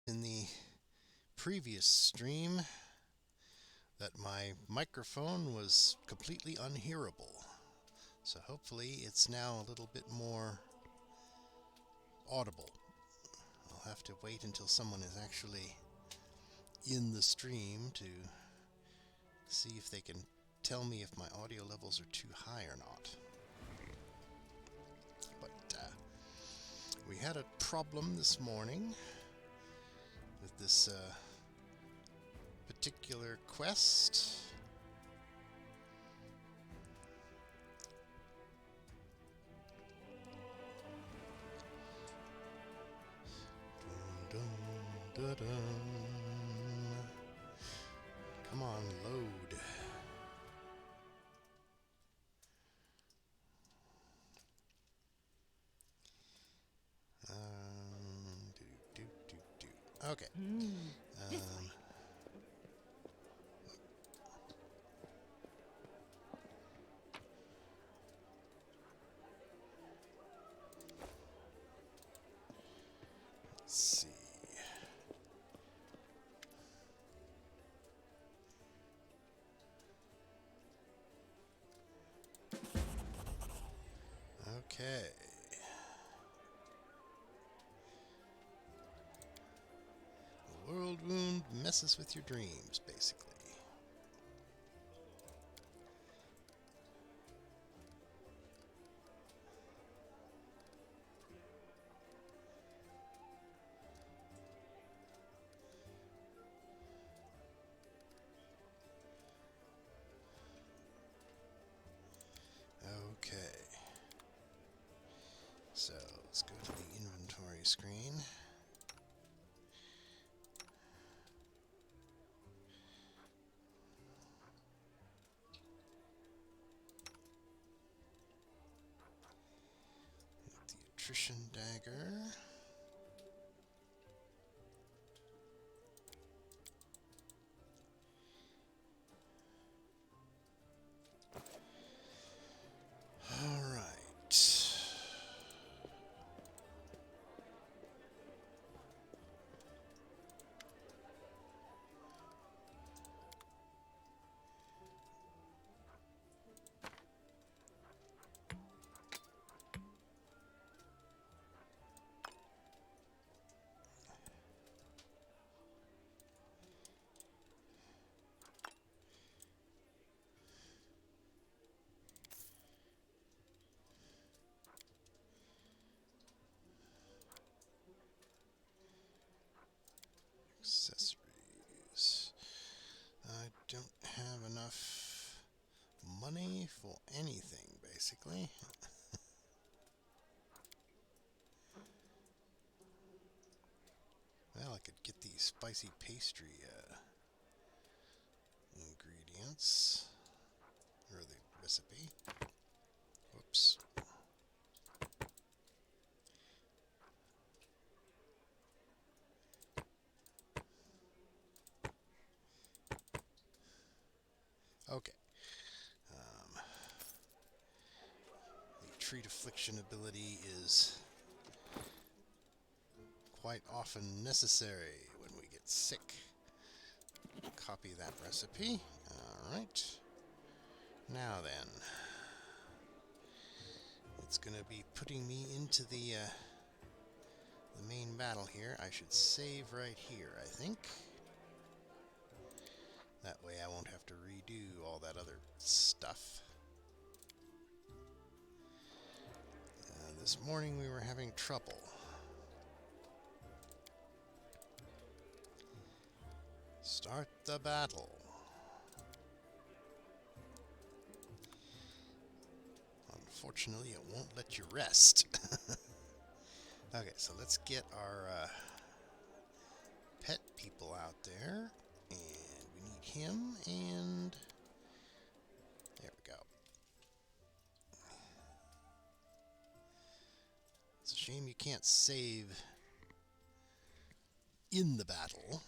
in the previous stream that my microphone was completely unhearable. So hopefully it's now a little bit more audible. I'll have to wait until someone is actually in the stream to see if they can tell me if my audio levels are too high or not. But we had a problem this morning with this particular quest. Dun, dun, dun, dun. Come on, load. Do, do, do, do. Okay. This Um, way. let's see. Okay. The world wound messes with your dreams, basically. Okay. So let's go to the inventory screen. Get the attrition dagger. All right. Accessories. I don't have enough money for anything, basically. Well, I could get these spicy pastry ingredients, or the recipe. Whoops. Okay. Um, the treat affliction ability is quite often necessary when we get sick. Copy that recipe. Alright. Now then. It's going to be putting me into the main battle here. I should save right here, I think. That way I won't have to redo all that other stuff. This morning we were having trouble. Start the battle. Unfortunately, it won't let you rest. Okay, so let's get our pet people out there. And we need him, and there we go. It's a shame you can't save in the battle.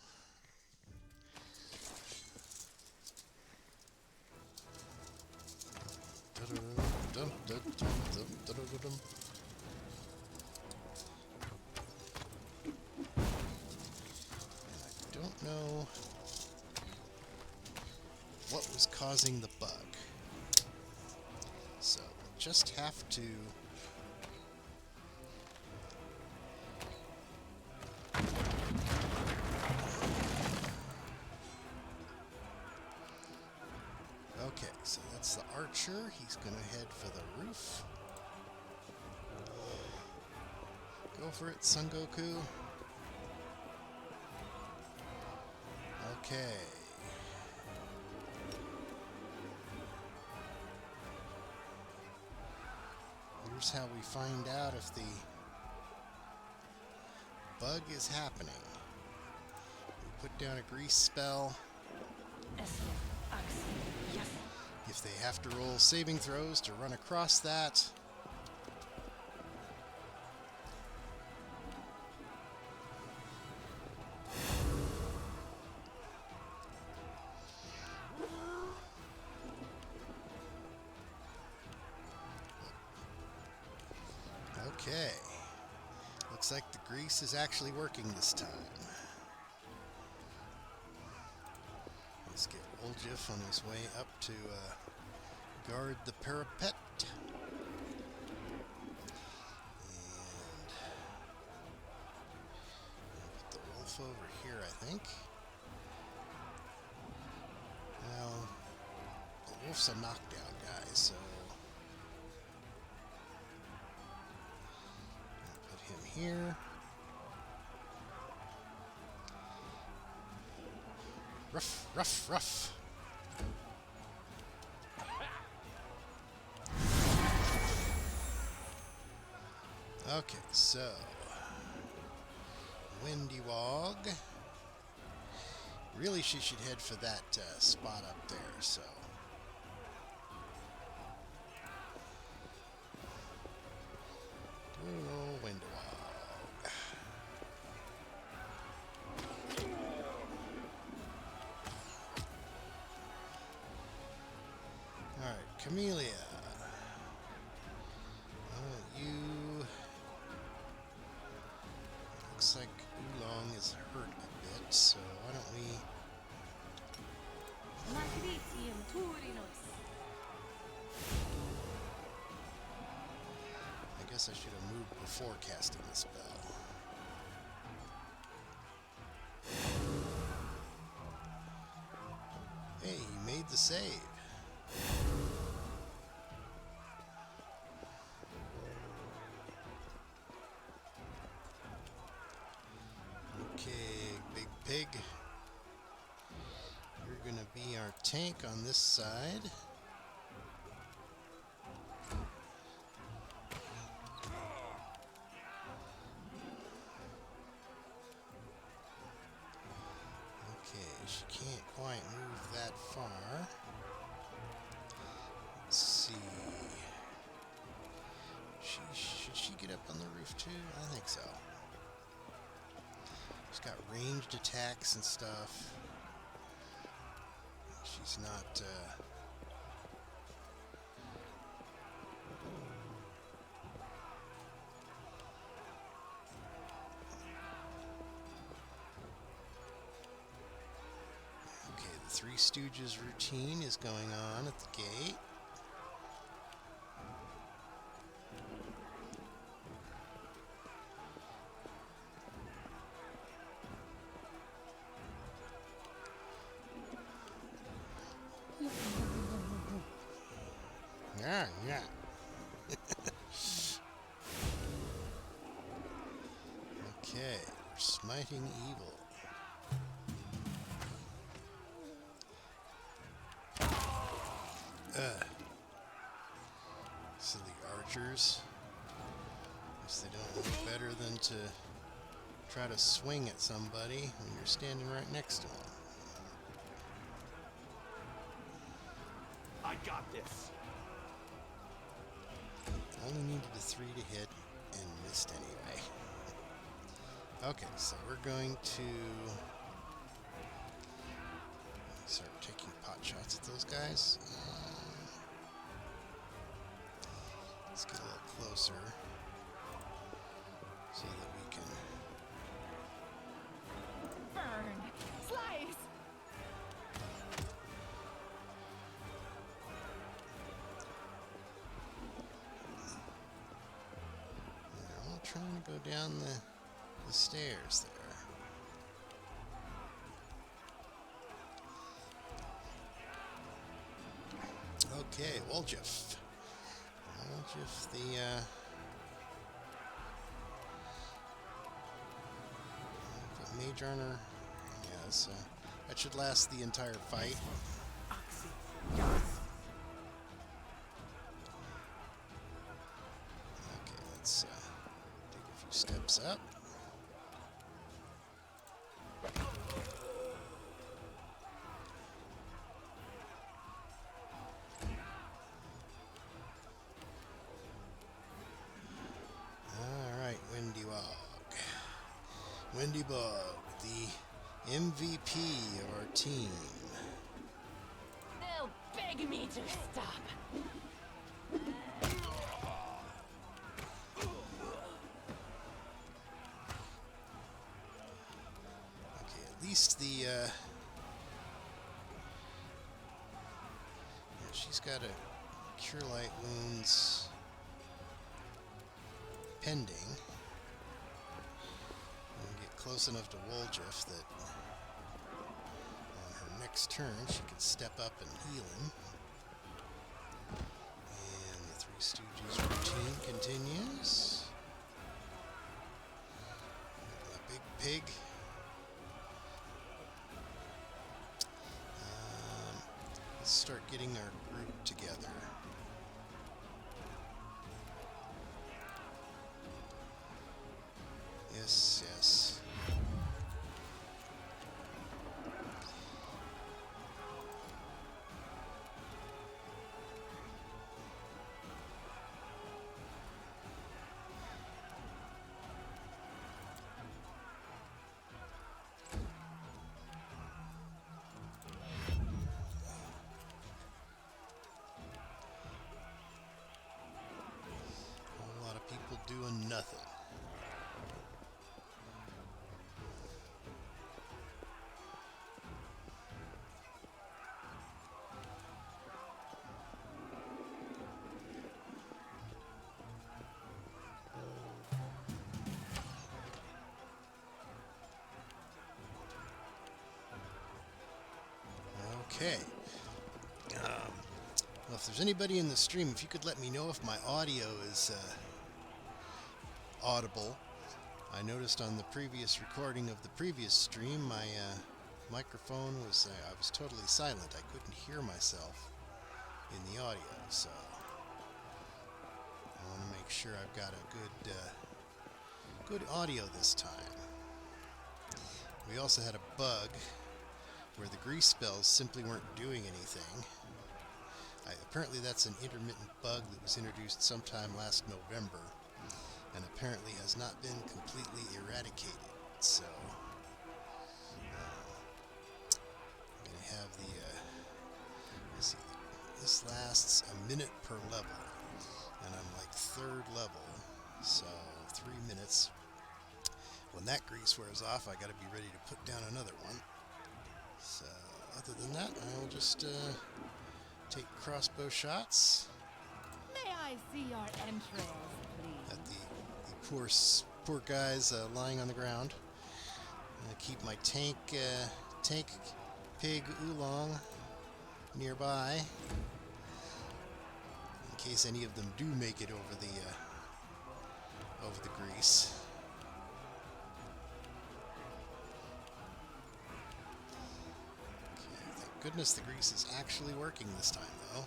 don't know what was causing the bug. So just have to okay, so that's the archer. He's gonna head for the roof. Go for it, Son Goku. Okay. Here's how we find out if the bug is happening. We put down a grease spell. If they have to roll saving throws to run across that, okay. Looks like the grease is actually working this time. Let's get Woljif on his way up to guard the parapet. And put the wolf over here, I think. Well, the wolf's a knockdown guy, so put him here. Ruff, ruff, ruff. Okay, so Windy Wog. Really, she should head for that spot up there, so. Good old Windy Wog. Alright, Camellia. You. Looks like Oolong is hurt a bit, so why don't we. I guess I should have moved before casting the spell. Hey, you made the save. Okay, Big Pig. You're gonna be our tank on this side. Okay, she can't quite move that far. Let's see. Should she get up on the roof too? I think so. She's got ranged attacks and stuff. She's not. Okay, the Three Stooges routine is going on at the gate. Yeah, yeah. Okay, we're smiting evil. Silly archers. Guess they don't know better than to try to swing at somebody when you're standing right next to them. I got this. Only needed a 3 to hit and missed anyway. Okay, so we're going to start taking pot shots at those guys. Let's get a little closer so that we can. Burn. trying to go down the stairs there. Okay, Woljif. Woljif, the mage armor. Yeah, so that should last the entire fight. Okay, let's take a few steps up. Windy Bog, the MVP of our team. They'll beg me to stop. Okay, at least the yeah, she's got a Cure Light Wounds pending. Close enough to Woljif that on her next turn she can step up and heal him. And the Three Stooges routine continues. A big pig. Let's start getting our group together. Yes, yes. A lot of people doing nothing. Okay. Well, if there's anybody in the stream, if you could let me know if my audio is audible. I noticed on the previous recording of the previous stream, my microphone was, I was totally silent. I couldn't hear myself in the audio, so I want to make sure I've got a good audio this time. We also had a bug where the grease spells simply weren't doing anything. Apparently that's an intermittent bug that was introduced sometime last November and apparently has not been completely eradicated. So I'm going to have the let's see, this lasts a minute per level and I'm like 3rd level, so 3 minutes. When that grease wears off, I got to be ready to put down another one. So other than that, I'll just take crossbow shots. May I see your entrails, please? At the poor guys lying on the ground. I'm gonna keep my tank pig oolong nearby in case any of them do make it over the grease. Goodness, the grease is actually working this time, though.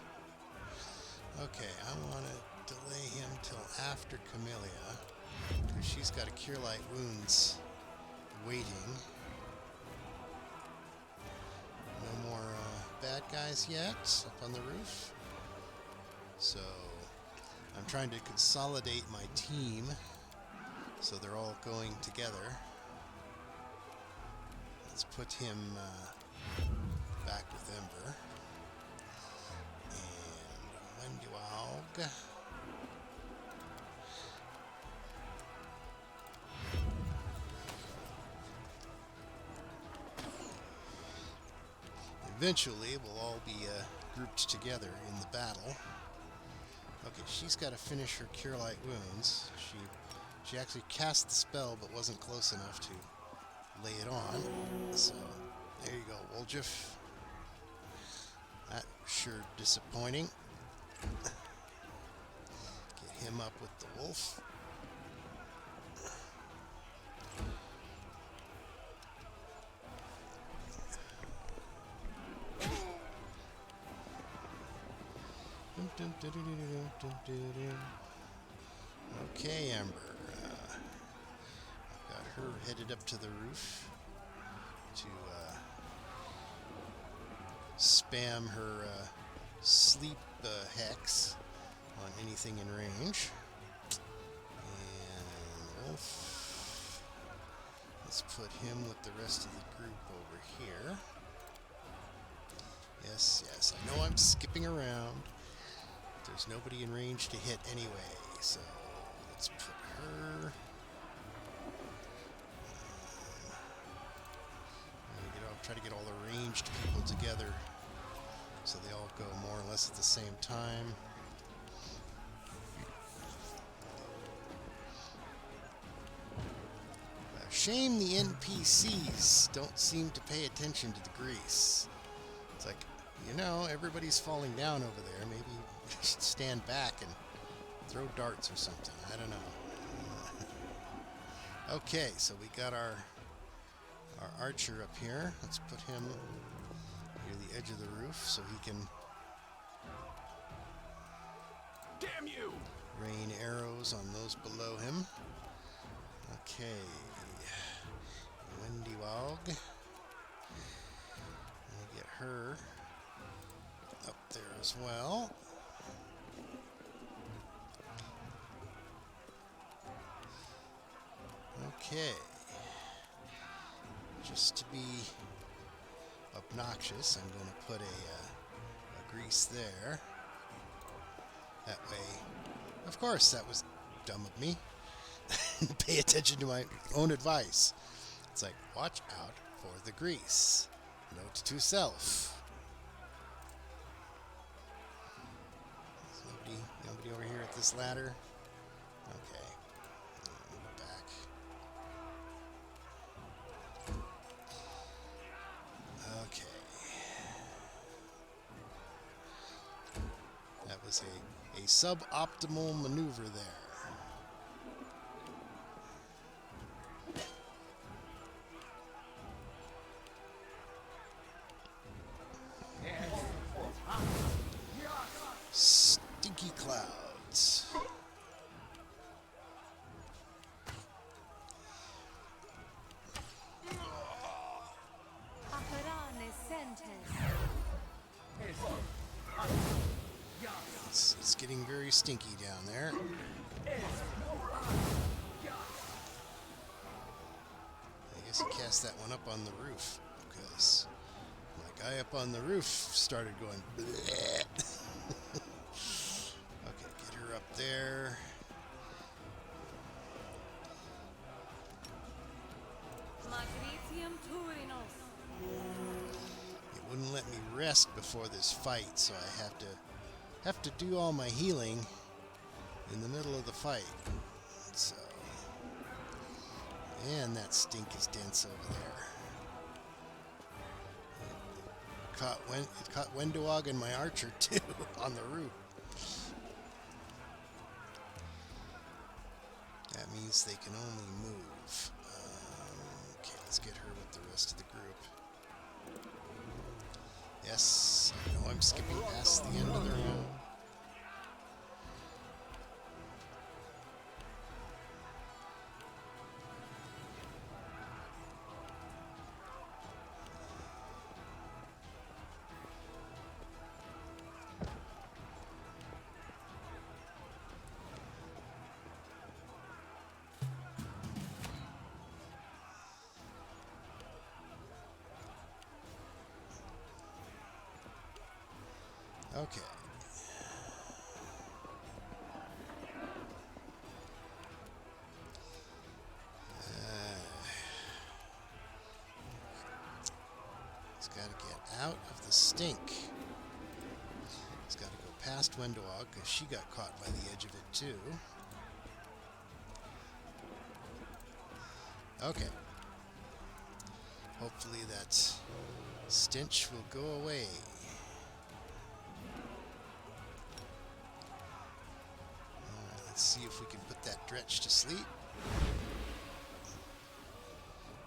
Okay, I want to delay him till after Camellia, because she's got a Cure Light Wounds waiting. No more bad guys yet up on the roof. So, I'm trying to consolidate my team so they're all going together. Let's put him back with Ember. And Wenduaug. Eventually, we'll all be grouped together in the battle. Okay, she's got to finish her Cure Light Wounds. She She actually cast the spell, but wasn't close enough to lay it on. So, there you go, Woljif. That sure disappointing. Get him up with the wolf. Okay, Amber. I've got her headed up to the roof to spam her sleep hex on anything in range. And wolf. Let's put him with the rest of the group over here. Yes, yes, I know I'm skipping around. There's nobody in range to hit anyway, so let's put her. Try to get all the ranged people together so they all go more or less at the same time. Shame the NPCs don't seem to pay attention to the grease. It's like, you know, everybody's falling down over there. Maybe you should stand back and throw darts or something. I don't know. Okay, so we got our archer up here. Let's put him near the edge of the roof so he can Damn you! rain arrows on those below him. Okay. Wendywog. We'll get her up there as well. Okay. Just to be obnoxious, I'm going to put a grease there. That way, of course, that was dumb of me. Pay attention to my own advice. It's like, watch out for the grease. Note to self. There's nobody over here at this ladder. Okay. Move back. Okay. That was a suboptimal maneuver there. Stinky clouds. It's getting very stinky down there. I guess he cast that one up on the roof because my guy up on the roof started going bleh. Okay, get her up there. It wouldn't let me rest before this fight, so I have to do all my healing in the middle of the fight. So, and that stink is dense over there. It caught Wendywog and my archer too on the roof. That means they can only move. Okay, let's get her with the rest of the group. Yes, I know I'm skipping past the end of the round. Okay. It's got to get out of the stink. It's got to go past Wendywog because she got caught by the edge of it too. Okay. Hopefully that stench will go away. Alright, let's see if we can put that Dretch to sleep.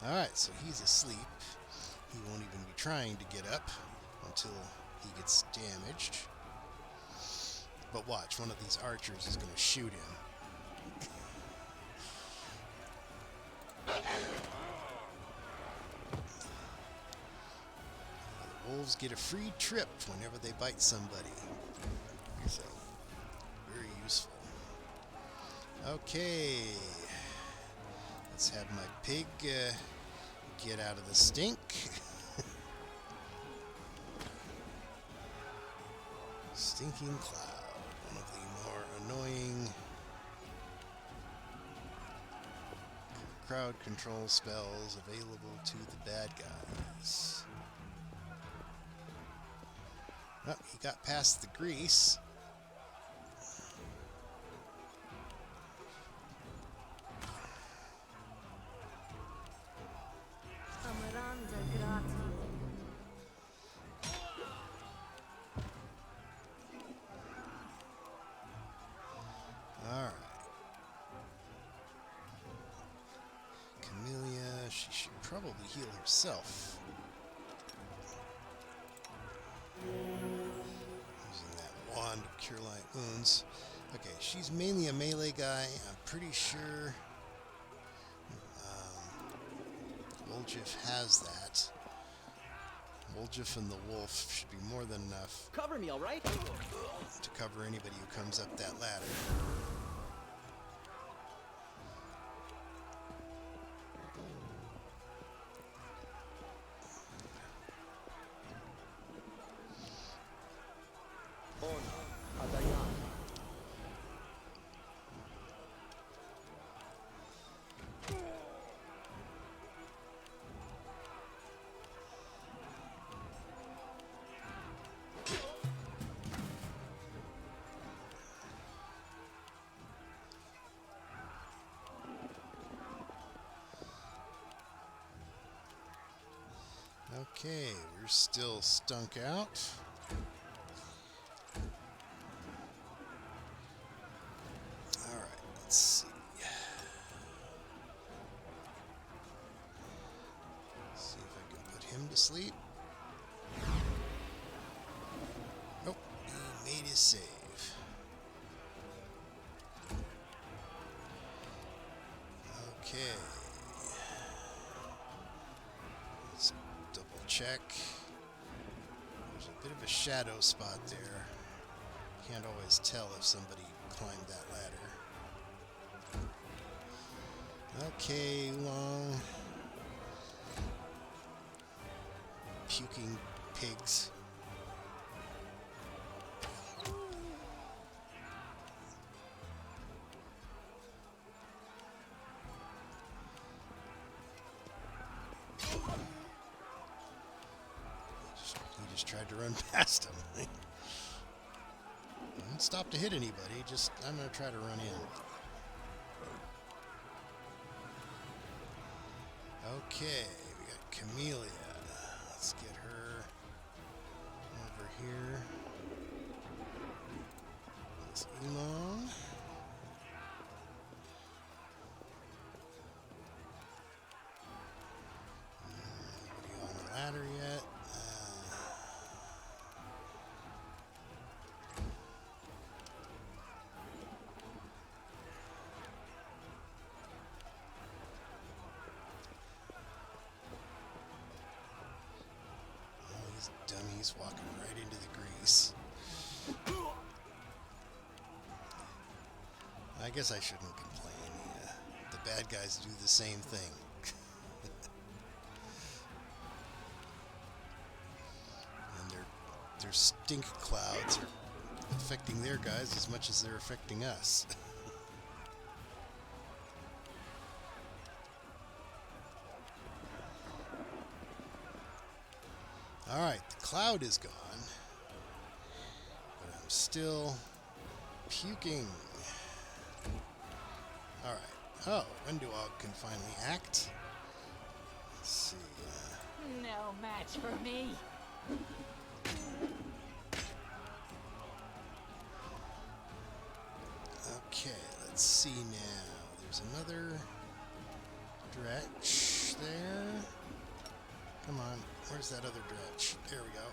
Alright, so he's asleep. He won't even be trying to get up until he gets damaged. But watch, one of these archers is going to shoot him. The wolves get a free trip whenever they bite somebody. So, very useful. Okay. Let's have my pig get out of the stink. Stinking Cloud, one of the more annoying crowd control spells available to the bad guys. Oh, he got past the grease. Amaranda grati. Alright. Camellia, she should probably heal herself. Using that wand of Cure Light Wounds. Okay, she's mainly a melee guy. I'm pretty sure Woljif has that. Woljif and the wolf should be more than enough Cover me, all right? to cover anybody who comes up that ladder. On Adayan. Okay, we're still stunk out. Alright, let's see. See if I can put him to sleep. Nope, he made his save. Okay. Let's double check. There's a bit of a shadow spot there. Can't always tell if somebody climbed that ladder. Okay, Oolong. Puking pigs. He just tried to run past him. Didn't stop to hit anybody, just I'm gonna try to run in. Okay, we got Camellia. Let's get her over here. It's Oolong. Nobody on the ladder yet. These dummies walking right into the grease. I guess I shouldn't complain. The bad guys do the same thing. And their stink clouds are affecting their guys as much as they're affecting us. Alright, the cloud is gone. But I'm still puking. Alright. Oh, Wenduog can finally act. Let's see. No match for me. Okay, let's see now. There's another dretch there. Come on, where's that other dretch? There we go.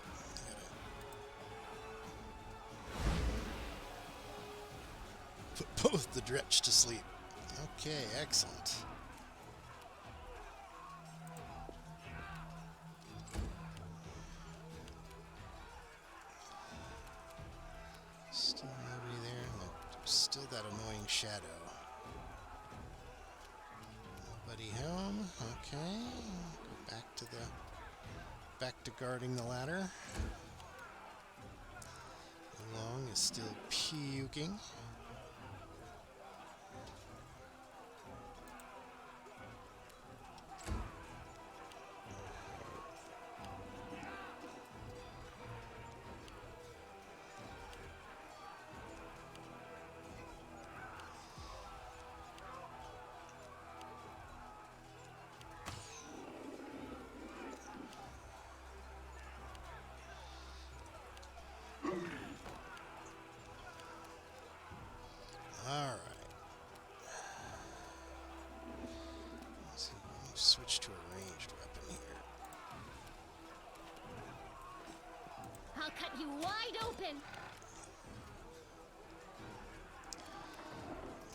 Put both the dretch to sleep. Okay, excellent. Still nobody there. No, still that annoying shadow. Nobody home. Okay. Go back to guarding the ladder. Long is still puking. Alright. Let's see, let me switch to a ranged weapon here. I'll cut you wide open.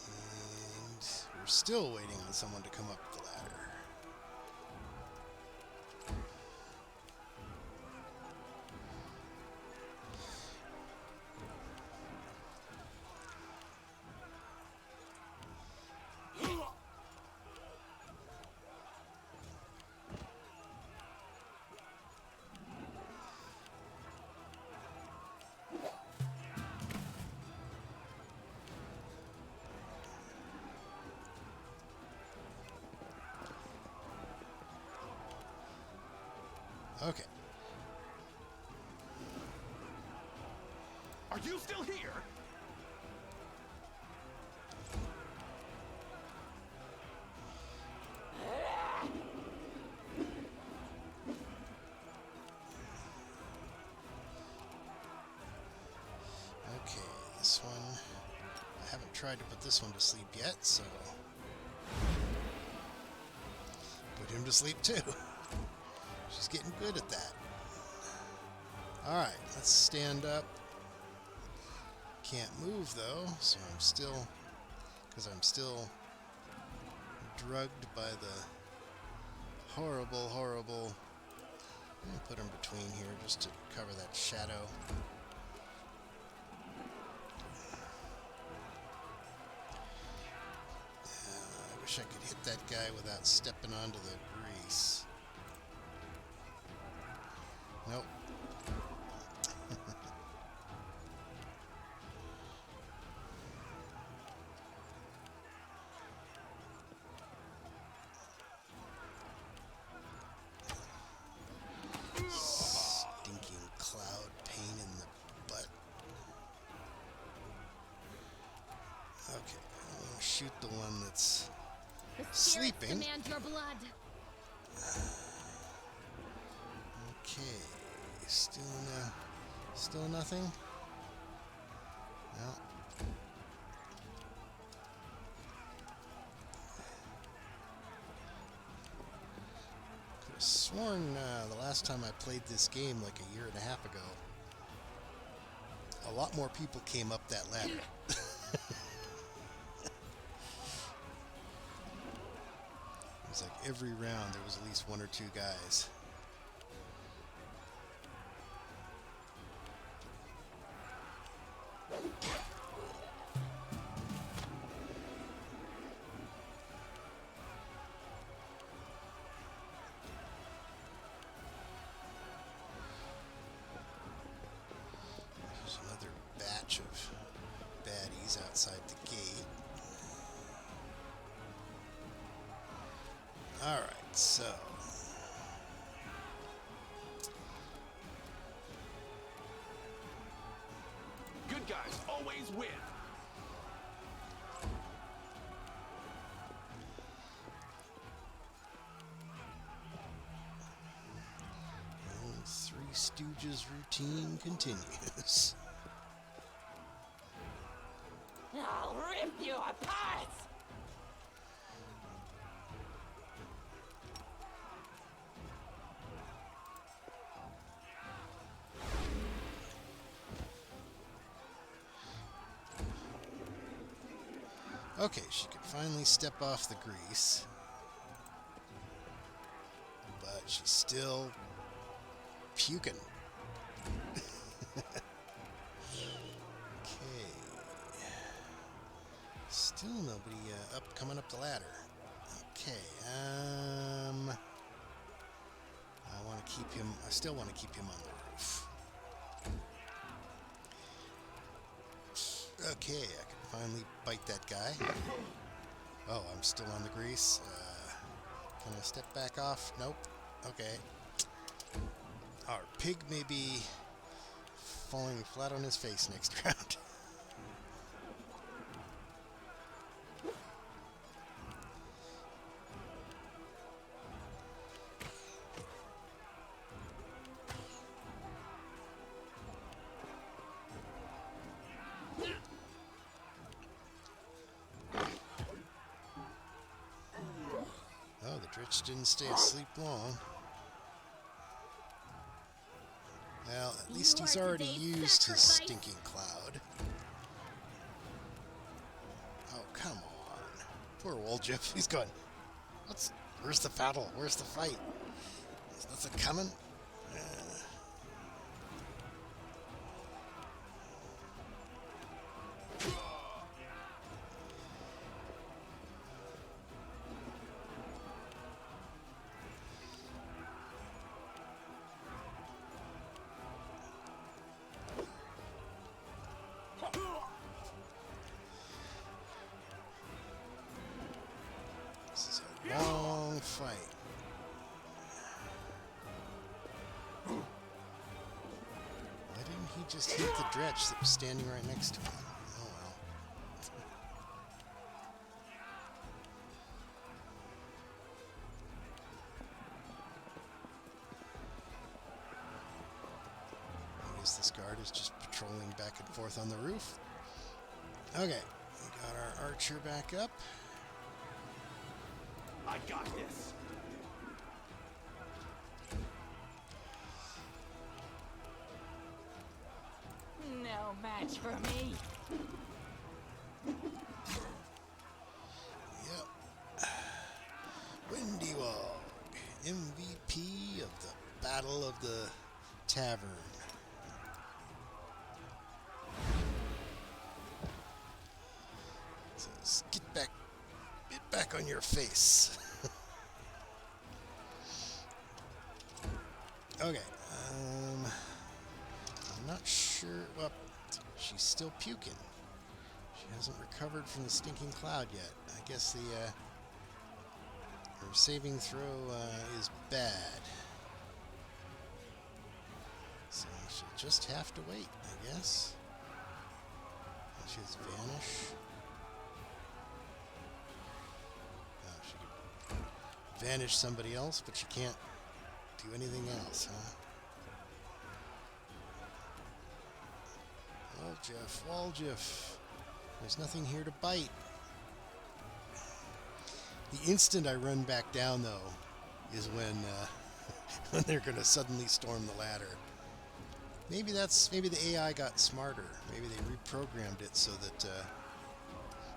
And we're still waiting on someone to come up the ladder. Okay. Are you still here? Okay, this one. I haven't tried to put this one to sleep yet, so. Put him to sleep too. She's getting good at that. Alright, let's stand up. Can't move though, so I'm still. Because I'm still drugged by the horrible. I'm gonna put him between here just to cover that shadow. I wish I could hit that guy without stepping onto the grease. Nope. Stinking cloud pain in the butt. Okay, I'm gonna shoot the one that's The spirits sleeping. demand your blood. Okay, still nothing? No. Could have sworn the last time I played this game, like a year and a half ago, a lot more people came up that ladder. It was like every round there was at least one or two guys. There's another batch of baddies outside the gate. Alright, so. Good guys always win. Stooges routine continues. I'll rip you apart! Okay, she could finally step off the grease. But she's still puking. Okay. Still nobody coming up the ladder. Okay, I still want to keep him on the roof. Okay, I can finally bite that guy. Oh, I'm still on the grease. Can I step back off? Nope. Okay. Our pig may be falling flat on his face next round. Oh, the Dritch didn't stay asleep long. Well, at least he's already used his stinking cloud. Oh, come on. Poor Woljeff. He's going, where's the battle? Where's the fight? Is nothing coming? This is a long fight. Why didn't he just hit the Dretch that was standing right next to him? Oh well. I guess this guard is just patrolling back and forth on the roof. Okay, we got our archer back up. I got this. No match for me. Yep. Windy Wog, MVP of the Battle of the Tavern. Says, get back on your face. Okay, I'm not sure. Well, she's still puking. She hasn't recovered from the stinking cloud yet. I guess her saving throw is bad. So she'll just have to wait, I guess. She has vanish. Oh, she could vanish somebody else, but she can't do anything else, huh? Woljeff. There's nothing here to bite. The instant I run back down, though, is when when they're going to suddenly storm the ladder. Maybe the AI got smarter. Maybe they reprogrammed it so that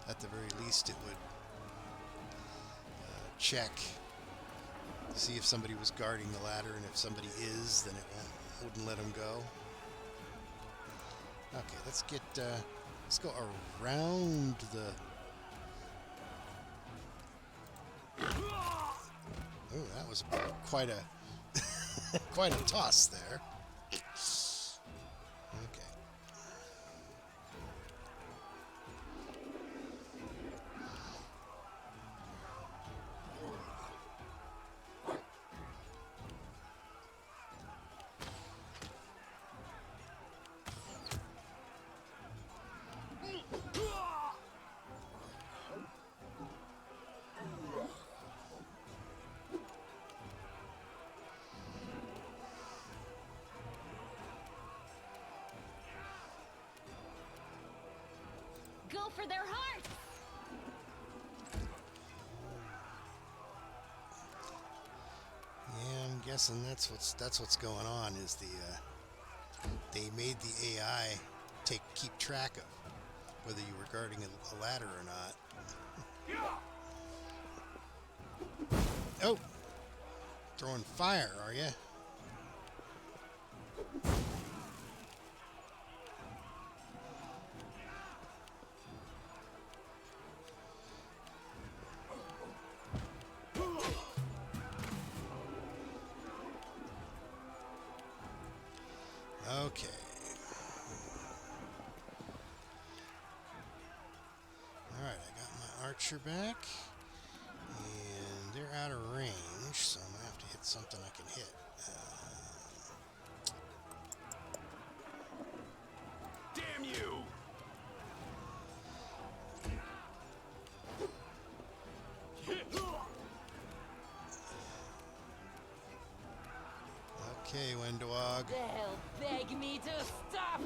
at the very least it would check, see if somebody was guarding the ladder, and if somebody is, then it wouldn't let them go. Okay, let's go around the. Ooh, that was quite a toss there. Okay. fall for their hearts. Yeah, I'm guessing that's what's going on. Is they made the AI keep track of whether you were guarding a ladder or not. Oh, throwing fire, are you? Okay. Alright, I got my archer back. And they're out of range, so I'm going to have to hit something I can hit. Damn you! Okay, Wendog. They'll beg me to stop.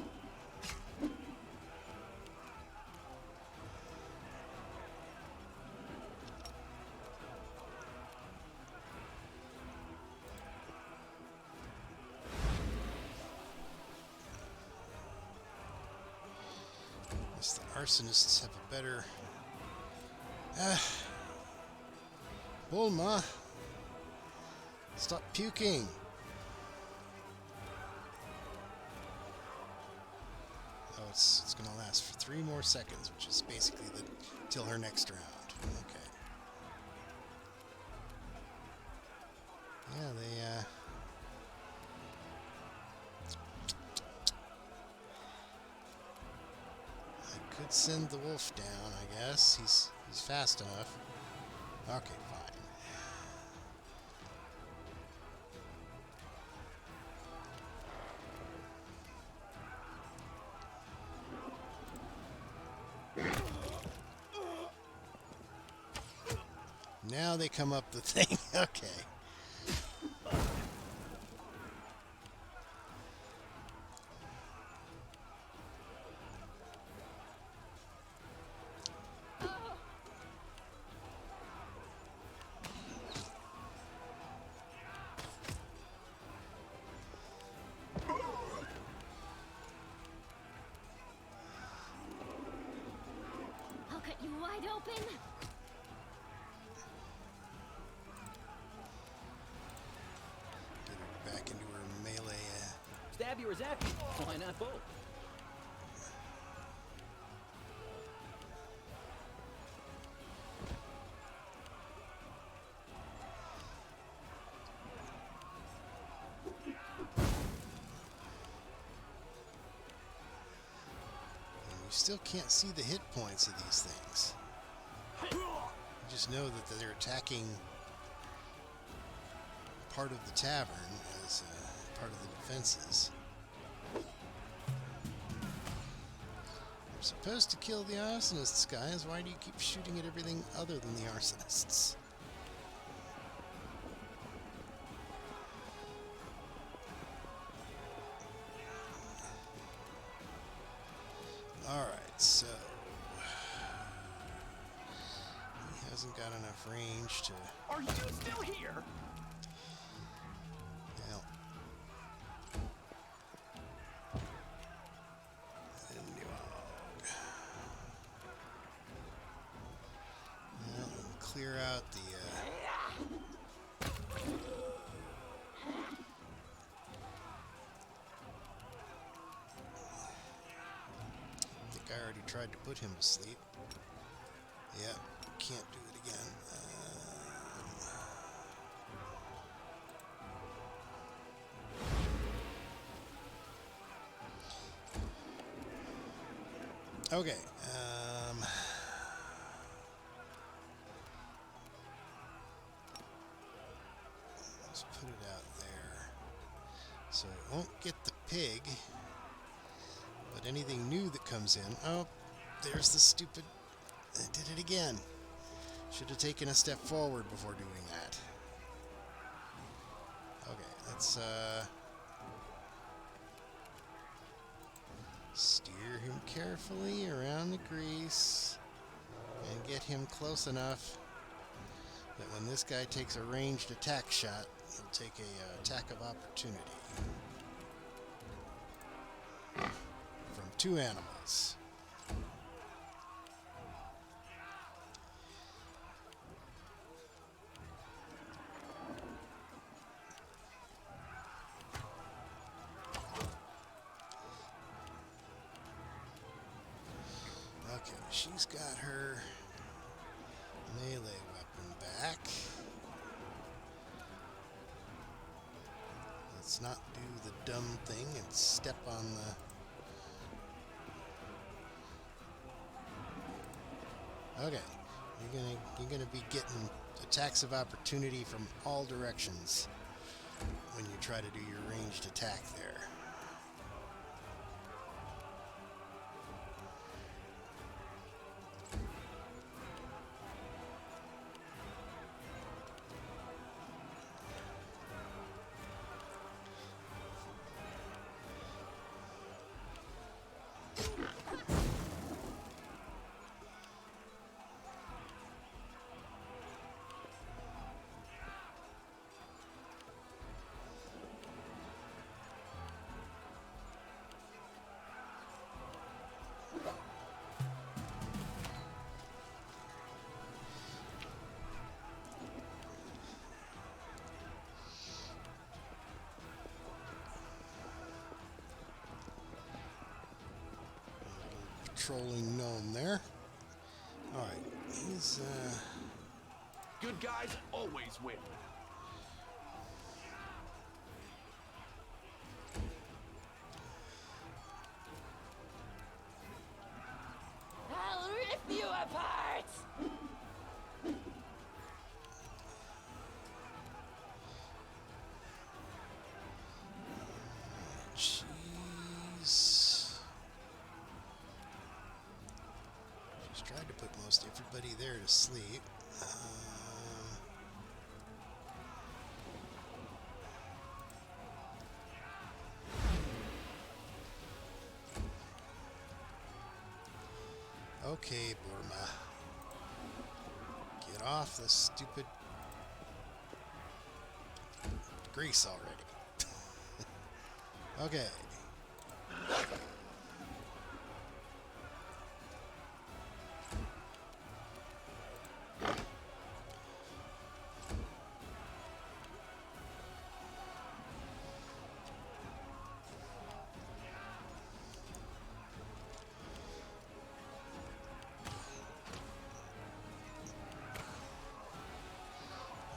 Guess the arsonists have a better... Bulma! Stop puking! Oh, it's going to last for 3 more seconds, which is basically till her next round. Okay. Yeah, I could send the wolf down, I guess. He's fast enough. Okay, fine. Now they come up the thing. Okay. I'll cut you wide open. Get her back into her melee. Stab you or zap you. Why not both? And you still can't see the hit points of these things. You just know that they're attacking part of the tavern as part of the defenses. You're supposed to kill the arsonists, guys. Why do you keep shooting at everything other than the arsonists? Alright, so he hasn't got enough range to... Are you still here? Well, well, and clear out the I think I already tried to put him to sleep. Yep, can't do it again. Okay. Let's put it out there. So it won't get the pig. But anything new that comes in... Oh, there's the stupid... I did it again. Should have taken a step forward before doing that. Okay, let's... Steer him carefully around the grease and get him close enough that when this guy takes a ranged attack shot, he'll take a attack of opportunity from two animals. Okay, she's got her melee weapon back. Let's not do the dumb thing and step on the... Okay, you're gonna be getting attacks of opportunity from all directions when you try to do your ranged attack there. Trolling gnome there. Alright, he's Good guys always win. I'll rip you apart! she's tried to put most everybody there to sleep. Okay, Burma. Get off the stupid grease already. Okay.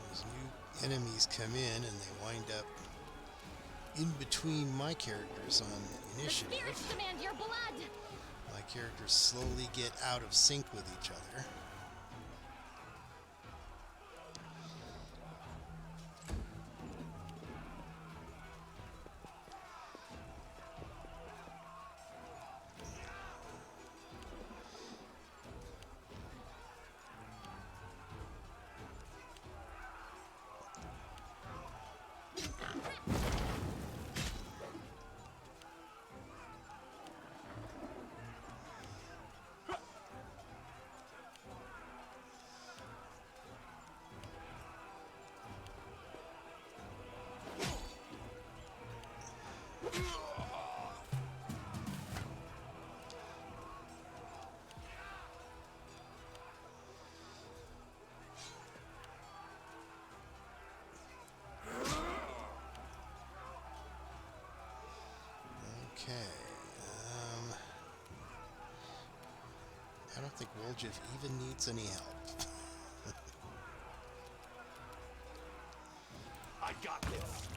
Those new enemies come in and they wind up in between my characters on The initiative. spirits demand your blood! My characters slowly get out of sync with each other. Okay. I don't think Woljif even needs any help. I got this.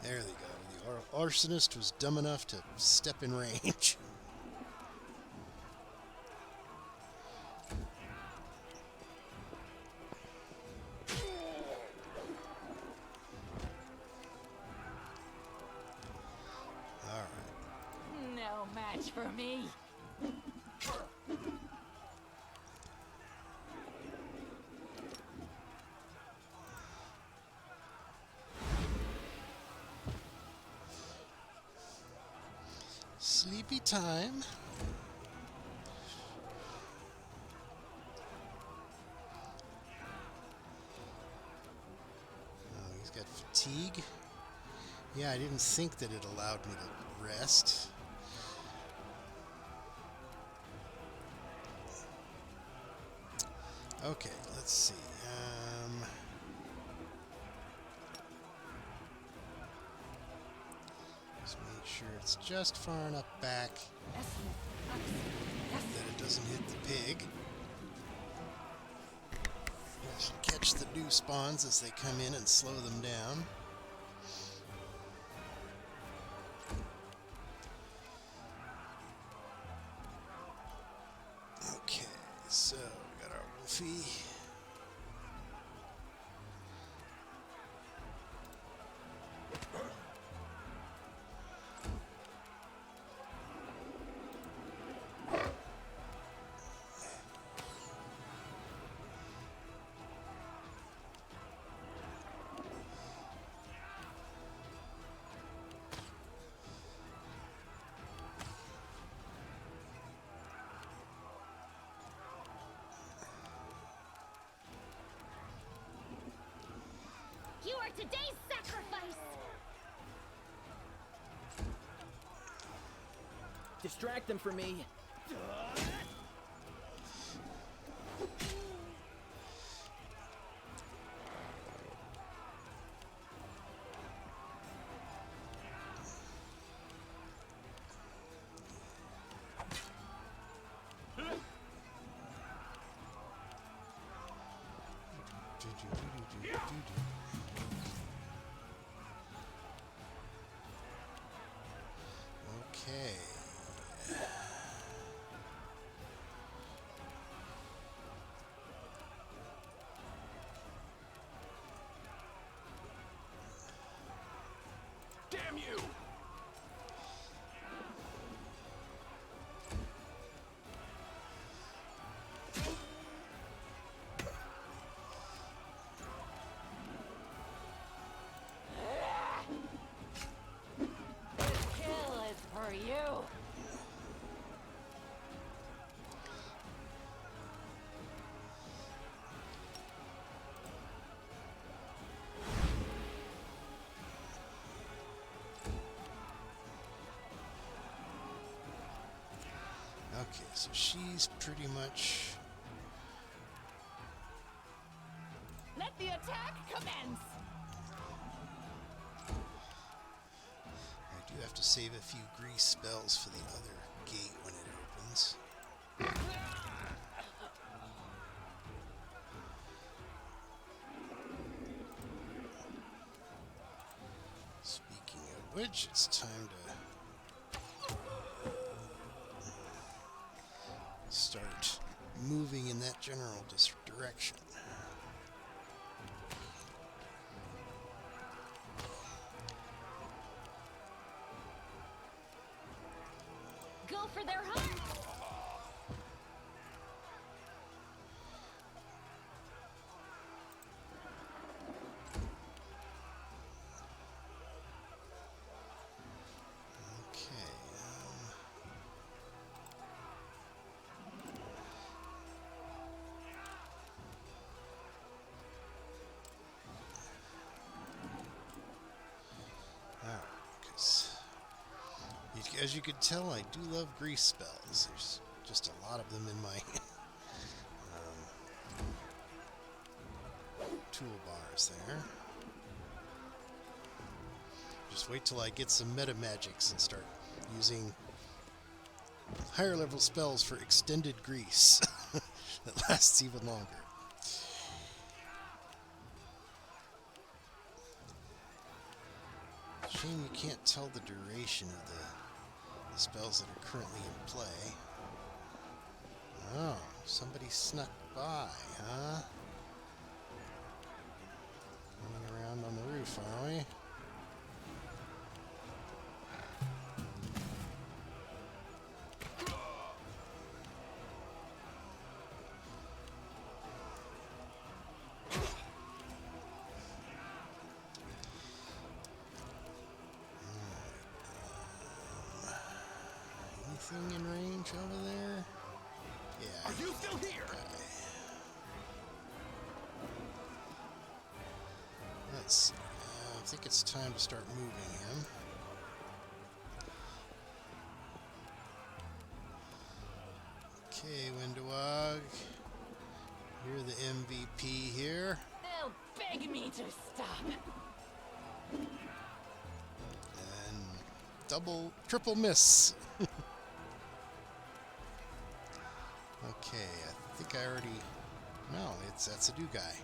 There they go. The arsonist was dumb enough to step in range. All right. No match for me. Sleep be time. Oh, he's got fatigue. Yeah, I didn't think that it allowed me to rest. Okay, let's see. Just make sure it's just far enough back that it doesn't hit the pig. Catch the new spawns as they come in and slow them down. Okay, so we got our Wolfie. You are today's sacrifice! Distract them for me. Okay. Damn you! Kill is for you. Okay, so she's pretty much... Let the attack commence. I do have to save a few grease spells for the other gate when it opens. Speaking of which, it's time to start moving in that general direction. Go for their heart! Okay. Alright, because as you can tell, I do love grease spells. There's just a lot of them in my toolbars there. Just wait till I get some meta magics and start using higher level spells for extended grease that lasts even longer. Shame you can't tell the duration of the spells that are currently in play. Oh, somebody snuck by, huh? Running around on the roof, are we? anything in range over there? Yeah. Are you still here? Let's see. I think it's time to start moving him. Okay, Windowag. You're the MVP here. They'll beg me to stop. And triple miss. Okay, I think I already... No, that's a new guy.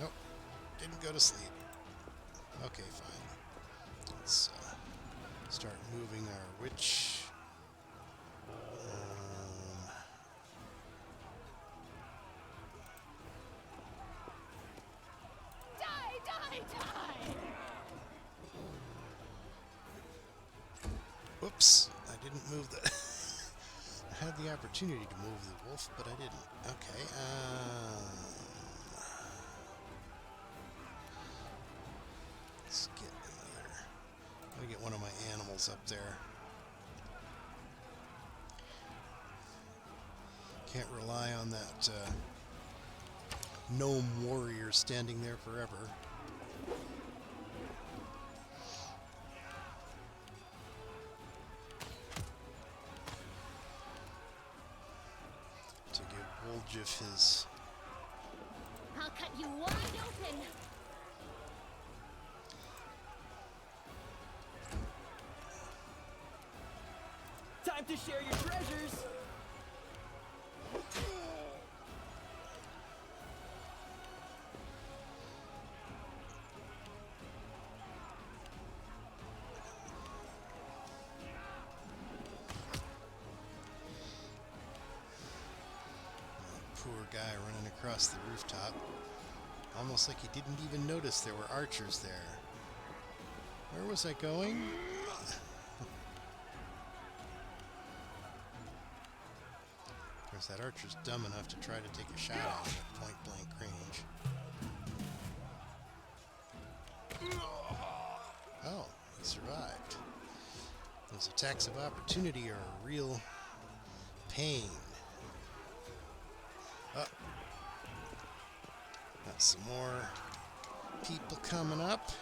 Nope, didn't go to sleep. Okay, fine. Let's start moving our witch. Die, die, die! Whoops, I didn't move the... I had the opportunity to move the wolf, but I didn't. Okay, let's get another... I'm gonna get one of my animals up there. Can't rely on that gnome warrior standing there forever. To give Woljif his... I'll cut you wide open. Time to share your treasures. Poor guy running across the rooftop. Almost like he didn't even notice there were archers there. Where was I going? Of course, that archer's dumb enough to try to take a shot at him at point blank range. Oh, he survived. Those attacks of opportunity are a real pain. Oh. Got some more people coming up.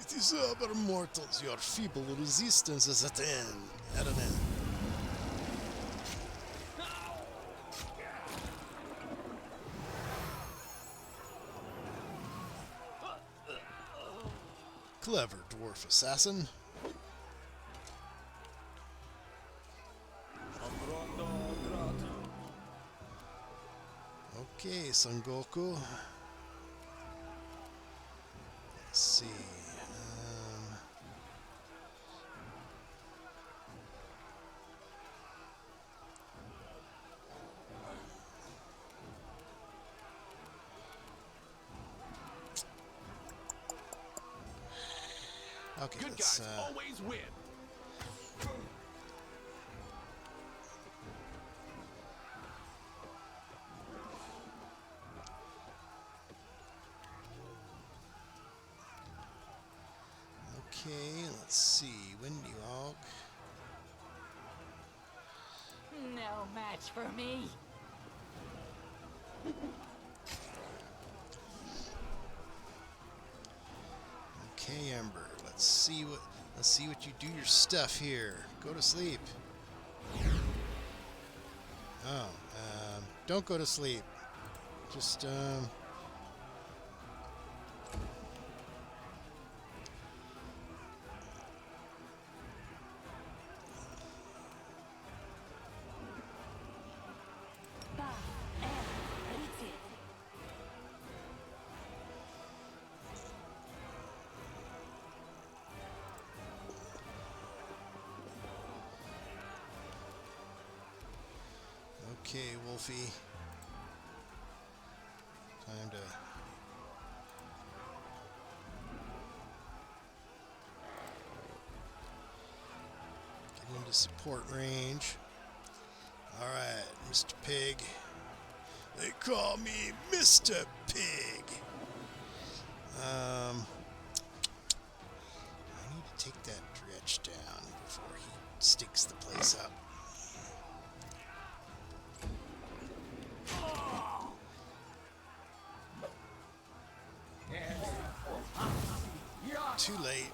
It is over, mortals. Your feeble resistance is at an end. Clever dwarf assassin. Okay, Son Goku. Let's see. Okay, Good let's, guys always win. okay, let's see. Windy Hawk. No match for me. Okay, Ember. Let's see what you do your stuff here. Go to sleep. Oh, don't go to sleep. Just okay, Wolfie. Time to get into support range. Alright, Mr. Pig. They call me Mr. Pig. I need to take that dredge down before he stinks the place up. Too late.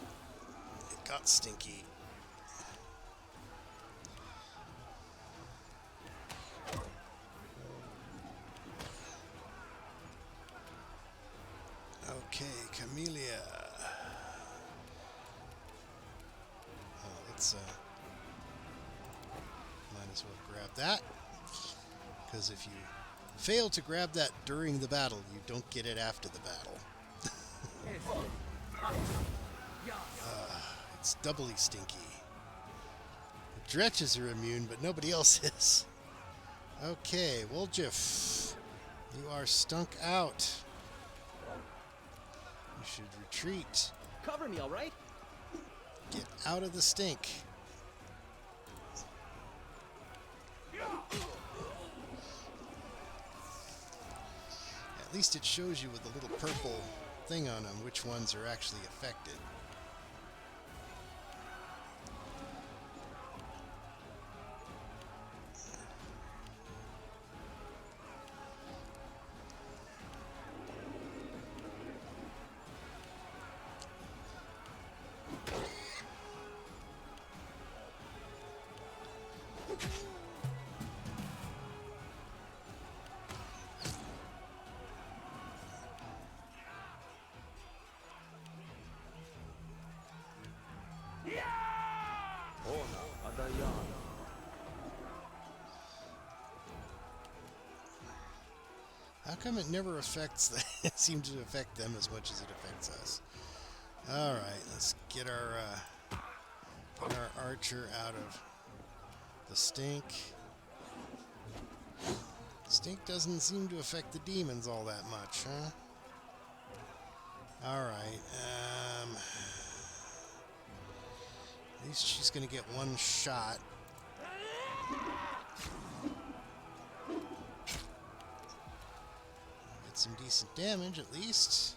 It got stinky. Okay, Camellia. Let's might as well grab that, because if you fail to grab that during the battle, you don't get it after the battle. It's doubly stinky. The dretches are immune, but nobody else is. Okay, Woljif, you are stunk out. You should retreat. Cover me, all right? Get out of the stink. At least it shows you with the little purple thing on them which ones are actually affected. How come it never affects them? It seems to affect them as much as it affects us. Alright, let's get our archer out of the stink. Stink doesn't seem to affect the demons all that much, huh? Alright, at least she's gonna get one shot. Some decent damage at least.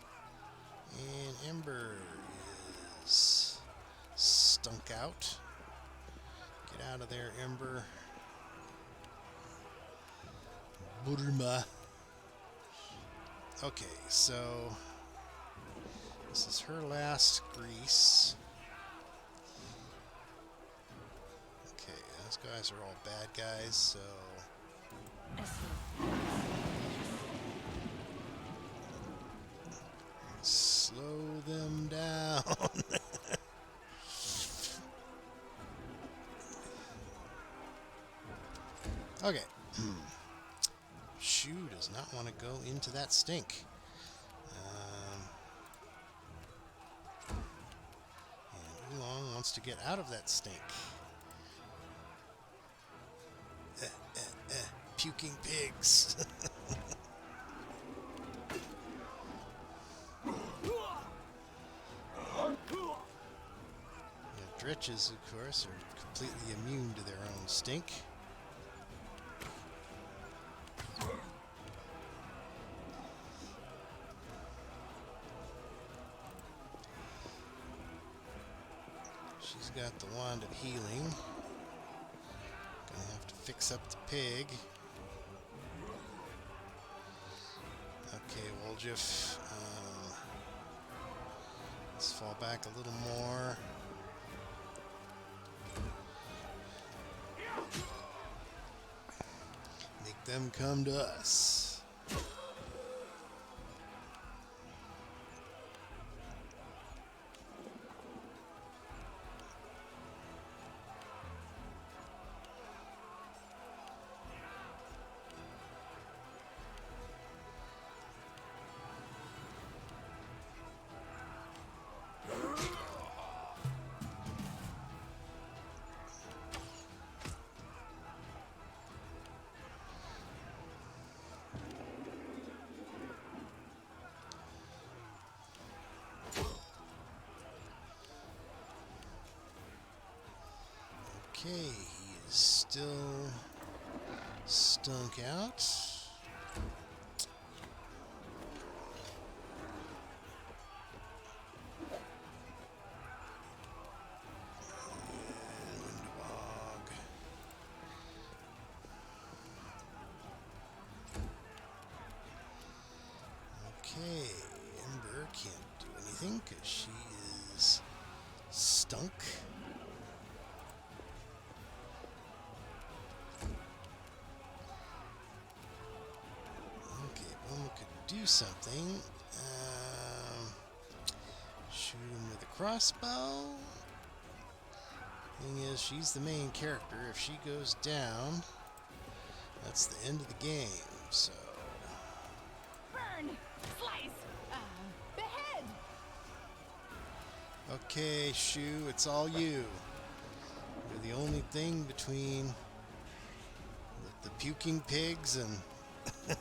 And Ember is stunk out. Get out of there, Ember. Burma. Okay, so this is her last grease. Okay, those guys are all bad guys, so slow them down. Okay. Shu does not want to go into that stink. And Oolong wants to get out of that stink. Puking pigs. Dretches, of course, are completely immune to their own stink. She's got the wand of healing. Gonna have to fix up the pig. Okay, Woljif. Let's fall back a little more. Make them come to us. Okay, he is still stunk out. anything because she is stunk. Okay, Bulma could do something. Shoot him with a crossbow. Thing is, she's the main character. If she goes down, that's the end of the game. So, Burn! Slice! Behead! okay, Shu, it's all you. You're the only thing between the puking pigs and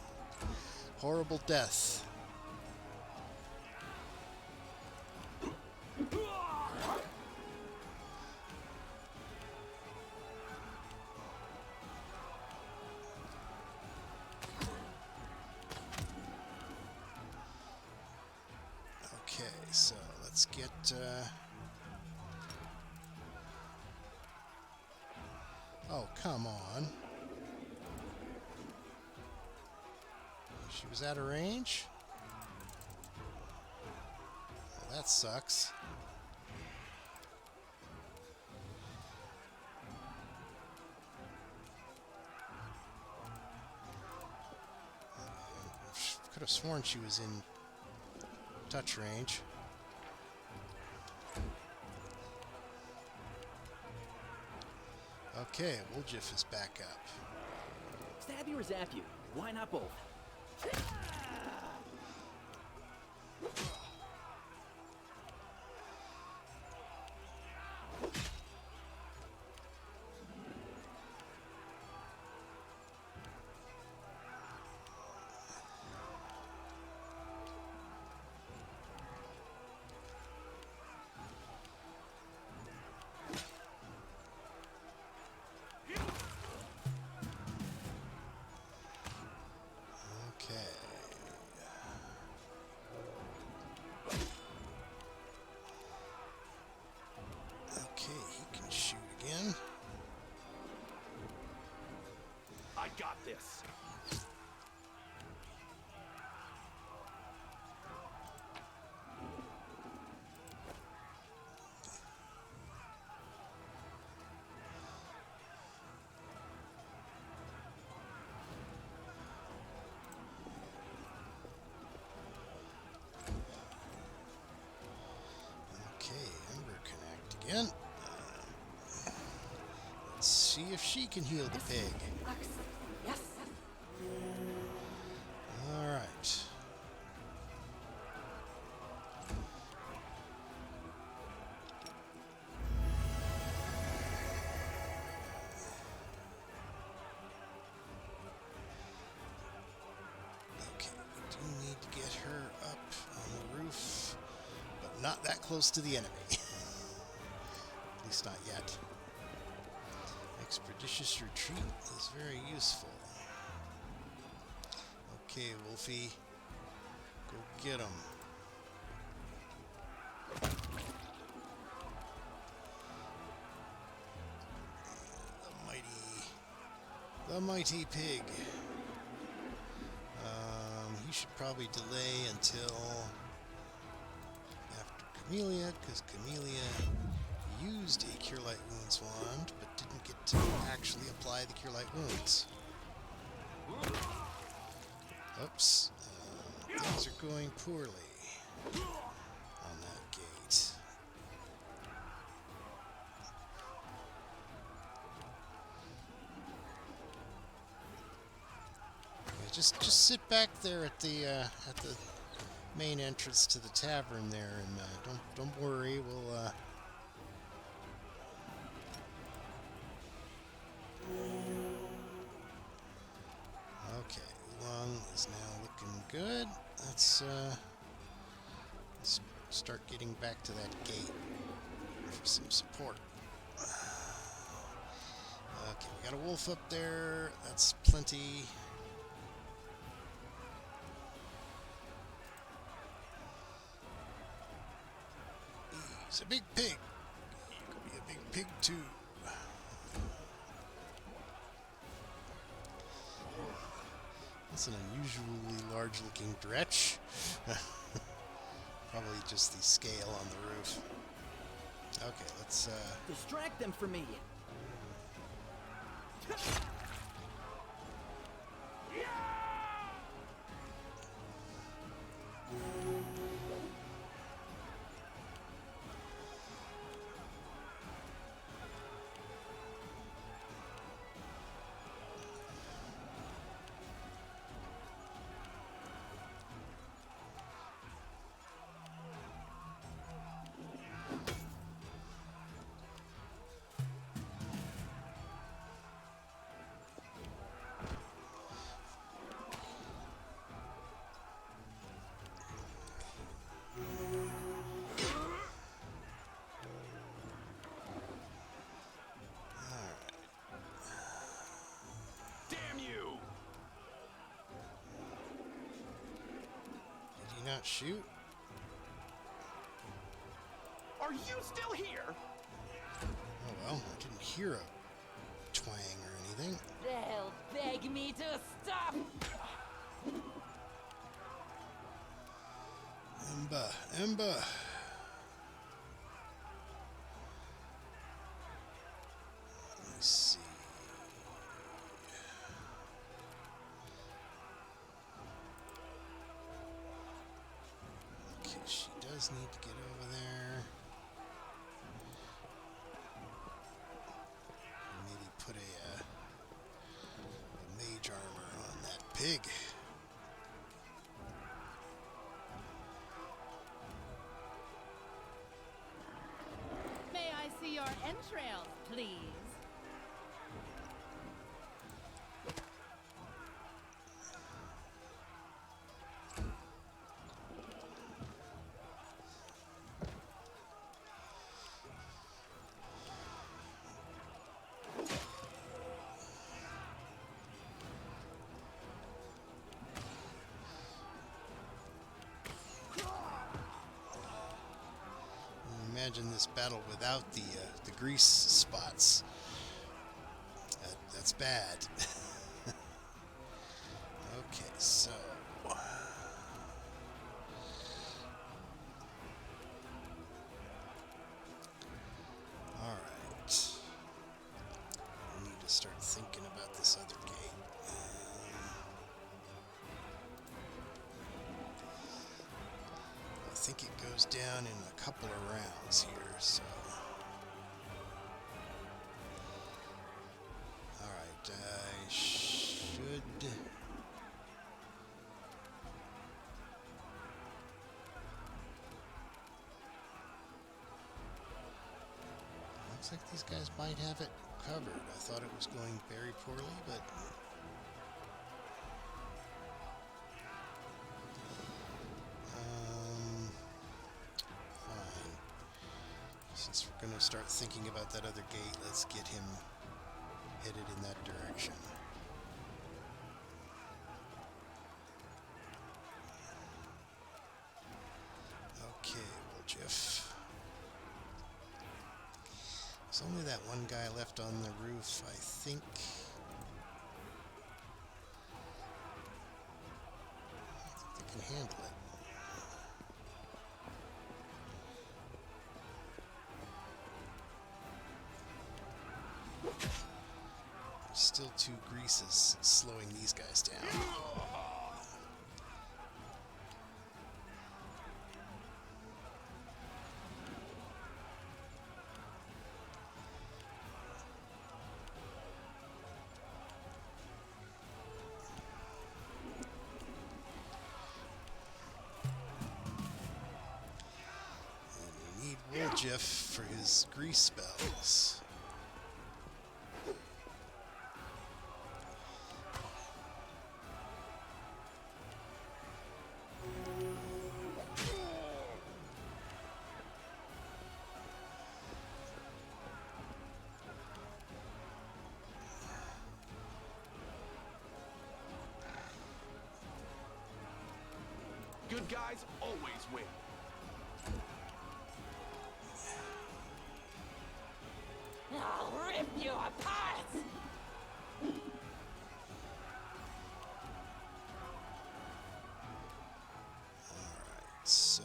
horrible death. Okay, so let's get oh, come on. She was out of range? Well, that sucks. Could have sworn she was in touch range. Okay, Woljif is back up. Stab you or zap you? Why not both? Okay. Okay, he can shoot again. I got this. Okay, Ember can act again. Let's see if she can heal the pig. Yes. Alright. Okay, we do need to get her up on the roof, but not that close to the enemy. At least not yet. Expeditious retreat is very useful. Okay, Wolfie, go get him. The mighty pig. He should probably delay until after Camellia, because Camellia used a Cure Light Wounds wand, but didn't get to actually apply the Cure Light Wounds. Oops. Things are going poorly on that gate. Yeah, just sit back there at the main entrance to the tavern there, and don't worry. We'll okay. Lung is now looking good. Let's start getting back to that gate for some support. Okay, we got a wolf up there. That's plenty. He's a big pig. You could be a big pig too. That's an unusually large-looking Dretch. Probably just the scale on the roof. Okay, let's Distract them for me. Damn you! did he not shoot? Are you still here? Oh well, I didn't hear a twang or anything. They'll beg me to stop. Emba. Let's see. Okay, she does need to get over there. Maybe put a mage armor on that pig. May I see your entrails, please? Imagine this battle without the grease spots. That's bad. Okay, so all right. I need to start thinking about this other gate. I think it goes down in a couple of rounds here, so. Alright, I should. Looks like these guys might have it covered. I thought it was going very poorly, but. Fine. Since we're going to start thinking about that other gate, let's get him headed in that direction. Okay, Woljeff. There's only that one guy left on the roof, I think. I think they can handle it. There's still two greases slowing these guys down. And we need Woljeff for his grease spells. Good guys always win. I'll rip you apart! So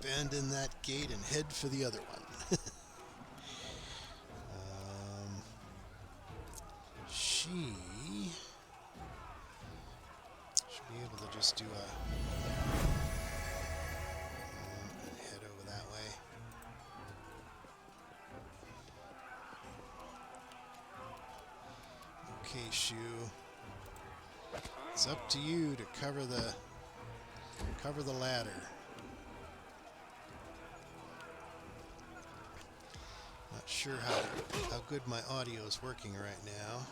abandon that gate and head for the other one. She should be able to just do a head over that way. Okay, Shu. It's up to you to cover the ladder. Not sure how good my audio is working right now.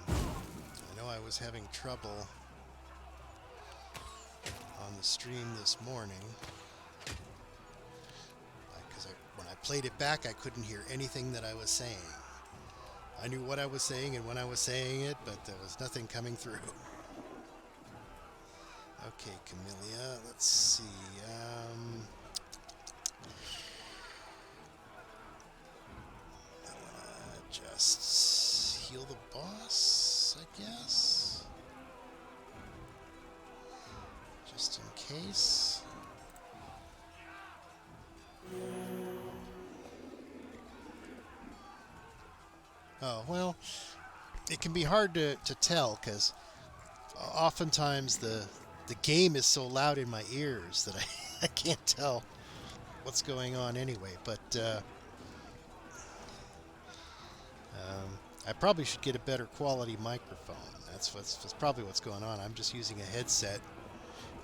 I know I was having trouble on the stream this morning because when I played it back, I couldn't hear anything that I was saying. I knew what I was saying and when I was saying it, but there was nothing coming through. Okay, Camellia, let's see. Just heal the boss, I guess. Just in case. Oh, well, it can be hard to tell because oftentimes the game is so loud in my ears that I can't tell what's going on anyway. But I probably should get a better quality microphone. That's probably what's going on. I'm just using a headset,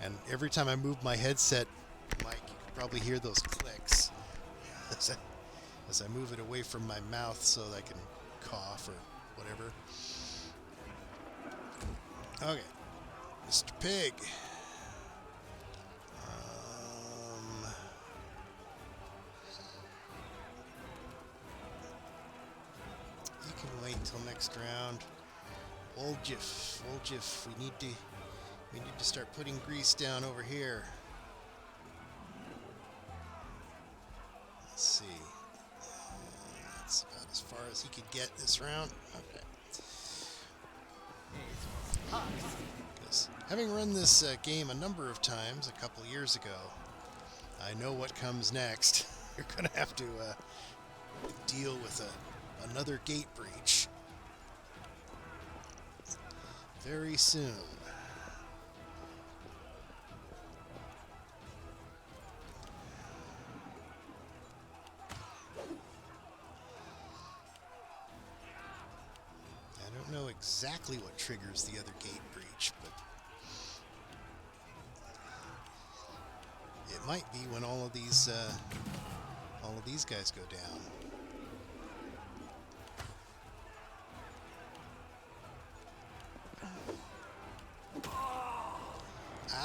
and every time I move my headset mic, you can probably hear those clicks as I move it away from my mouth so that I can cough or whatever. Okay, Mr. Pig. You can wait till next round. Oljif, we need to start putting grease down over here. Let's see. That's about as far as he could get this round. Okay. Because having run this game a number of times a couple years ago, I know what comes next. You're going to have to deal with another gate breach very soon. I don't know exactly what triggers the other gate breach, but it might be when all of these guys go down.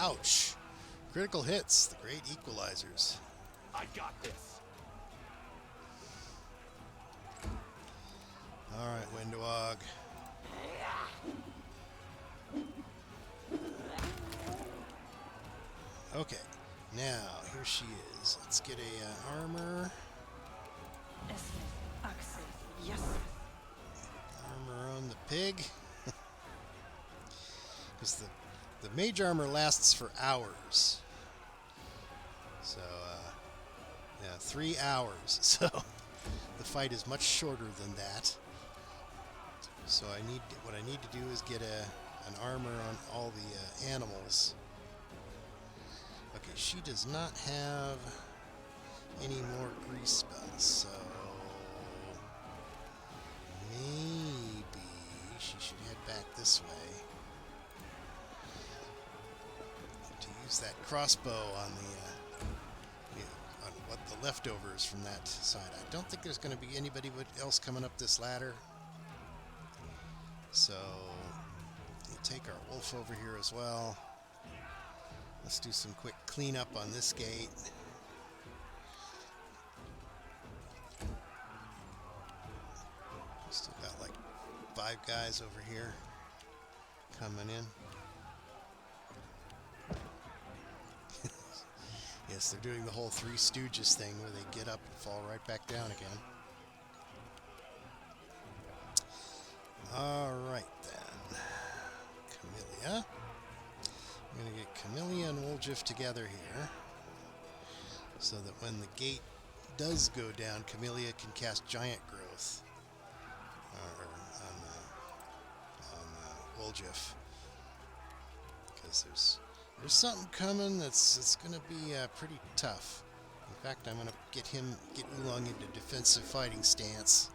Ouch! Critical hits, the great equalizers. I got this. All right, Windowog. Okay, now here she is. Let's get a armor. Yes. Armor on the pig. Because the mage armor lasts for hours. So, yeah, 3 hours. So, the fight is much shorter than that. So what I need to do is get an armor on all the animals. Okay, she does not have any more grease spells, so maybe she should head back this way to use that crossbow on on what the leftovers from that side. I don't think there's going to be anybody else coming up this ladder. So we'll take our wolf over here as well. Let's do some quick cleanup on this gate. Still got like 5 guys over here coming in. Yes, they're doing the whole Three Stooges thing where they get up and fall right back down again. All right then, Camellia. I'm going to get Camellia and Woljif together here so that when the gate does go down, Camellia can cast Giant Growth on Woljif, because there's something coming that's going to be pretty tough. In fact, I'm going to get Oolong into defensive fighting stance.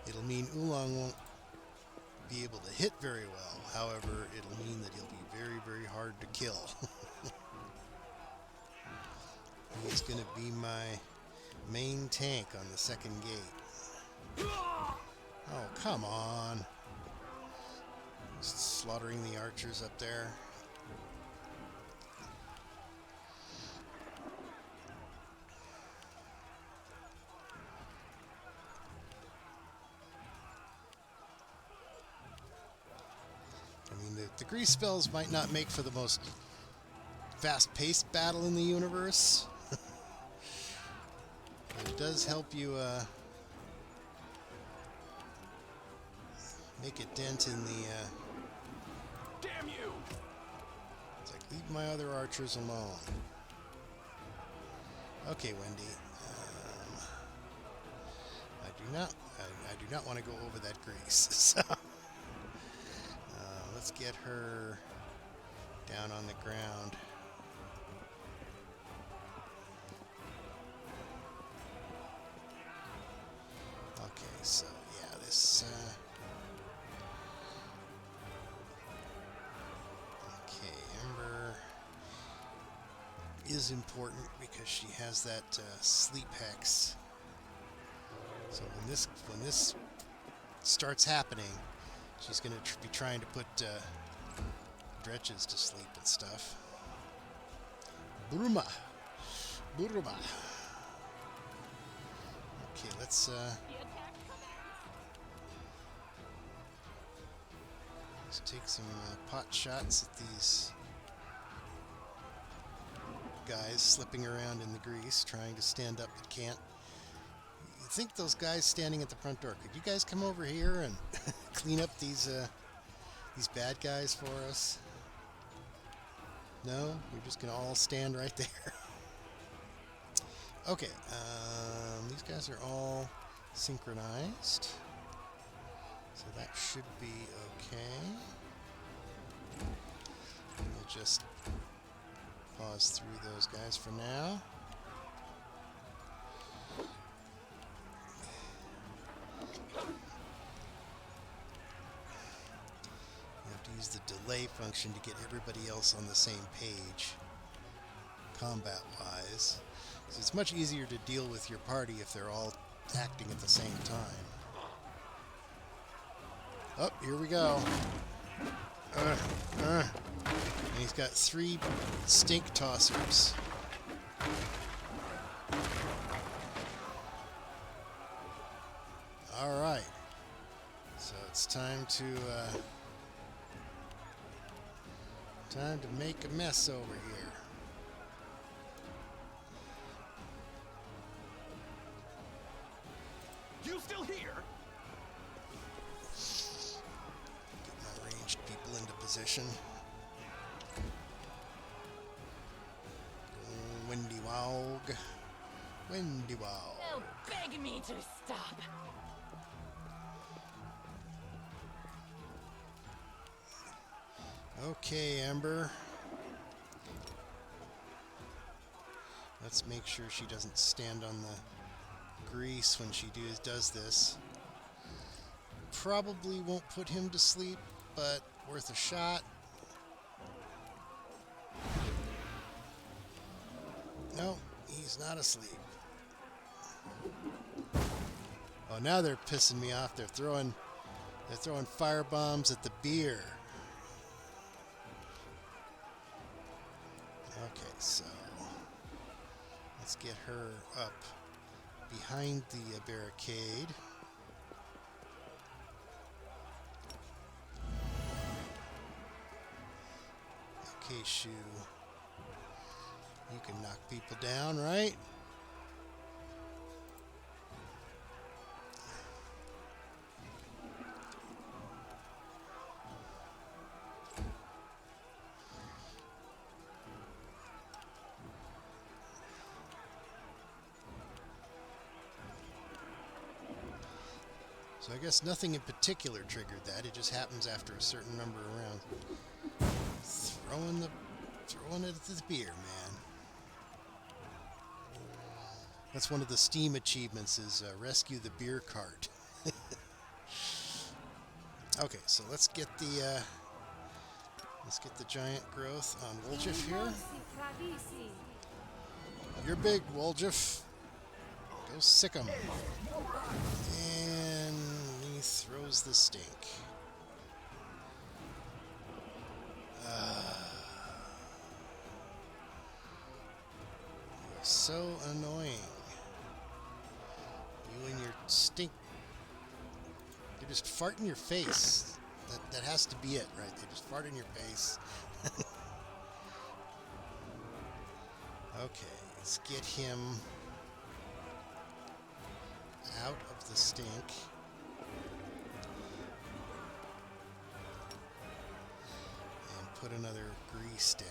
It'll mean Oolong won't be able to hit very well. However, it'll mean that he'll be very, very hard to kill. He's going to be my main tank on the second gate. Oh, come on. Just slaughtering the archers up there. I mean, the grease spells might not make for the most fast-paced battle in the universe. But it does help you make a dent in the... Damn you! It's like, leave my other archers alone. Okay, Wendy. I do not want to go over that grease. So, let's get her down on the ground. Okay, so yeah, this. Okay, Ember is important because she has that sleep hex. So when this starts happening, she's going to be trying to put Dretches to sleep and stuff. Buruma. Okay, let's take some pot shots at these guys slipping around in the grease, trying to stand up but can't. I think those guys standing at the front door, could you guys come over here and clean up these bad guys for us? No? We're just going to all stand right there. Okay, these guys are all synchronized, so that should be okay. We'll just pause through those guys for now. Use the delay function to get everybody else on the same page, combat-wise. So it's much easier to deal with your party if they're all acting at the same time. Oh, here we go. And he's got 3 stink tossers. All right. So it's time to make a mess over here. You still here? Get my ranged people into position. Windy Wog. Windy Wog. They'll beg me to stop. Okay, Ember. Let's make sure she doesn't stand on the grease when she does this. Probably won't put him to sleep, but worth a shot. No, he's not asleep. Oh, now they're pissing me off. They're throwing fire bombs at the beer. Okay, so let's get her up behind the barricade. Okay, Shu. You can knock people down, right? So I guess nothing in particular triggered that. It just happens after a certain number of rounds. Throwing it at the beer, man. That's one of the Steam achievements is rescue the beer cart. Okay, so let's get the giant growth on Woljif here. You're big, Woljif. Go sick 'em. And he throws the stink. You're so annoying. You and your stink. They just fart in your face. That has to be it, right? They just fart in your face. Okay, let's get him out of the stink. And put another grease down.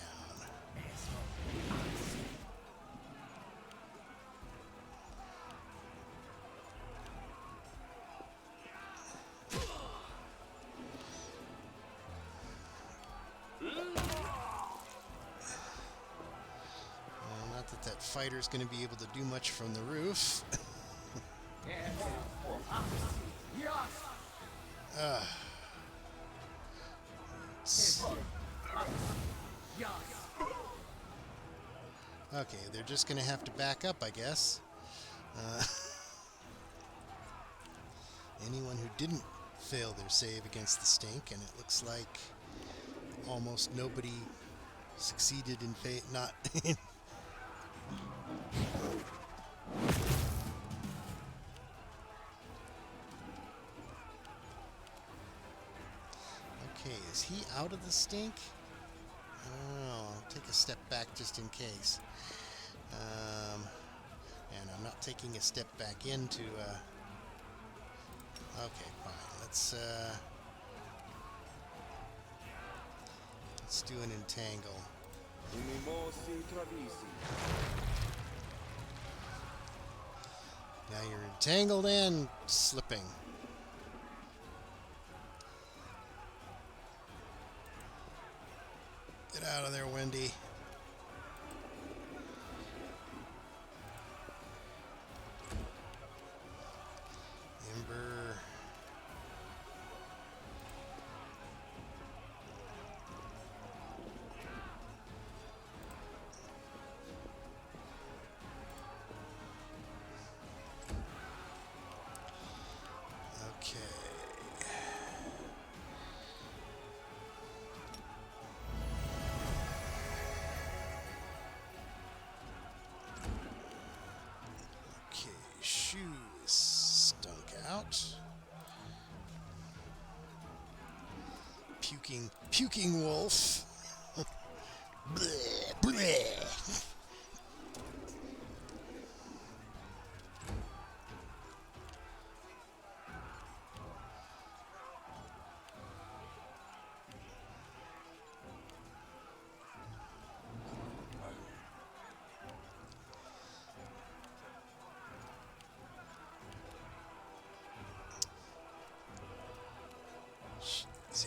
Not that that fighter's going to be able to do much from the roof. Okay, they're just going to have to back up, I guess. Anyone who didn't fail their save against the stink, and it looks like almost nobody succeeded in not. Okay, is he out of the stink? I don't know. I'll take a step back just in case. And I'm not taking a step back into. Okay, fine. Let's do an entangle. Now you're entangled and slipping. Get out of there, Wendy. Ember. Okay. Okay, shoe is stunk out. Puking wolf. Bleh, bleh.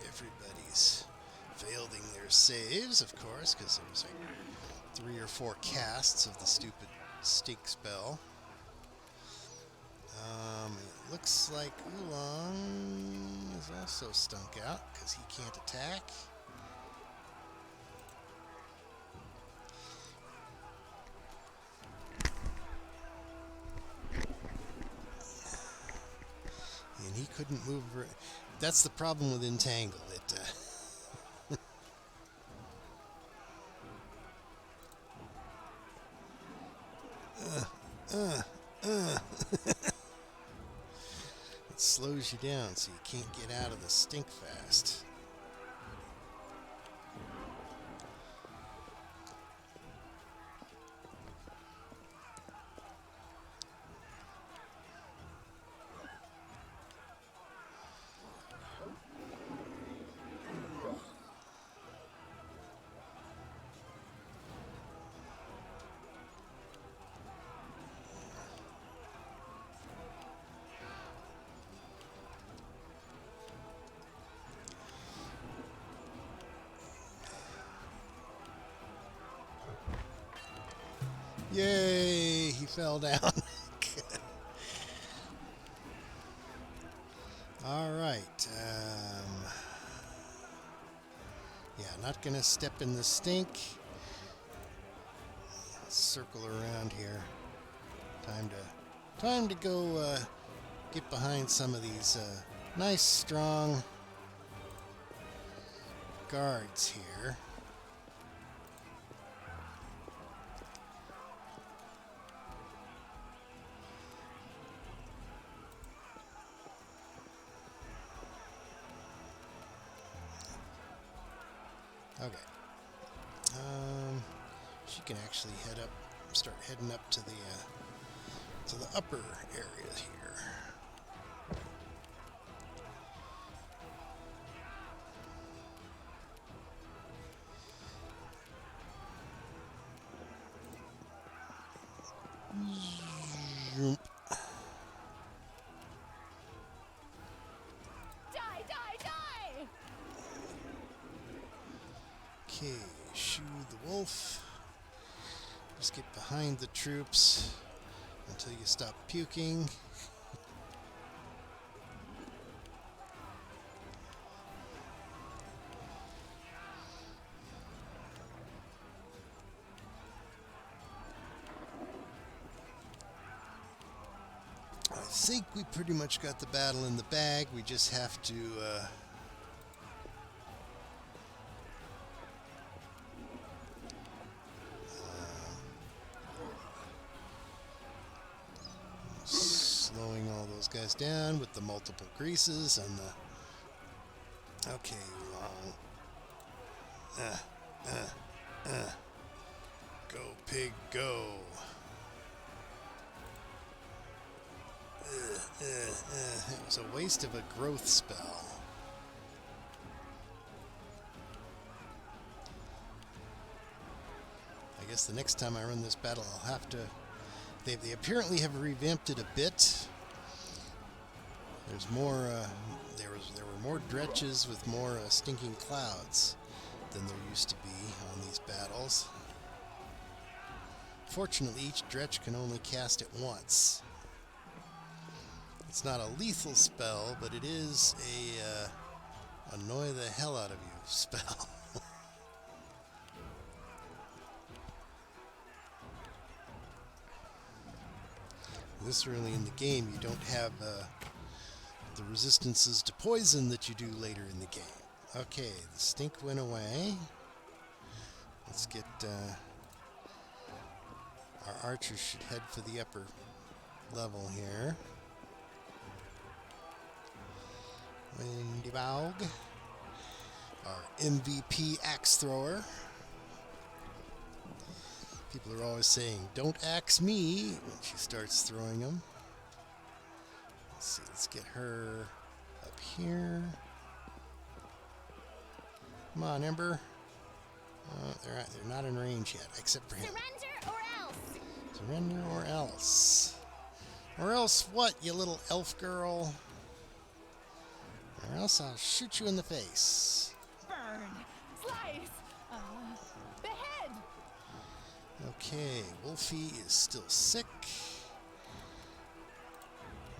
Everybody's failing their saves, of course, because there was like 3 or 4 casts of the stupid stink spell. It looks like Oolong is also stunk out because he can't attack. And he couldn't move. That's the problem with Entangle. It slows you down so you can't get out of the stink fast. Yay! He fell down. All right. Yeah, not gonna step in the stink. Circle around here. Time to go get behind some of these nice strong guards here. Okay. She can actually start heading up to the upper area here. Zoom. Die, die, die! Okay, shoo the wolf. Just get behind the troops until you stop puking. I think we pretty much got the battle in the bag. We just have to slowing all those guys down with the multiple greases and the... Okay, long. Go, pig, go. It was a waste of a growth spell. I guess the next time I run this battle, I'll have to... They apparently have revamped it a bit. There's more. There were more dretches with more stinking clouds than there used to be on these battles. Fortunately, each dretch can only cast it once. It's not a lethal spell, but it is a annoy the hell out of you spell. This early in the game, you don't have the resistances to poison that you do later in the game. Okay, the stink went away. Let's get... our archers should head for the upper level here. Windy Baug, our MVP axe thrower. People are always saying, "Don't axe me," when she starts throwing them. Let's see, let's get her up here. Come on, Ember. They're not in range yet, except for him. Surrender or else. Surrender or else. Or else what, you little elf girl? Or else I'll shoot you in the face. Burn! Slice! Behead! Okay, Wolfie is still sick.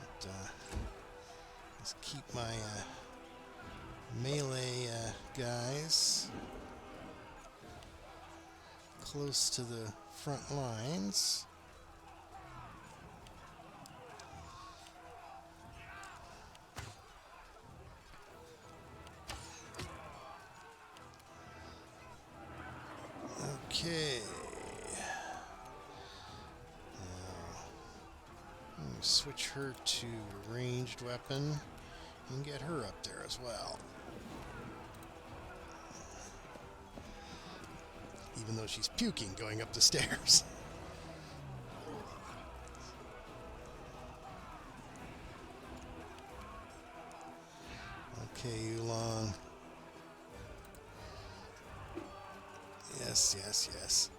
But, let's keep my melee guys close to the front lines. Okay. Now, switch her to ranged weapon and get her up there as well. Even though she's puking going up the stairs. Okay, Oolong. Yes, yes, yes.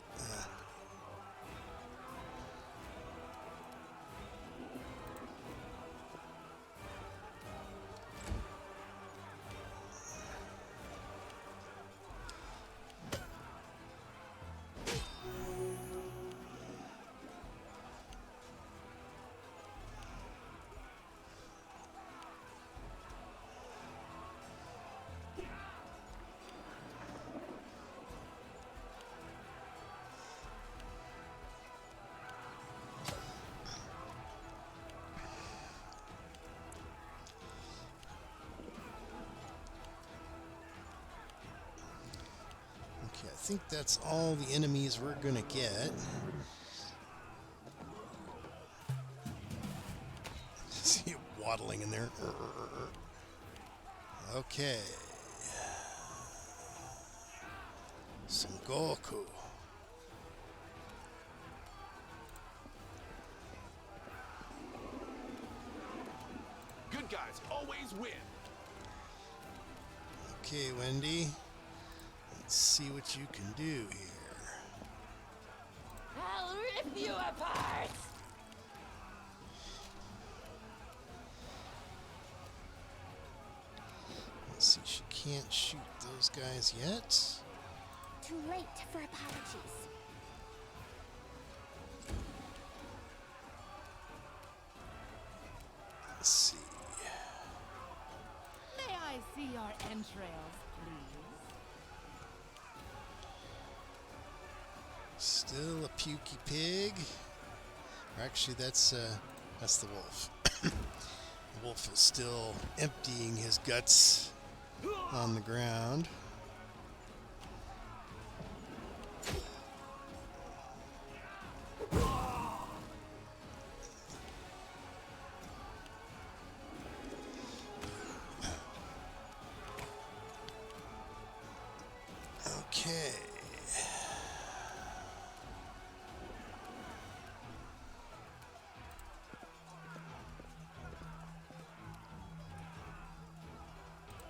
think that's all the enemies we're gonna get. See it waddling in there. Okay. Son Goku. Good guys always win. Okay, Wendy. Let's see what you can do here. I'll rip you apart! Let's see, she can't shoot those guys yet. Too late for apologies. Let's see. May I see your entrails, please? Still a pukey pig. Or actually, that's the wolf. The wolf is still emptying his guts on the ground. Okay.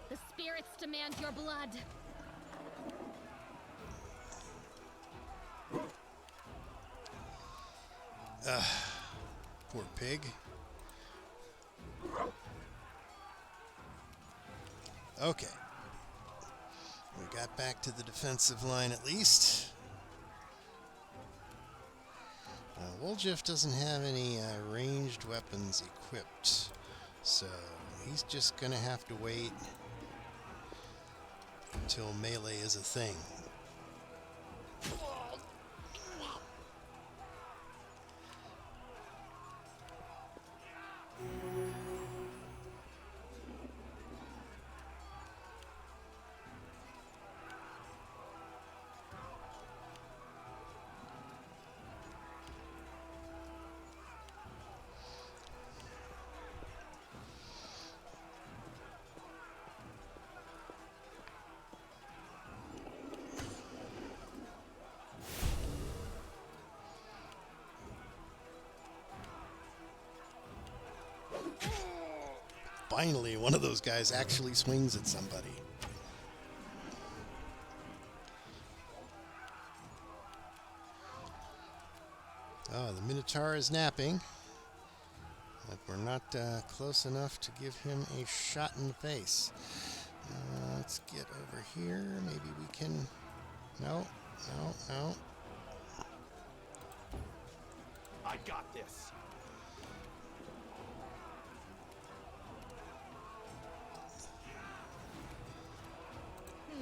The spirits demand your blood. Poor pig. Okay. We got back to the defensive line at least. Woljif doesn't have any ranged weapons equipped, so he's just gonna have to wait until melee is a thing. Finally, one of those guys actually swings at somebody. Oh, the Minotaur is napping. But we're not close enough to give him a shot in the face. Let's get over here. Maybe we can... No, no, no. I got this.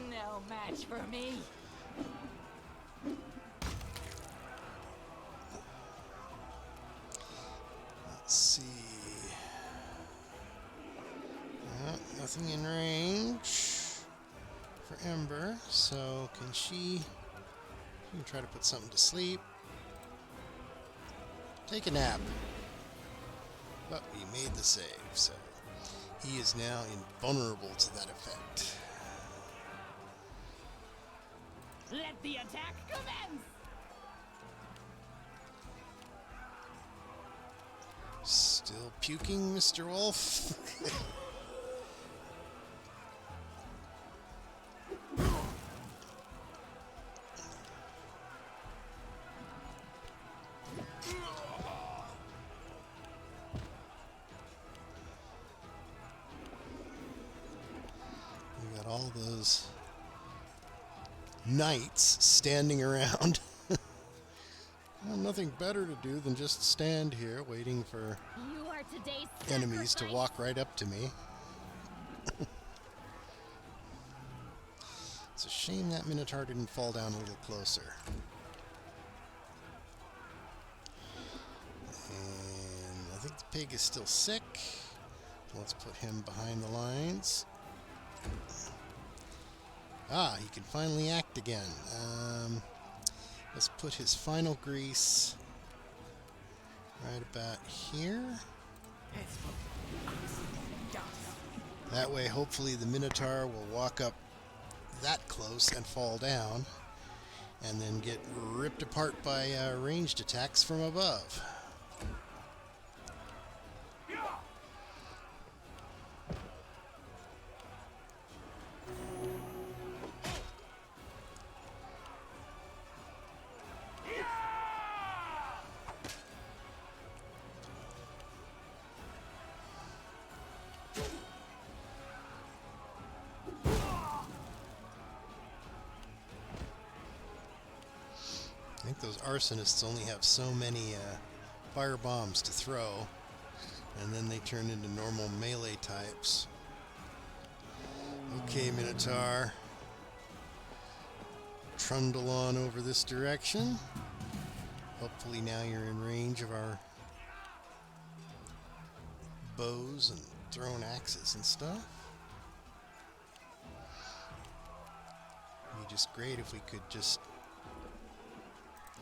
No match for me. Let's see. Nothing in range for Ember, so can she can try to put something to sleep. Take a nap. But we made the save, so he is now invulnerable to that effect. Let the attack commence! Still puking, Mr. Wolf? We got all those knights standing around. Well, nothing better to do than just stand here waiting for You are today's enemies to sacrifice. walk right up to me. It's a shame that Minotaur didn't fall down a little closer. And I think the pig is still sick. Let's put him behind the lines. Ah, he can finally act again. Let's put his final grease right about here. That way, hopefully, the Minotaur will walk up that close and fall down, and then get ripped apart by ranged attacks from above. I think those arsonists only have so many fire bombs to throw, and then they turn into normal melee types. Okay, Minotaur. Trundle on over this direction. Hopefully now you're in range of our bows and thrown axes and stuff. It'd be just great if we could just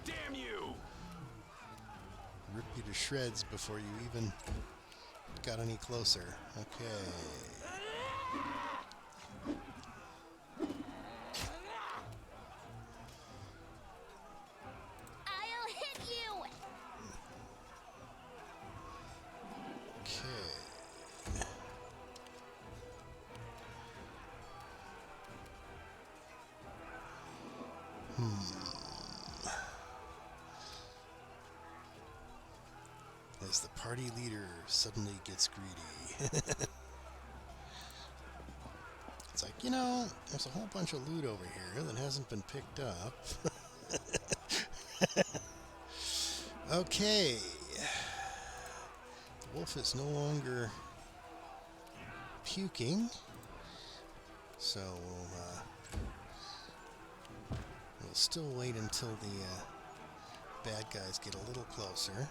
Damn you! rip you to shreds before you even got any closer. Okay. I'll hit you! Okay. As the party leader suddenly gets greedy. It's like, you know, there's a whole bunch of loot over here that hasn't been picked up. Okay. The wolf is no longer puking, so we'll still wait until the bad guys get a little closer.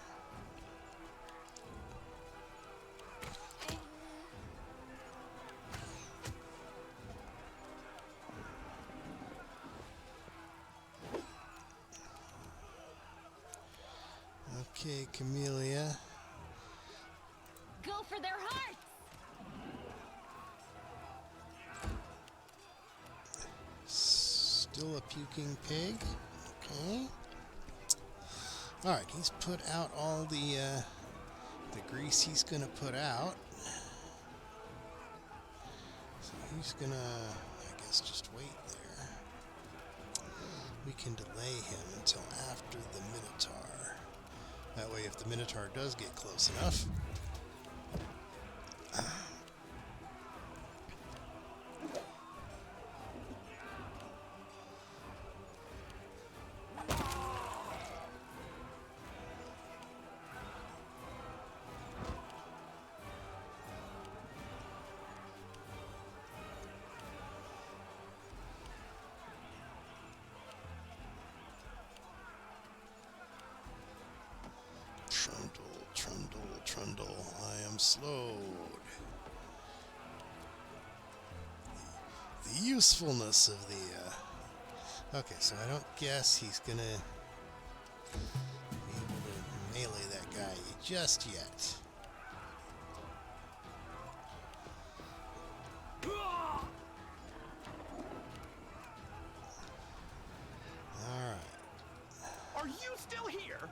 Okay, Camellia. Go for their hearts! Still a puking pig. Okay. Alright, he's put out all the grease he's gonna put out. So he's gonna, I guess, just wait there. We can delay him until after the Minotaur. That way, if the Minotaur does get close enough, Trundle, I am slowed. The usefulness of the, Okay, so I don't guess he's gonna be able to melee that guy just yet. Alright. Are you still here?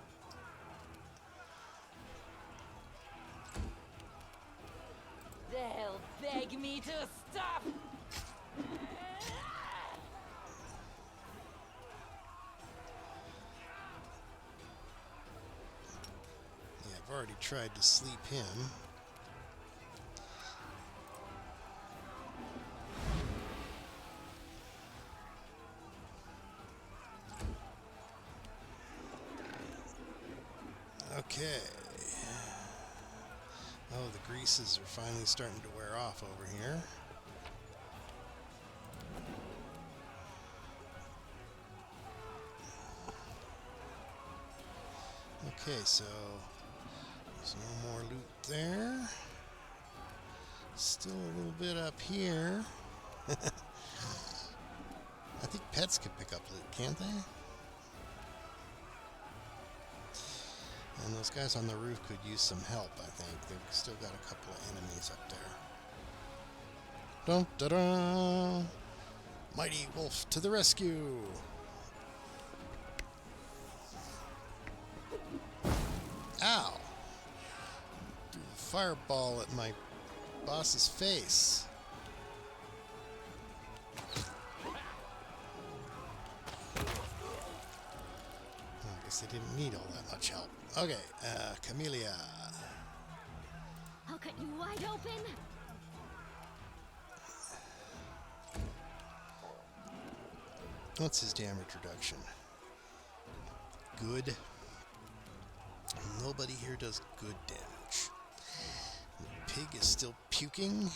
They'll beg me to stop. Yeah, I've already tried to sleep him. Okay. Oh, the greases are finally starting to wear off over here. Okay, so there's no more loot there. Still a little bit up here. I think pets can pick up loot, can't they? And those guys on the roof could use some help, I think. They've still got a couple of enemies up there. Dun da da! Mighty Wolf to the rescue! Ow! Threw a fireball at my boss's face. I guess they didn't need all that much help. Okay, Camellia. I'll cut you wide open. What's his damage reduction? Good. Nobody here does good damage. The pig is still puking.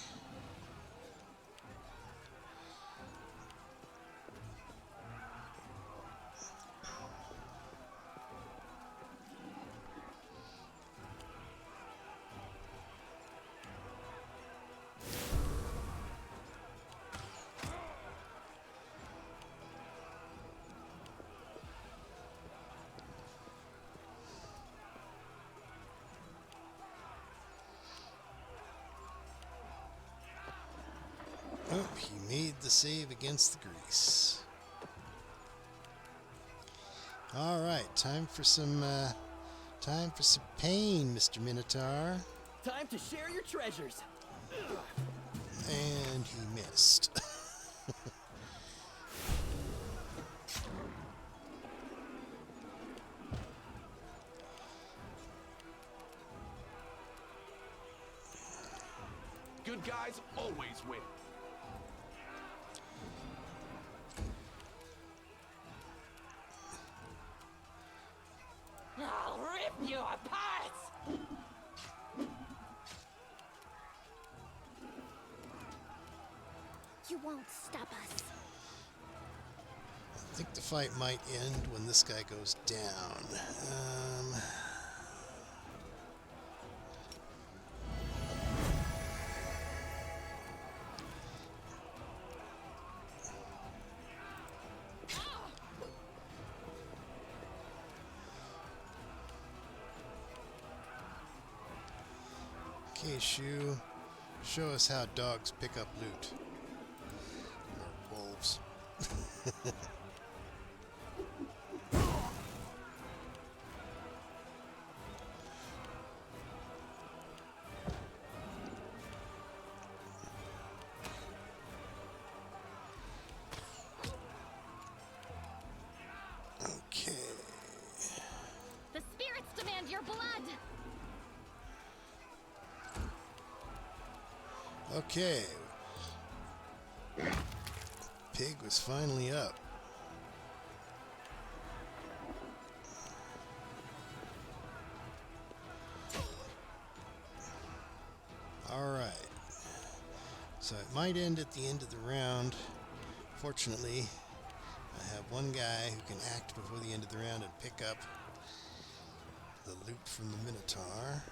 Oh, he made the save against the grease. All right, time for some pain, Mr. Minotaur. Time to share your treasures. And he missed. Good guys always win. I'll rip you apart! You won't stop us. I think the fight might end when this guy goes down. Okay, Shu, show us how dogs pick up loot. Or wolves. Okay. The spirits demand your blood. Okay. Pig was finally up. Alright. So it might end at the end of the round. Fortunately, I have one guy who can act before the end of the round and pick up the loot from the Minotaur.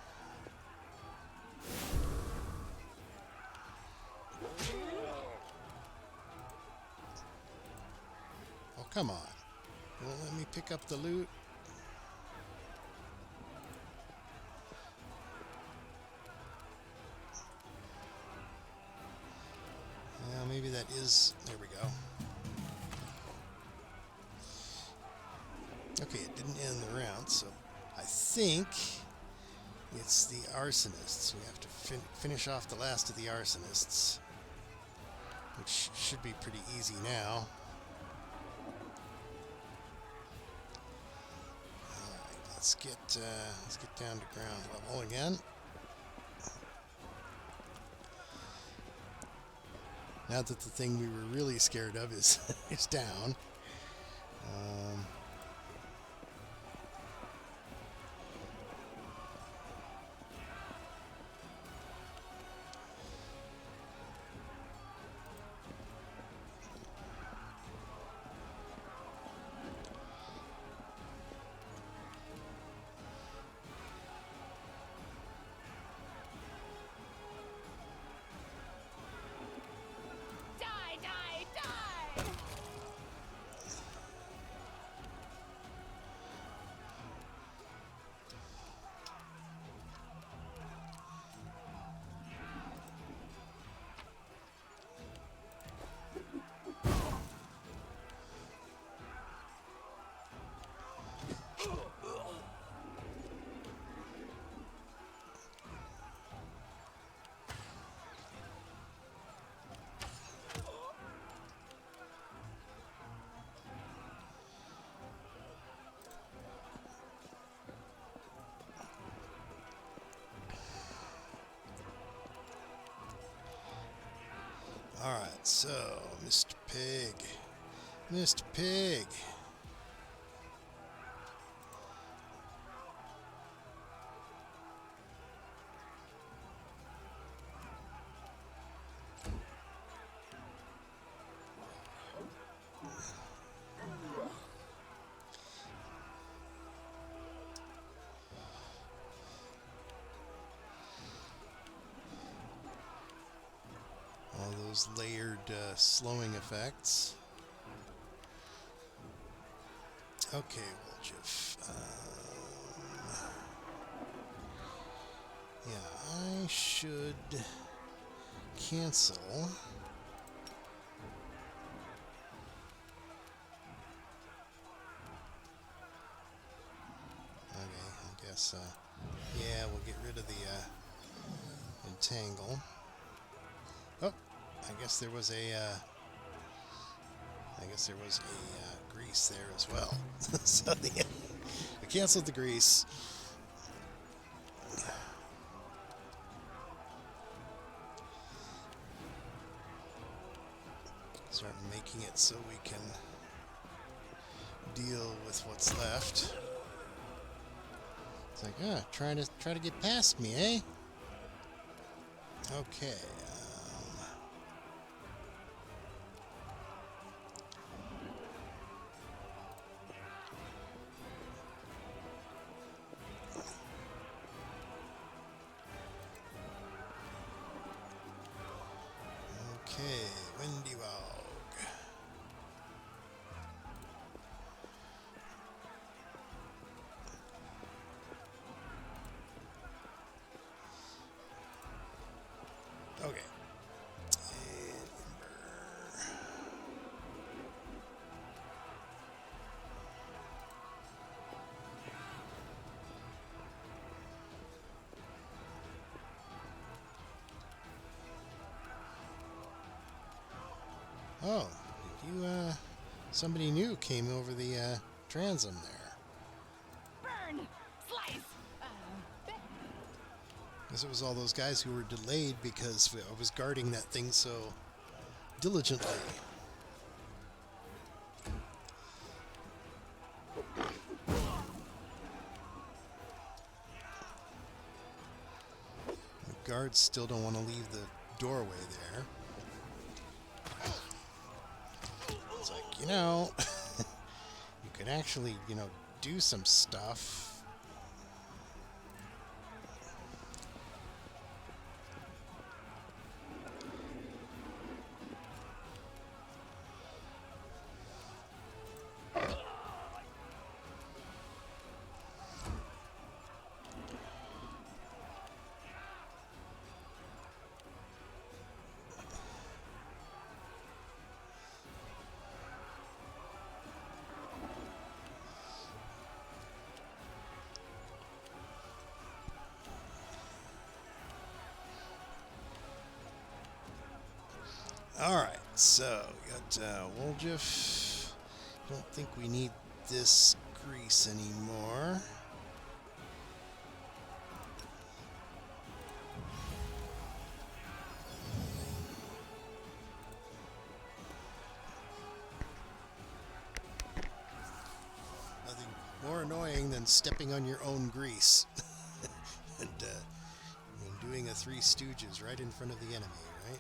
Oh, come on. You won't let me pick up the loot? Yeah, maybe that is... There we go. Okay, it didn't end the round, so I think it's the arsonists. We have to finish off the last of the arsonists, which should be pretty easy now. Alright, let's get down to ground level again. Now that the thing we were really scared of is is down. Die, die, die! so Mr. Pig. Mr. Pig. All those layered slowing effects. Okay, Woljif. Yeah, I should cancel. Okay, I guess, yeah, we'll get rid of the entangle. Oh, I guess there was a grease there as well. So we canceled the grease. Start making it so we can deal with what's left. It's like, try to get past me, eh? Okay. Okay, Windy Wog. Okay. And Ember. Oh, you, somebody new came over the, transom there. Burn! Slice! Because it was all those guys who were delayed because I was guarding that thing so diligently. The guards still don't want to leave the doorway there. It's like, you could actually, do some stuff. Alright, so we got Woljif. Don't think we need this grease anymore. Nothing more annoying than stepping on your own grease and doing a Three Stooges right in front of the enemy, right?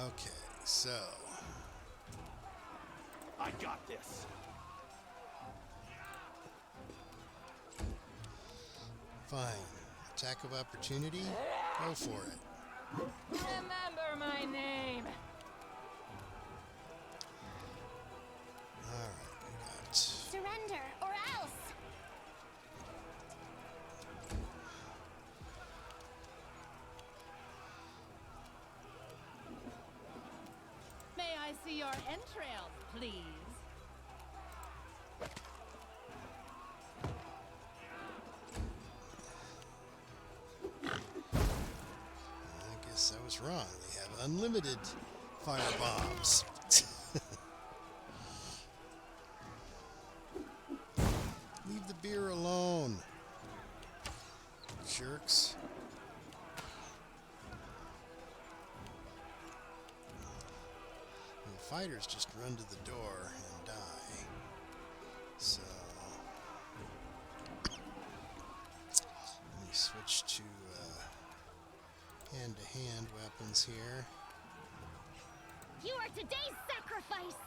Okay, so I got this. fine. Attack of opportunity? Go for it. Remember my name! Alright, we got Surrender or else. May I see your entrails, please? I guess I was wrong. They have unlimited fire bombs. Leave beer alone. Jerks. The fighters just run to the door and die. So let me switch to hand-to-hand weapons here. You are today's sacrifice!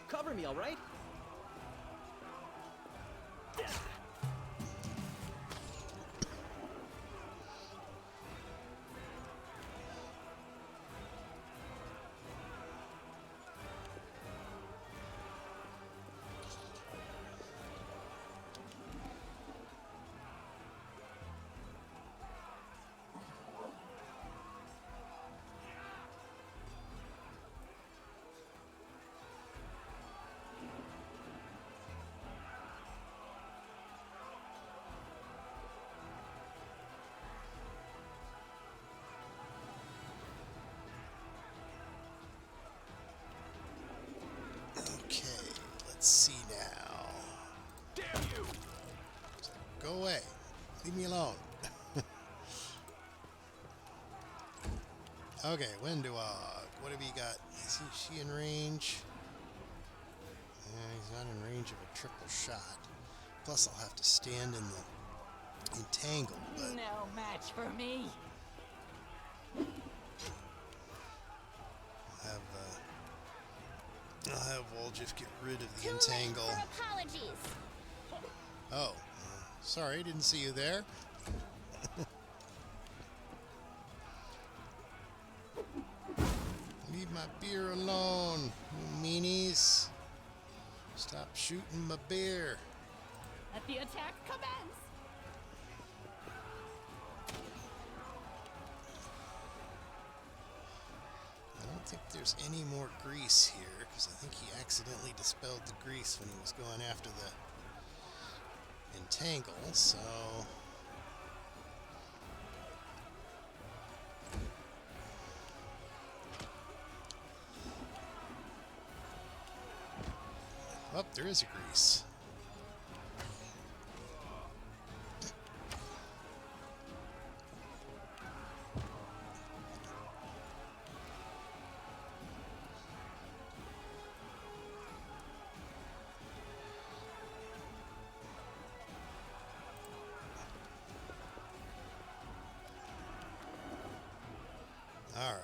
Cover me, all right? Okay, let's see now. Damn you! Go away. Leave me alone. Okay, Windwog. What have you got? Is she in range? He's not in range of a triple shot. Plus, I'll have to stand in the entangle, but No match for me. I'll have Woljif get rid of the Too late entangle. for apologies. Oh, sorry, didn't see you there. Leave my beer alone, you meanies. Stop shooting my beer. Let the attack commence. I don't think there's any more grease here, because I think he accidentally dispelled the grease when he was going after the entangle, so... Oh, there is a grease. All right.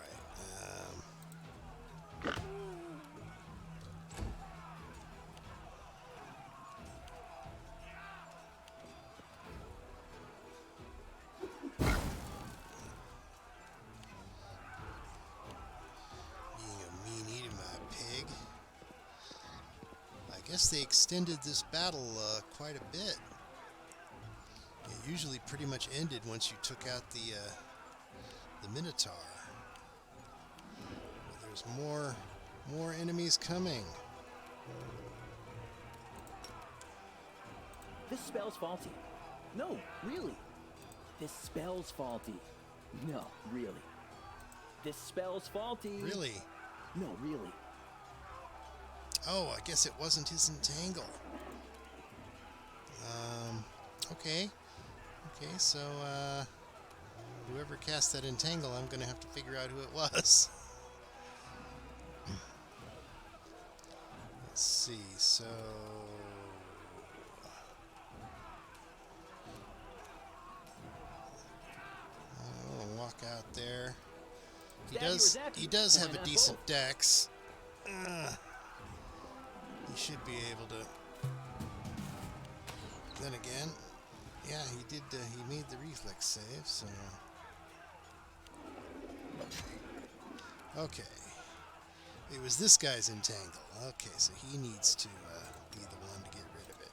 Being a meanie to my pig. I guess they extended this battle quite a bit. It usually pretty much ended once you took out the Minotaur. But there's more enemies coming. This spell's faulty. No, really. This spell's faulty. No, really. This spell's faulty. Really? No, really. Oh, I guess it wasn't his entangle. Okay. Okay, so, whoever cast that entangle, I'm gonna have to figure out who it was. Let's see, so... I'll walk out there. He does have a decent dex. He should be able to. Then again, yeah, he did. He made the reflex save, so. Okay. It was this guy's entangle. Okay, so he needs to be the one to get rid of it.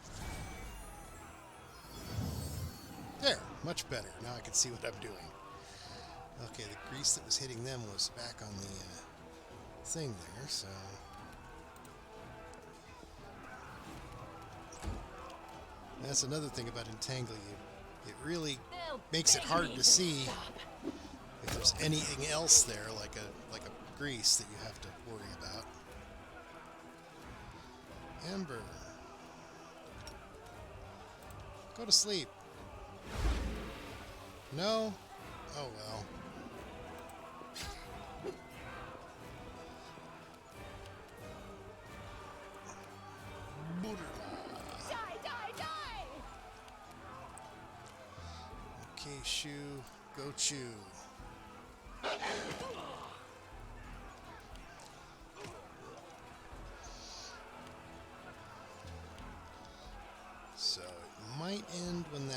Much better. Now I can see what I'm doing. Okay, the grease that was hitting them was back on the thing there, so... That's another thing about Entangle. It really makes it hard to see if there's anything else there, like a grease that you have to worry about. Ember. Go to sleep. No? Oh well. Die, die, die! Okay, Shu, go chew. So it might end when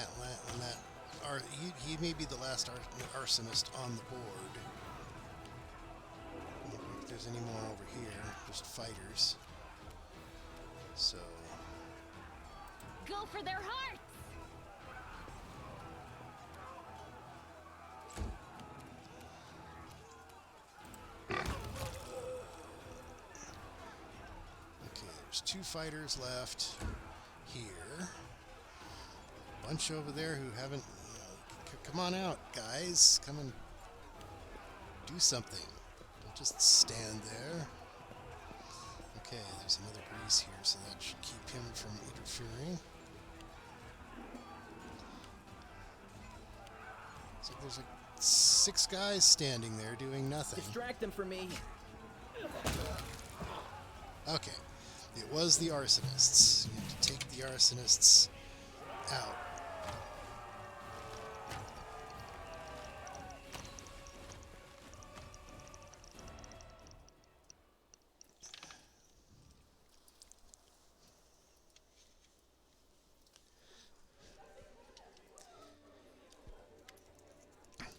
he may be the last arsonist on the board. I don't think there's any more over here, just fighters. So Go for their hearts! okay, there's 2 fighters left here. Bunch over there who haven't. Come on out, guys. Come and do something. Don't just stand there. Okay, there's another grease here, so that should keep him from interfering. So there's like 6 guys standing there doing nothing. Distract them for me. Okay, it was the arsonists. You have to take the arsonists out.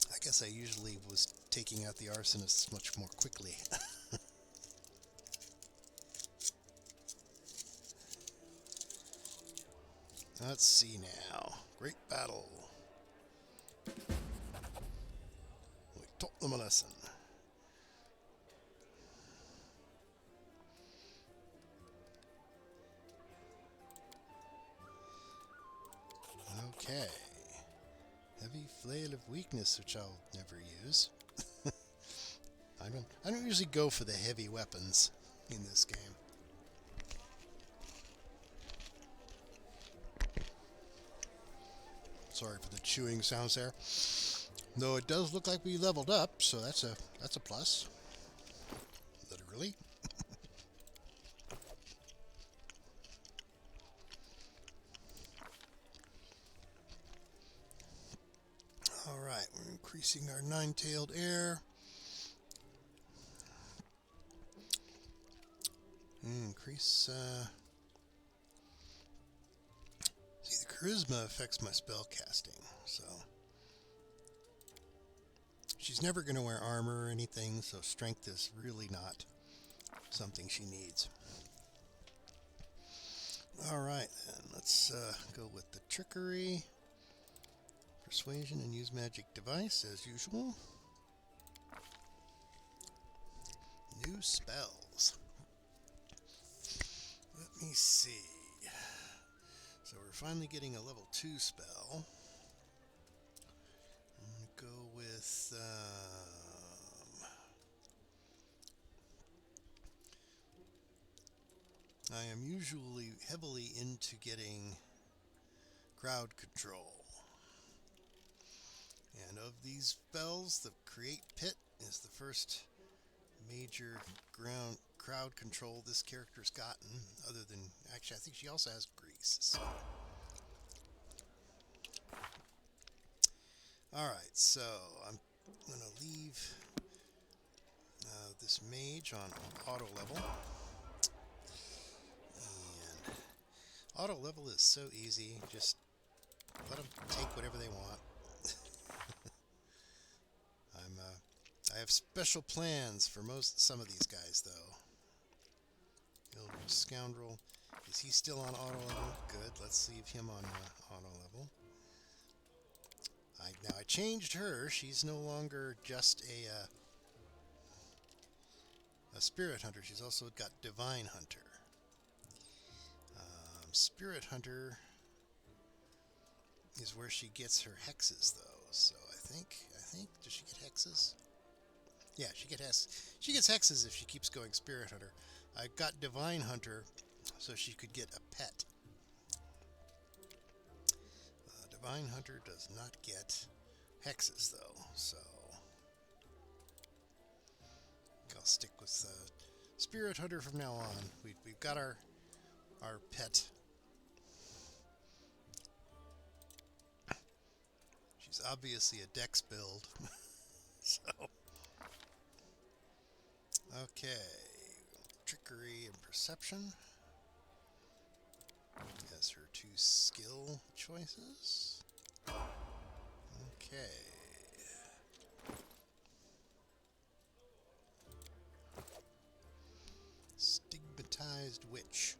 I guess I usually was taking out the arsonists much more quickly. Let's see now. Great battle. We taught them a lesson. Okay. Heavy flail of weakness, which I'll never use. I don't usually go for the heavy weapons in this game. Sorry for the chewing sounds there. Though it does look like we leveled up, so that's a plus. Literally. Alright, we're increasing our 9-tailed heir. Increase, see, the charisma affects my spell casting, so... She's never going to wear armor or anything, so strength is really not something she needs. Alright then, let's go with the trickery. Persuasion and use magic device as usual. New spells. Let me see. So we're finally getting a level 2 spell. I'm going to go with I am usually heavily into getting crowd control. And of these spells, the Create Pit is the first major crowd control this character's gotten, other than, actually I think she also has Grease. So. Alright, so I'm going to leave this mage on auto level. And auto level is so easy, just let them take whatever they want. I have special plans for some of these guys, though. Eldritch Scoundrel. Is he still on auto level? Good. Let's leave him on auto level. Now I changed her. She's no longer just a spirit hunter. She's also got divine hunter. Spirit hunter is where she gets her hexes, though. So I think does she get hexes? Yeah, she gets hexes if she keeps going spirit hunter. I got divine hunter so she could get a pet. Divine hunter does not get hexes, though, so I'll stick with spirit hunter from now on. We've got our pet. She's obviously a dex build. So, okay. Trickery and perception as her 2 skill choices. Okay. Stigmatized Witch.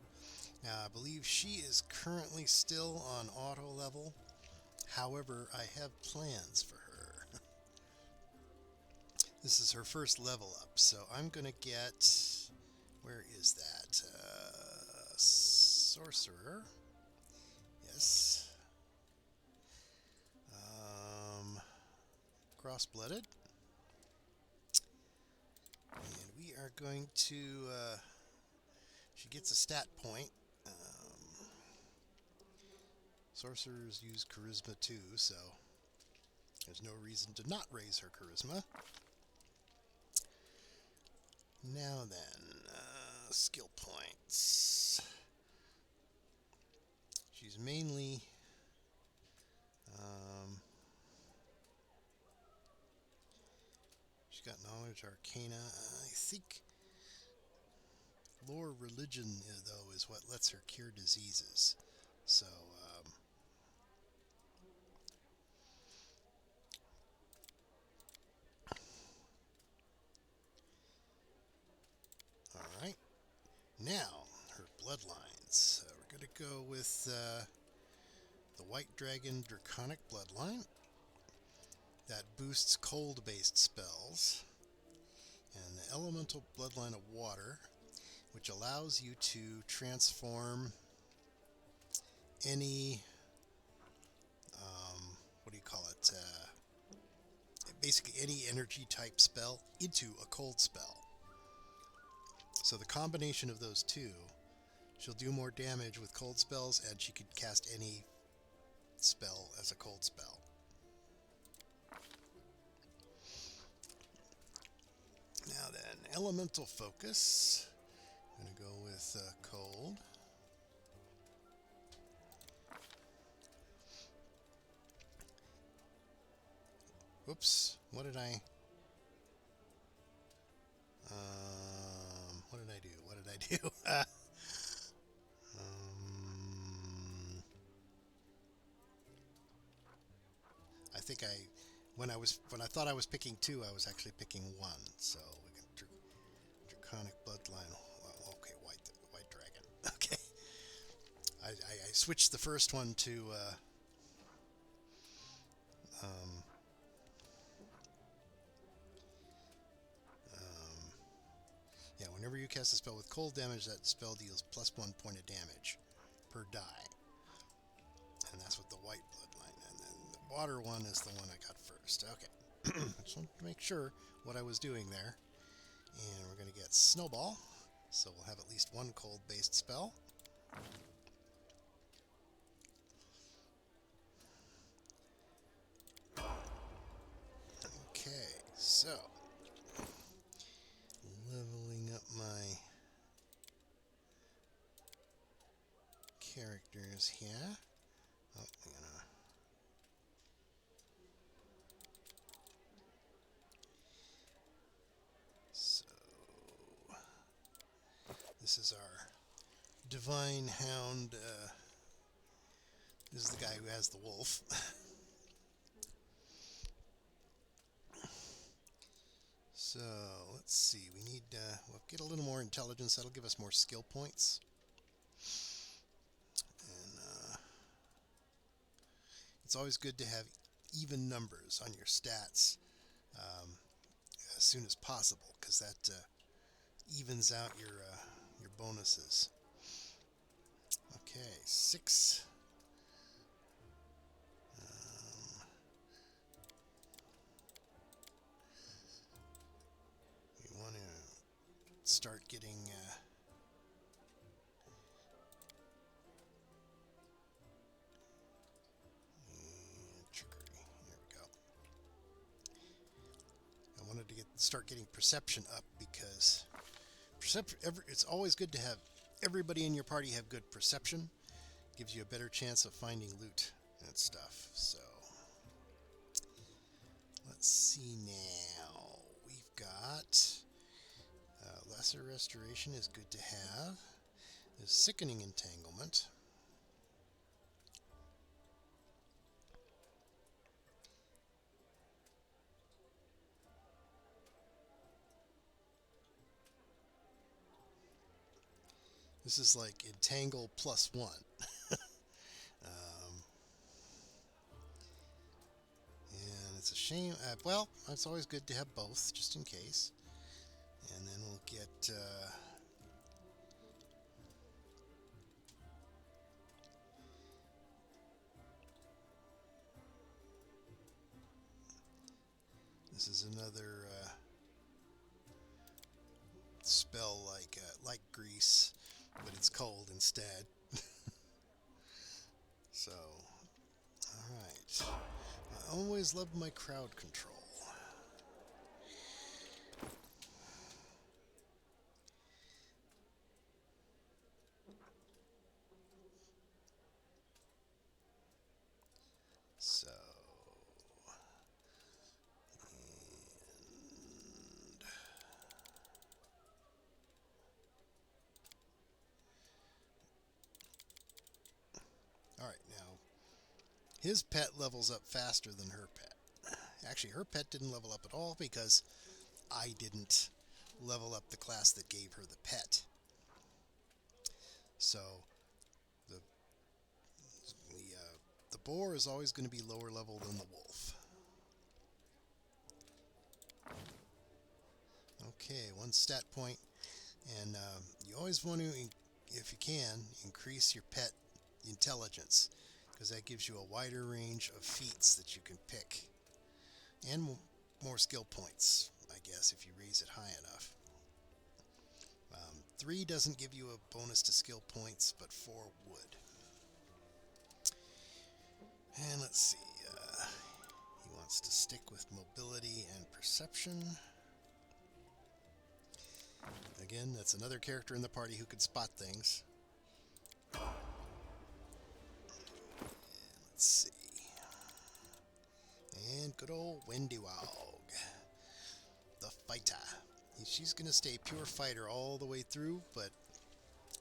Now, I believe she is currently still on auto level. However, I have plans for her. This is her first level up, so I'm going to get... Where is that? Sorcerer. Yes. Cross-blooded. And we are going to... she gets a stat point. Sorcerers use charisma too, so there's no reason to not raise her charisma. Now then, skill points. She's mainly she's got knowledge arcana. I think lore religion, though, is what lets her cure diseases. So, all right. Now, her bloodlines. We're going to go with the White Dragon Draconic Bloodline. That boosts cold-based spells. And the Elemental Bloodline of Water, which allows you to transform any, what do you call it? Basically any energy type spell into a cold spell. So the combination of those two, she'll do more damage with cold spells, and she could cast any spell as a cold spell. Now then, Elemental Focus. I'm going to go with cold. Whoops, what did I... what did I do? What did I do? I think when I thought I was picking 2, I was actually picking 1. So we got Draconic Bloodline. Well, okay, White Dragon. Okay, I switched the first one to yeah, whenever you cast a spell with cold damage, that spell deals +1 point of damage per die. And that's with the white bloodline. And then the water one is the one I got first. Okay. I just wanted to make sure what I was doing there. And we're going to get Snowball. So we'll have at least 1 cold-based spell. Okay, so leveling up my characters here. Oh, I'm gonna... So, this is our Divine Hound. This is the guy who has the wolf. So, let's see. We need, we'll get a little more intelligence. That'll give us more skill points. And, it's always good to have even numbers on your stats as soon as possible, because that evens out your bonuses. Okay, 6. We want to start getting trickery. There we go. I wanted to start getting perception up, because it's always good to have everybody in your party have good perception. Gives you a better chance of finding loot and stuff. So let's see now. We've got lesser restoration is good to have. There's sickening entanglement. This is like entangle +1. And it's a shame. Well, it's always good to have both, just in case. And then we'll get this is another spell like grease, but it's cold instead. So, all right. I always love my crowd control. So, and all right, now his pet levels up faster than her pet. Actually, her pet didn't level up at all because I didn't level up the class that gave her the pet. So the boar is always going to be lower level than the wolf. Okay, 1 stat point, and you always want to, if you can, increase your pet intelligence, because that gives you a wider range of feats that you can pick, and more skill points, I guess, if you raise it high enough. 3 doesn't give you a bonus to skill points, but 4 would. And let's see, he wants to stick with mobility and perception. Again, that's another character in the party who could spot things. Let's see. And good old Wendy Wog, the fighter. She's going to stay pure fighter all the way through, but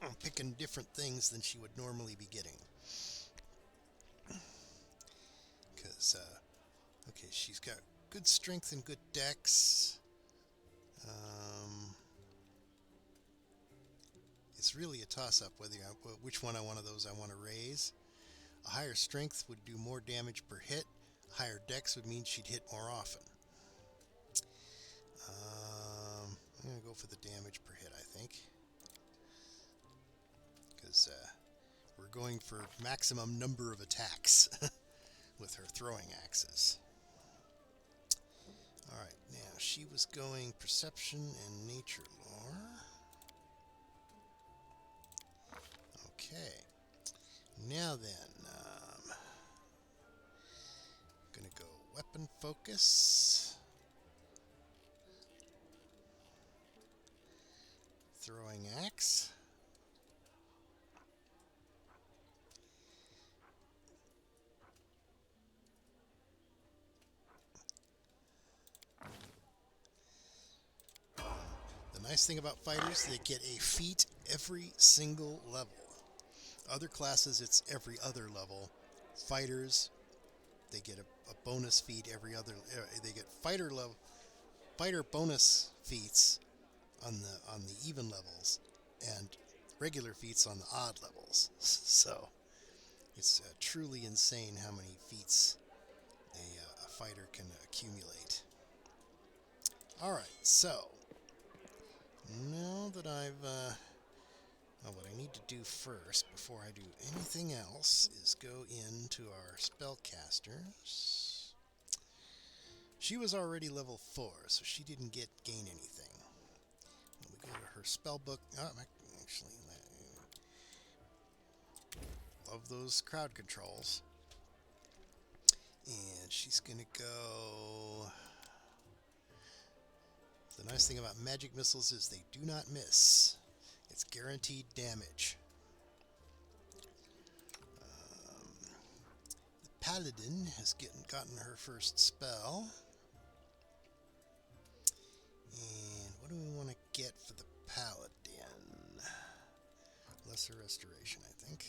I'm picking different things than she would normally be getting. Because, okay, she's got good strength and good dex. It's really a toss-up whether which one of those I want to raise. A higher strength would do more damage per hit. A higher dex would mean she'd hit more often. I'm going to go for the damage per hit, I think. Because we're going for maximum number of attacks with her throwing axes. Alright, now she was going perception and nature lore. Okay, now then, gonna go weapon focus, throwing axe, the nice thing about fighters, they get a feat every single level. Other classes, it's every other level. Fighters, they get a bonus feat every other. They get fighter bonus feats on the even levels, and regular feats on the odd levels. So it's truly insane how many feats a fighter can accumulate. Alright, so now that I've what I need to do first before I do anything else is go into our spellcasters. She was already level 4, so she didn't gain anything. When we go to her spell book, actually, love those crowd controls. And she's gonna go. The nice thing about magic missiles is they do not miss. It's guaranteed damage. The paladin has gotten her first spell. And what do we want to get for the paladin? Lesser restoration, I think.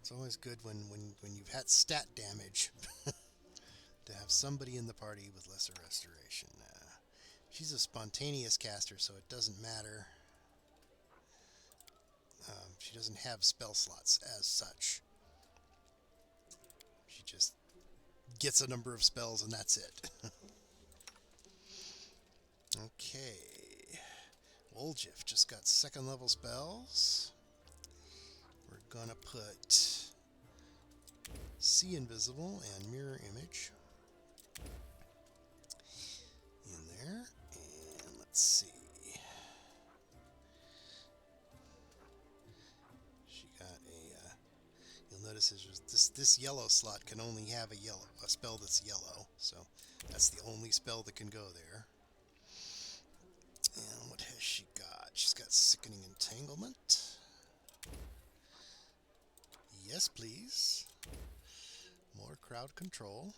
It's always good when you've had stat damage to have somebody in the party with lesser restoration. She's a spontaneous caster, so it doesn't matter. She doesn't have spell slots as such. She just gets a number of spells and that's it. Okay. Woljif just got second level spells. We're gonna put See Invisible and Mirror Image in there. And let's see. She got a you'll notice this yellow slot can only have a spell that's yellow, so that's the only spell that can go there. And what has she got? She's got Sickening Entanglement. Yes, please. More crowd control.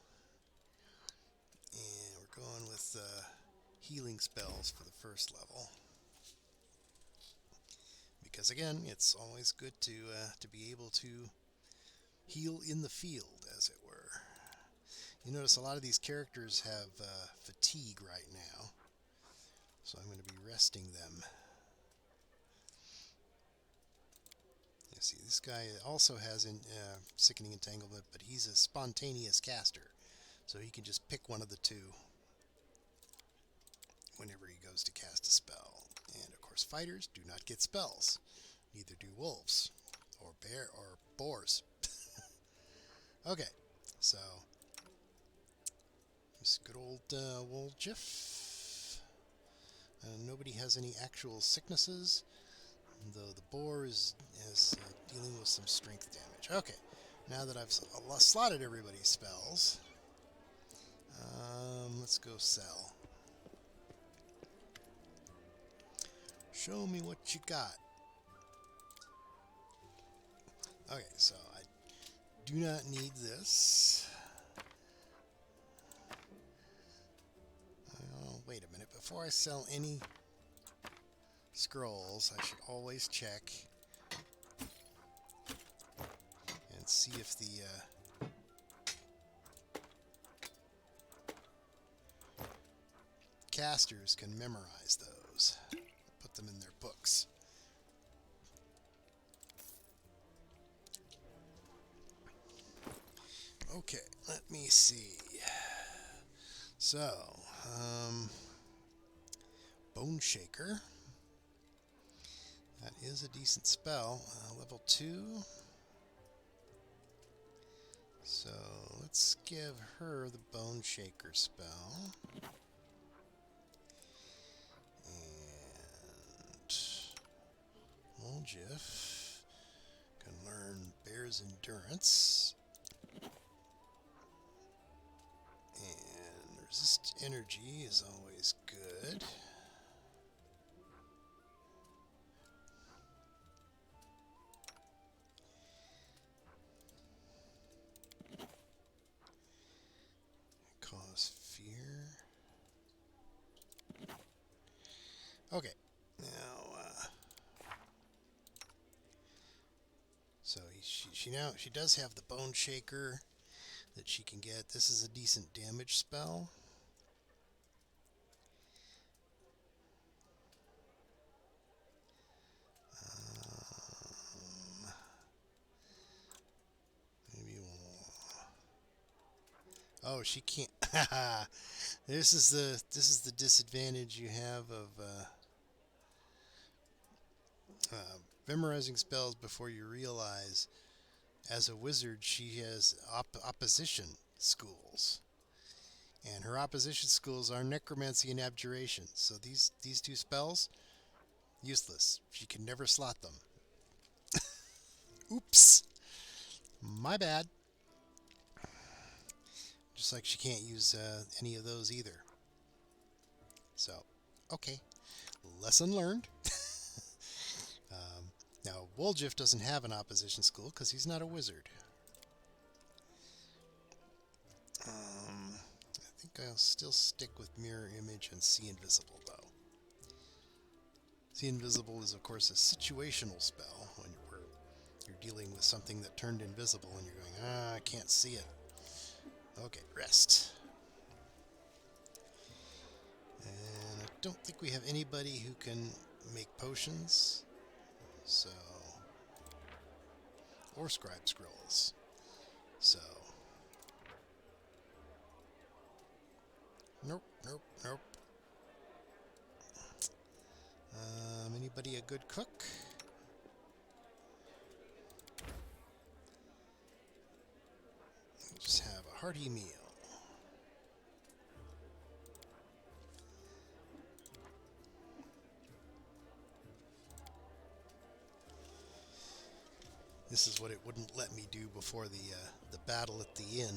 And we're going with healing spells for the first level. Because again, it's always good to be able to heal in the field, as it were. You notice a lot of these characters have fatigue right now. So I'm going to be resting them. You see, this guy also has Sickening Entanglement, but he's a spontaneous caster. So he can just pick one of the two whenever he goes to cast a spell. And of course, fighters do not get spells. Neither do wolves or boars. Okay, so this good old Woljif. Nobody has any actual sicknesses, though the boar is dealing with some strength damage. Okay, now that I've slotted everybody's spells, let's go sell. Show me what you got. Okay, so I do not need this. Wait a minute, before I sell any scrolls, I should always check and see if the casters can memorize those, put them in their books. Okay, let me see. So, Bone Shaker. That is a decent spell. Level 2. So, let's give her the Bone Shaker spell. And Woljif can learn Bear's Endurance. And Resist Energy is always good. Cause Fear. Okay, now so she does have the Bone Shaker that she can get. This is a decent damage spell. Maybe we'll. Oh, she can't. This is the disadvantage you have of memorizing spells before you realize. As a wizard, she has opposition schools, and her opposition schools are necromancy and abjuration. So these two spells, useless. She can never slot them. Oops, my bad. Just like she can't use any of those either. So, okay, lesson learned. Now, Woljif doesn't have an opposition school because he's not a wizard. I think I'll still stick with Mirror Image and See Invisible, though. See Invisible is, of course, a situational spell when you're dealing with something that turned invisible and you're going, I can't see it. Okay, rest. And I don't think we have anybody who can make potions. So, or scribe scrolls. So, nope. Anybody a good cook? Just have a hearty meal. This is what it wouldn't let me do before the battle at the inn.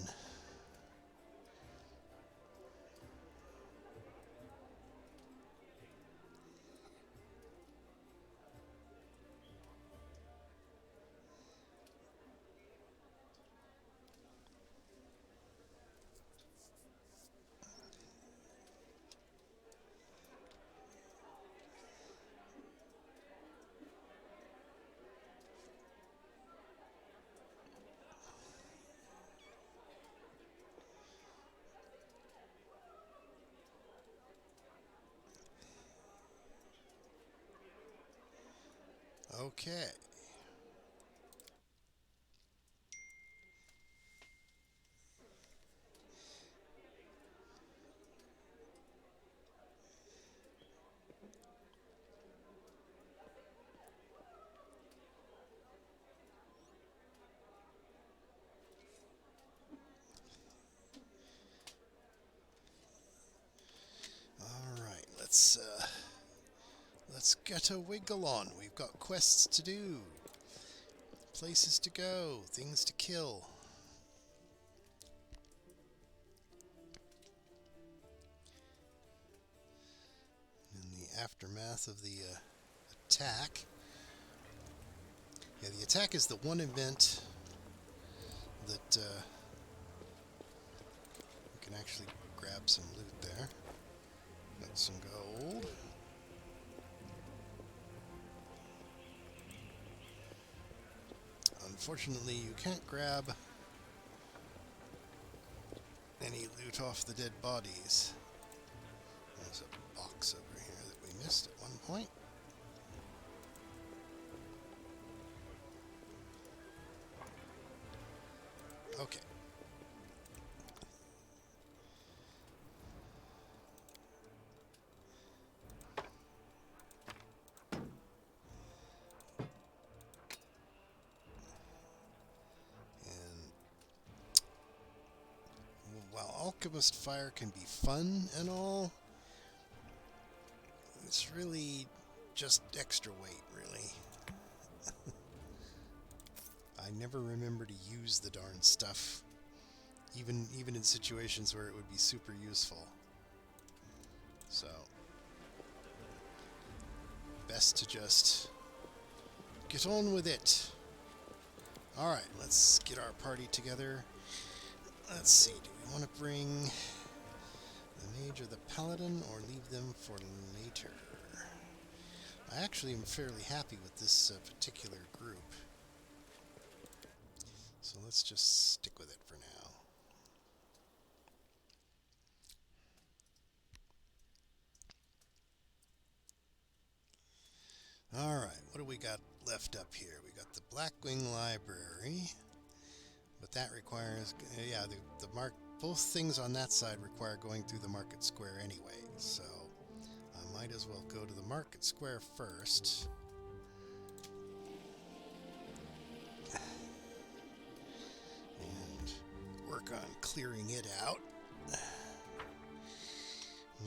Okay. All right, let's get a wiggle on. We've got quests to do, places to go, things to kill. In the aftermath of the attack. Yeah, the attack is the one event that we can actually grab some loot there. Got some gold. Unfortunately, you can't grab any loot off the dead bodies. There's a box over here that we missed at one point. Okay. While Alchemist Fire can be fun and all, it's really just extra weight, really. I never remember to use the darn stuff, even in situations where it would be super useful. So, best to just get on with it. Alright, let's get our party together. Let's see, do we want to bring the mage or the paladin, or leave them for later? I actually am fairly happy with this particular group. So let's just stick with it for now. Alright, what do we got left up here? We got the Blackwing Library. But that requires, yeah, the both things on that side require going through the market square anyway, so I might as well go to the market square first. And work on clearing it out.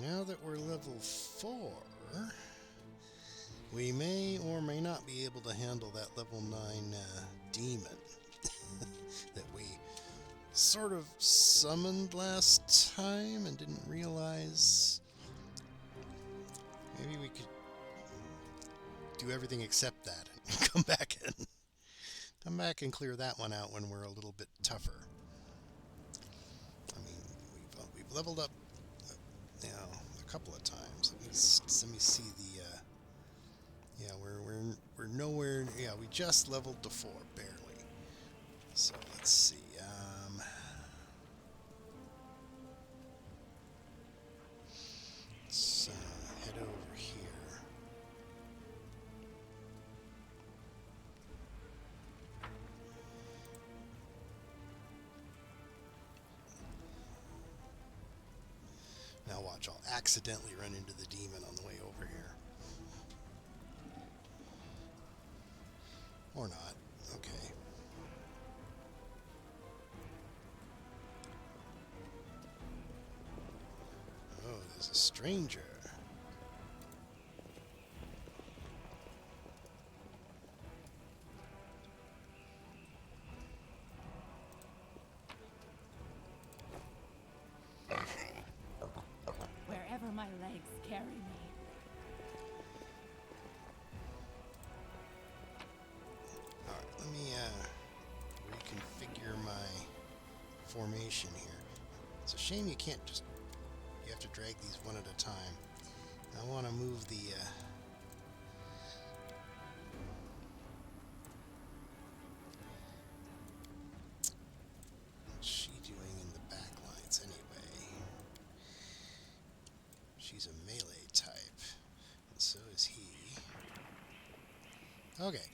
Now that we're level 4, we may or may not be able to handle that level 9 demon that we sort of summoned last time and didn't realize. Maybe we could do everything except that and come back and clear that one out when we're a little bit tougher. I mean, we've leveled up, you know, a couple of times. Let me see the. Yeah, we're nowhere. Yeah, we just leveled to 4 barely. So let's see. Let's head over here. Now watch, I'll accidentally run into the demon on the way over here. Or not. Okay. Oh, there's a stranger. Wherever my legs carry me. Alright, let me reconfigure my formation here. It's a shame you can't just... You have to drag these one at a time. I want to move the... What's she doing in the back lines anyway? She's a melee type. And so is he. Okay.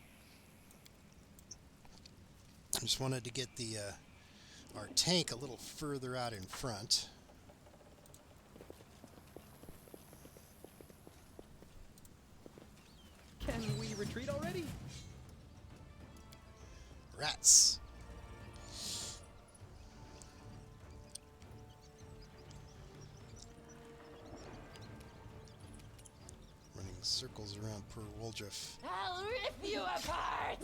I just wanted to get the our tank a little further out in front. Can we retreat already? Rats. Running circles around poor Woljif. I'll rip you apart!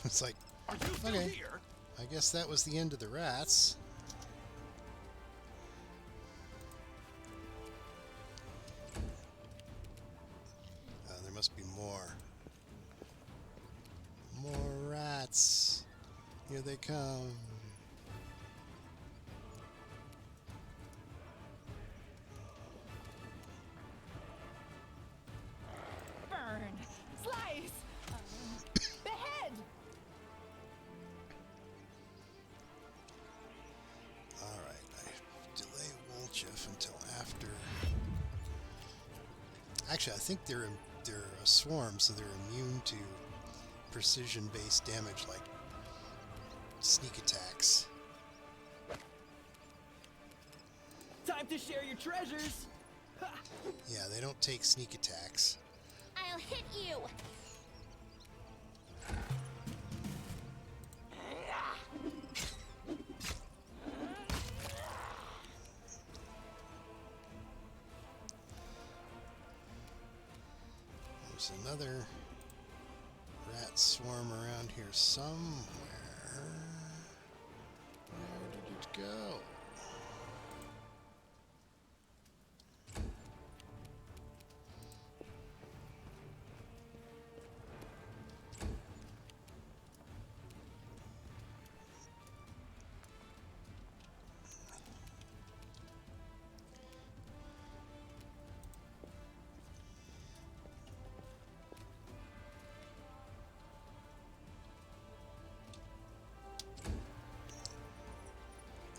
It's like, Are you still okay, here? I guess that was the end of the rats. There must be more. More rats. Here they come. Burn. Slice. Behead. Alright, I delay Woljif until after... Actually, I think they're a swarm, so they're immune to precision-based damage like sneak attacks. Time to share your treasures! Ha! Yeah, they don't take sneak attacks. I'll hit you. There's another rat swarm around here somewhere. Where did it go?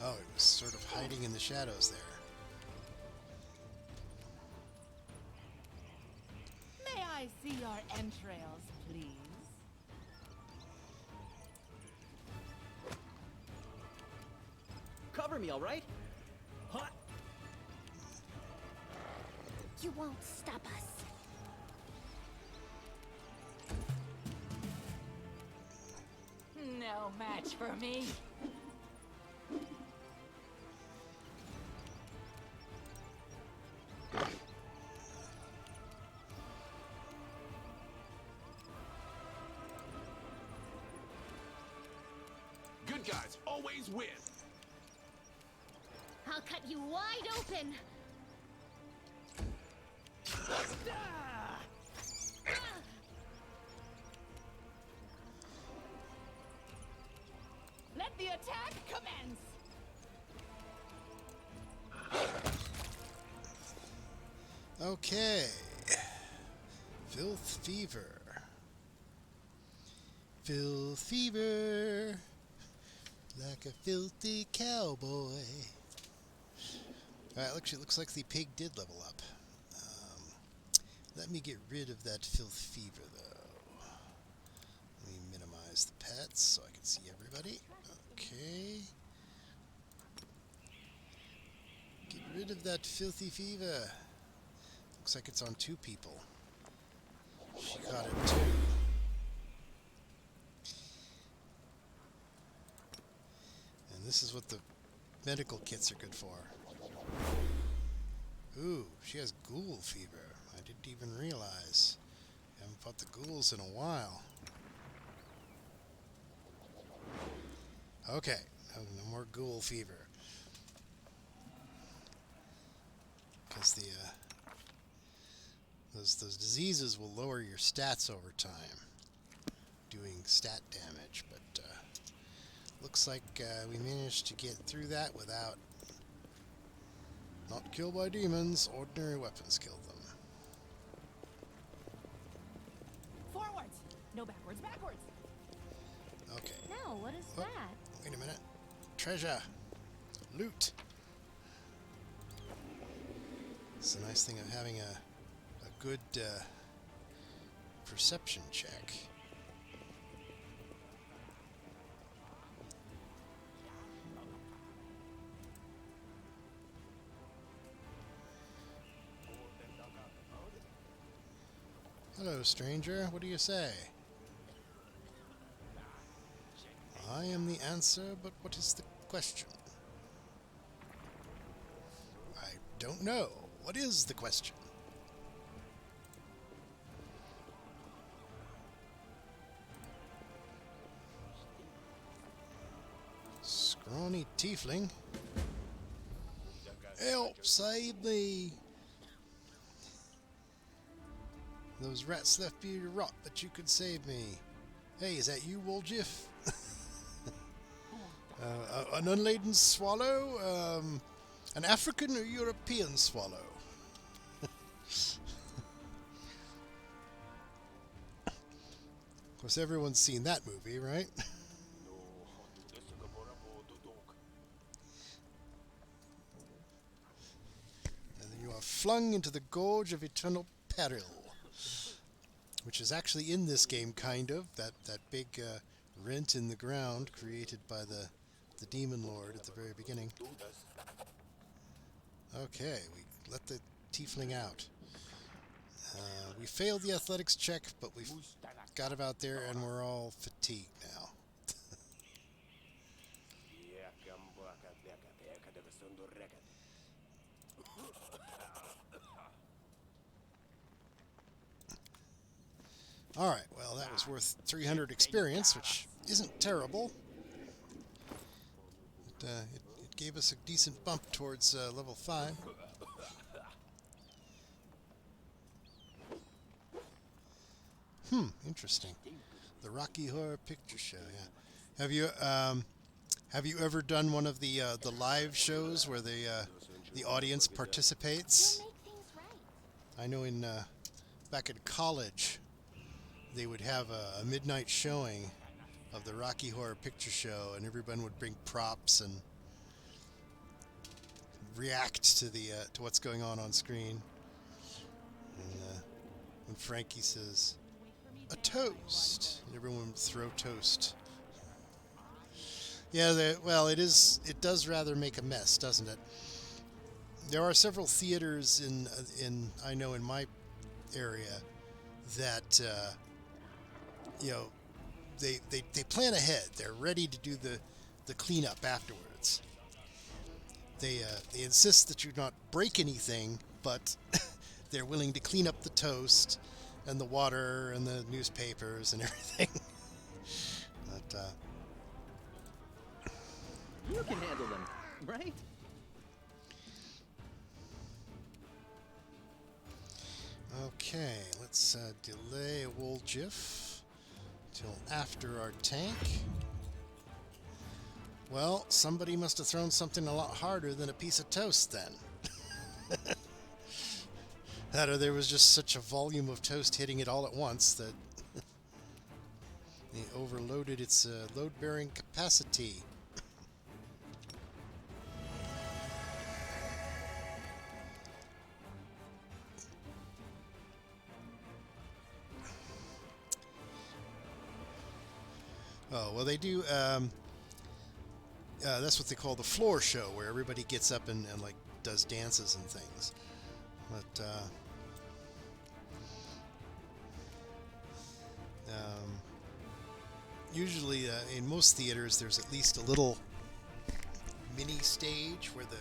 Oh, it was sort of hiding in the shadows there. May I see your entrails, please? Cover me, all right? Hot. You won't stop us. No match for me. Good guys always win. I'll cut you wide open. Let the attack commence. Okay. Filth Fever. Filth Fever. Like a filthy cowboy. Alright, looks like the pig did level up. Let me get rid of that Filth Fever, though. Let me minimize the pets so I can see everybody. Okay. Get rid of that Filthy Fever. Looks like it's on 2 people. She caught it too. And this is what the medical kits are good for. Ooh, she has ghoul fever. I didn't even realize. Haven't fought the ghouls in a while. Okay, no more ghoul fever. Because the those diseases will lower your stats over time, doing stat damage. But looks like we managed to get through that without not killed by demons. Ordinary weapons killed them. Forwards! No backwards, backwards! Okay. No, what is Oh. that? Wait a minute. Treasure. Loot. It's the nice thing of having a good perception check. Hello, stranger. What do you say? I am the answer, but what is the question? I don't know. What is the question? Scrawny tiefling. Help! Save me! Those rats left me to rot, but you could save me. Hey, is that you, Woljif? An unladen swallow? An African or European swallow? Of course, everyone's seen that movie, right? And then you are flung into the gorge of eternal peril, which is actually in this game, kind of. That big rent in the ground created by the Demon Lord at the very beginning. Okay, we let the tiefling out. We failed the athletics check, but we got him out there, and we're all fatigued now. Alright, well, that was worth 300 experience, which isn't terrible. It gave us a decent bump towards level 5. Interesting. The Rocky Horror Picture Show, yeah. Have you ever done one of the live shows where the audience participates? We'll make things right. I know in back in college, they would have a midnight showing of the Rocky Horror Picture Show, and everyone would bring props and react to the to what's going on screen. And when Frankie says, "A toast," and everyone would throw toast. Yeah, well, it is. It does rather make a mess, doesn't it? There are several theaters in I know in my area that you know they plan ahead. They're ready to do the cleanup afterwards. They insist that you not break anything, but they're willing to clean up the toast and the water and the newspapers and everything. But You can handle them, right? okay, let's delay a wool jiff till after our tank. Well, somebody must have thrown something a lot harder than a piece of toast then. That or there was just such a volume of toast hitting it all at once that it overloaded its load-bearing capacity. Oh, well, they do, that's what they call the floor show, where everybody gets up and like, does dances and things. But, usually, in most theaters, there's at least a little mini stage where the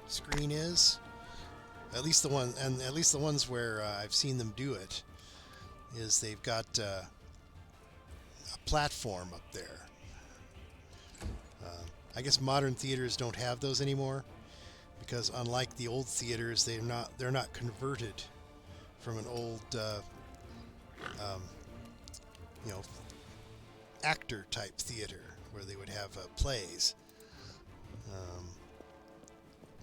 screen is. At least the ones where I've seen them do it, is they've got a platform up there. I guess modern theaters don't have those anymore, because unlike the old theaters, they're not converted from an old actor type theater where they would have plays.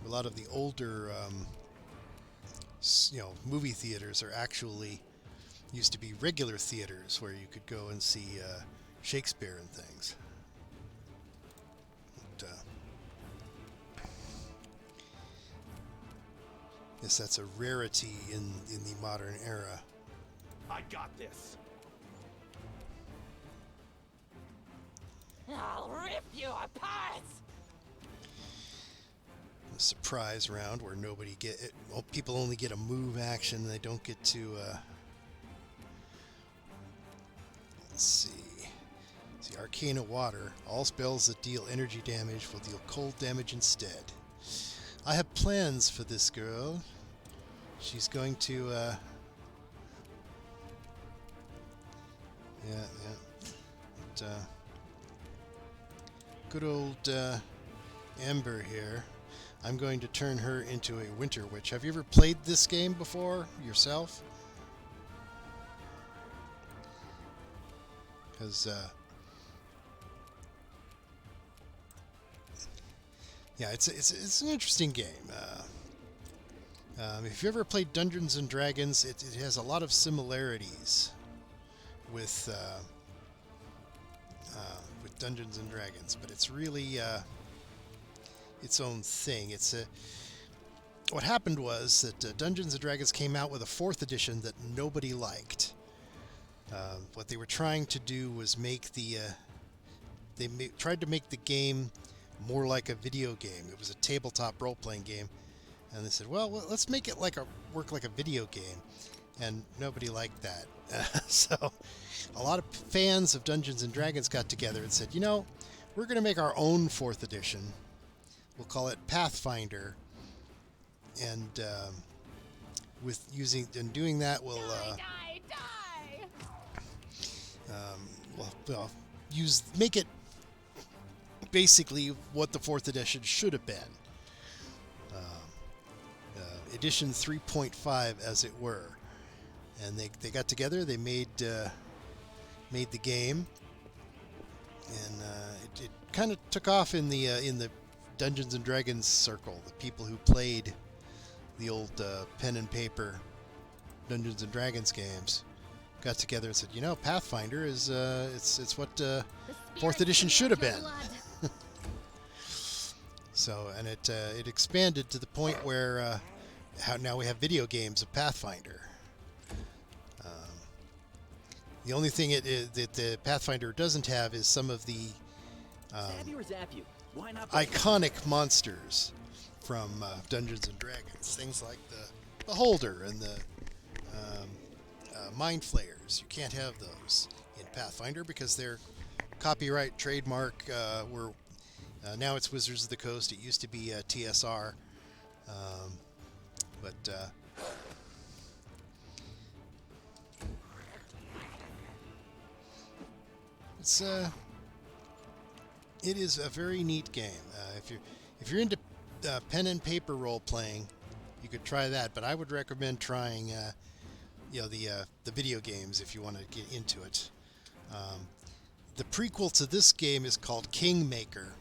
A lot of the older movie theaters are actually used to be regular theaters where you could go and see Shakespeare and things. But, yes, that's a rarity in the modern era. I got this. I'll rip you apart! A surprise round where nobody people only get a move action. They don't get to. Let's see. Arcana Water. All spells that deal energy damage will deal cold damage instead. I have plans for this girl. She's going to. Yeah. But, good old Amber here. I'm going to turn her into a Winter Witch. Have you ever played this game before yourself? Because yeah, it's an interesting game. If you ever played Dungeons and Dragons, it has a lot of similarities with Dungeons and Dragons, but it's really its own thing. What happened was that Dungeons and Dragons came out with a 4th edition that nobody liked. What they were trying to do was tried to make the game more like a video game. It was a tabletop role-playing game, and they said, well, let's make it work like a video game, and nobody liked that. So a lot of fans of Dungeons and Dragons got together and said, we're going to make our own 4th edition. We'll call it Pathfinder, and doing that, we'll make it basically what the 4th edition should have been. Edition 3.5, as it were. And they got together, they made the game, and it kind of took off in the Dungeons and Dragons circle. The people who played the old pen and paper Dungeons and Dragons games got together and said, Pathfinder is it's what 4th edition should have been. So, and it expanded to the point where now we have video games of Pathfinder. The only thing that the Pathfinder doesn't have is some of the Stab you or zap you? Why not? iconic monsters from Dungeons and Dragons. Things like the Beholder and the Mind Flayers. You can't have those in Pathfinder because they're copyright, trademark. Now it's Wizards of the Coast. It used to be TSR. But it is a very neat game. If you're into pen and paper role playing, you could try that. But I would recommend trying the video games if you want to get into it. The prequel to this game is called Kingmaker,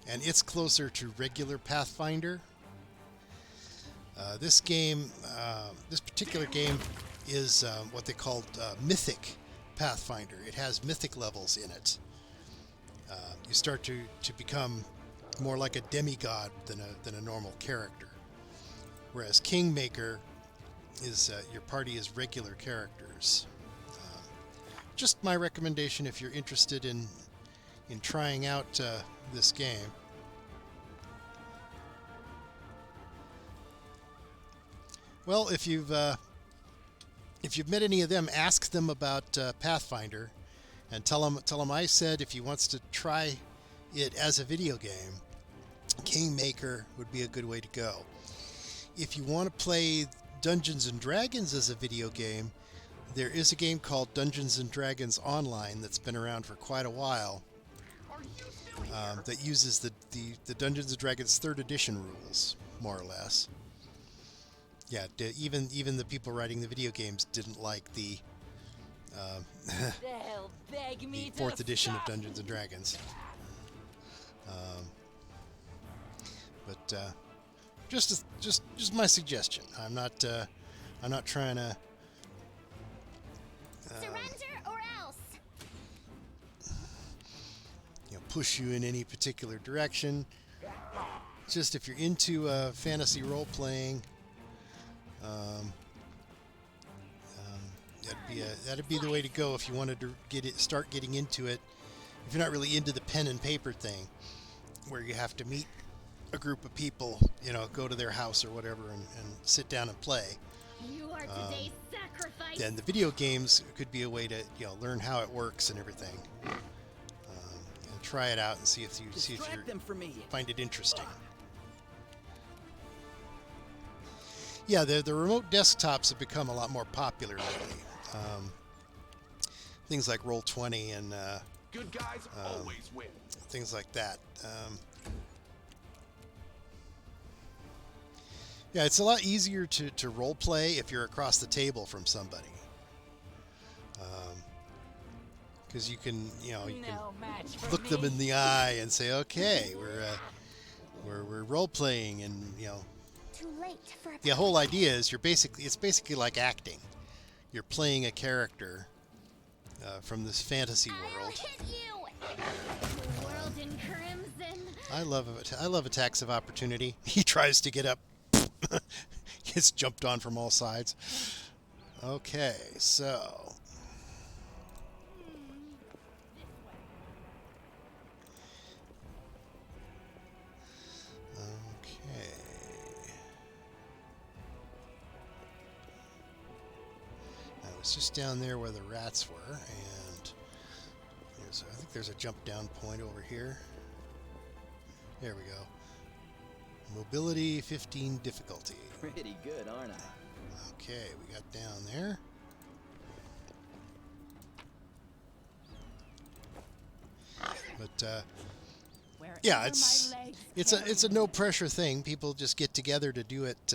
and it's closer to regular Pathfinder. This particular game is what they call Mythic Pathfinder. It has mythic levels in it. You start to become more like a demigod than a normal character. Whereas Kingmaker is your party is regular characters. Just my recommendation if you're interested in trying out this game. Well, if you've met any of them, ask them about Pathfinder, and tell them I said if he wants to try it as a video game, Kingmaker would be a good way to go. If you want to play Dungeons and Dragons as a video game, there is a game called Dungeons and Dragons Online that's been around for quite a while. That uses the Dungeons and Dragons 3rd edition rules, more or less. Yeah, even the people writing the video games didn't like the They'll beg me the 4th to edition of stop. Dungeons and Dragons. But just my suggestion. I'm not trying to Surrender or else. push you in any particular direction. Just if you're into fantasy role playing, that'd be the way to go if you wanted to start getting into it. If you're not really into the pen and paper thing, where you have to meet a group of people, go to their house or whatever and sit down and play. You are today's sacrifice. Then the video games could be a way to learn how it works and everything, and try it out and see if you Distract them from me. find it interesting. Yeah, the remote desktops have become a lot more popular lately. Things like Roll20 and Good guys always win. things like that. Yeah, it's a lot easier to role play if you're across the table from somebody, because you can No match for look them me. in the eye and say, okay, we're role playing, and Too late for a the whole idea is it's basically like acting. You're playing a character from this fantasy I'll world. hit you. The world in crimson. I love attacks of opportunity. He tries to get up, gets jumped on from all sides. Okay, so I was just down there where the rats were, and I think there's a jump down point over here. There we go. Mobility 15 difficulty. Pretty good, aren't I? Okay, we got down there. But Wherever yeah, my it's legs it's a carry no me. pressure thing. People just get together to do it.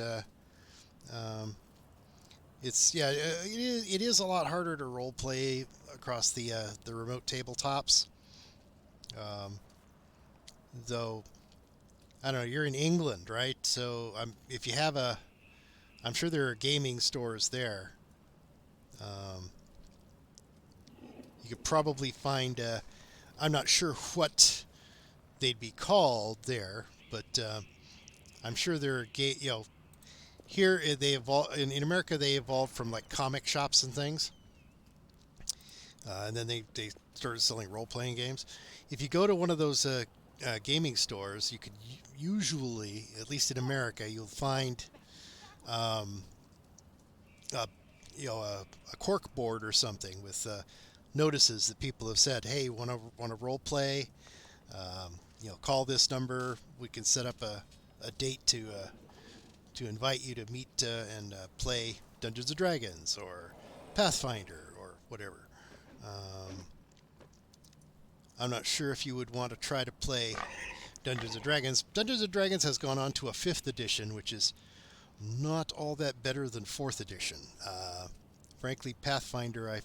It is a lot harder to role play across the remote tabletops. Though I don't know, you're in England, right? So if you have I'm sure there are gaming stores there. You could probably find I'm not sure what they'd be called there, but I'm sure there are here they evolve in America. They evolved from like comic shops and things. And then they started selling role-playing games. If you go to one of those gaming stores, you could usually, at least in America, you'll find a cork board or something with notices that people have said, "Hey, want to role play? Call this number. We can set up a date to invite you to meet and play Dungeons and Dragons or Pathfinder or whatever." I'm not sure if you would want to try to play Dungeons and Dragons. Dungeons and Dragons has gone on to a 5th edition, which is not all that better than 4th edition. Frankly, Pathfinder,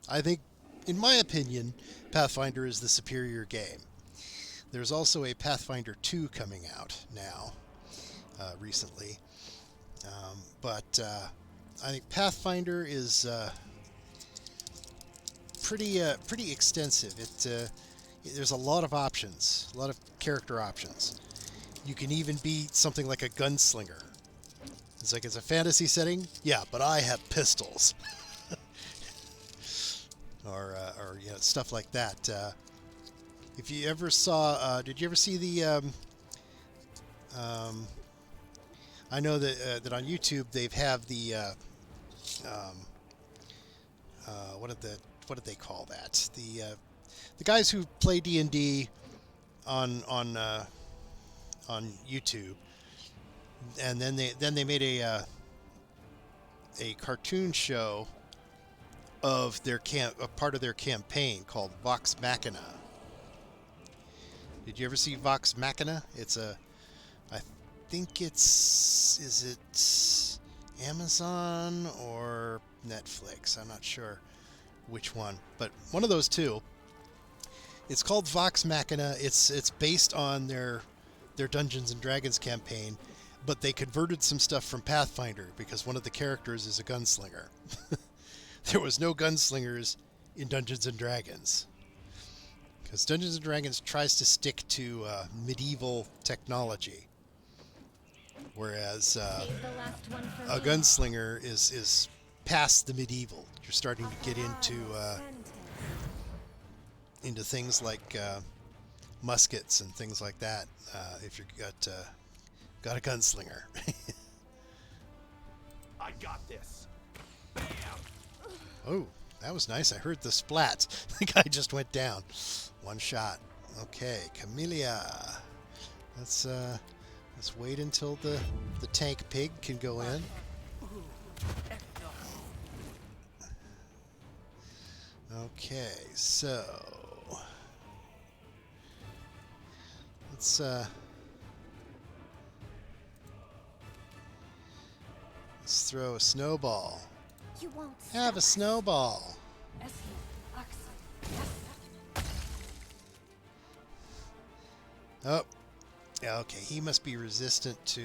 I think, in my opinion, Pathfinder is the superior game. There's also a Pathfinder 2 coming out now, recently. But I think Pathfinder is pretty extensive. There's a lot of options, a lot of character options. You can even be something like a gunslinger. It's like, it's a fantasy setting, yeah, but I have pistols, or stuff like that. If you ever saw, did you ever see the? I know that on YouTube they've have the what did they call that? The guys who play D&D on YouTube, and then they made a cartoon show of their a part of their campaign called Vox Machina. Did you ever see Vox Machina? I think is it Amazon or Netflix? I'm not sure which one, but one of those two. It's called Vox Machina. It's based on their Dungeons and Dragons campaign, but they converted some stuff from Pathfinder because one of the characters is a gunslinger. There was no gunslingers in Dungeons and Dragons, because Dungeons and Dragons tries to stick to medieval technology, whereas Save the last one for a me. gunslinger is past the medieval. You're starting to get into things like muskets and things like that. If you've got a gunslinger. I got this. Bam! Oh, that was nice. I heard the splat. The guy just went down. One shot. Okay, Camellia. Let's wait until the tank pig can go in. Okay, so let's throw a snowball. You won't Have a snowball. Oh, yeah, okay. He must be resistant to.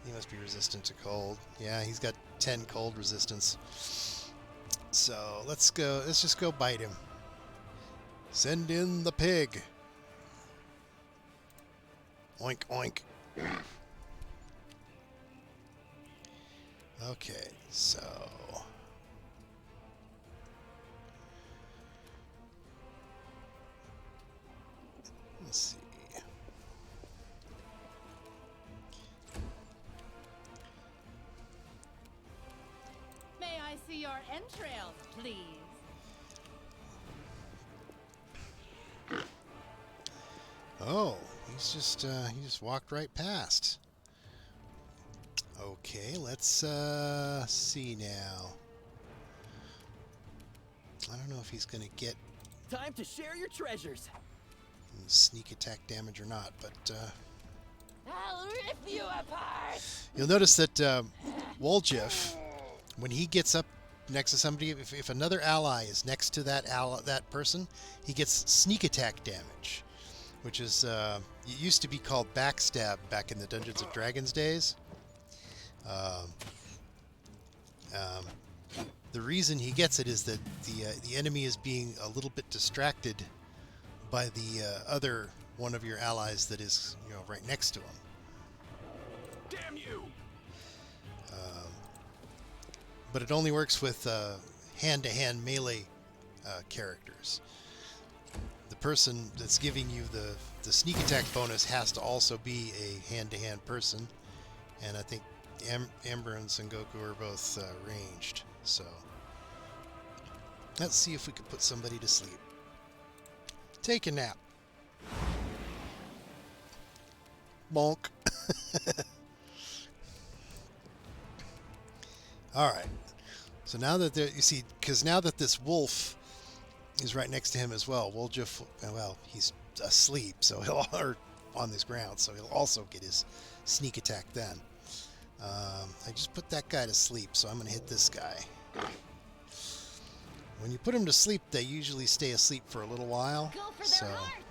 He must be resistant to cold. Yeah, he's got 10 cold resistance. So let's go. Let's just go bite him. Send in the pig. Oink oink. Okay, so let's see. May I see your entrails, please? Oh, he just walked right past. Okay, let's see now. I don't know if he's gonna get Time to share your treasures. sneak attack damage or not, but I'll rip you apart. you'll notice that Woljif, when he gets up next to somebody, if another ally is next to that person, he gets sneak attack damage, which is it used to be called backstab back in the Dungeons and Dragons days. The reason he gets it is that the enemy is being a little bit distracted by the other one of your allies that is right next to him. Damn you! But it only works with hand-to-hand melee characters. The person that's giving you the sneak attack bonus has to also be a hand-to-hand person, and I think Amber and Sengoku are both ranged. So let's see if we can put somebody to sleep. Take a nap. Bonk. All right. So now that you see, because now that this wolf is right next to him as well, well, he's asleep, so he'll or on this ground, so he'll also get his sneak attack then. I just put that guy to sleep, so I'm going to hit this guy. When you put them to sleep, they usually stay asleep for a little while. Go for So, their heart.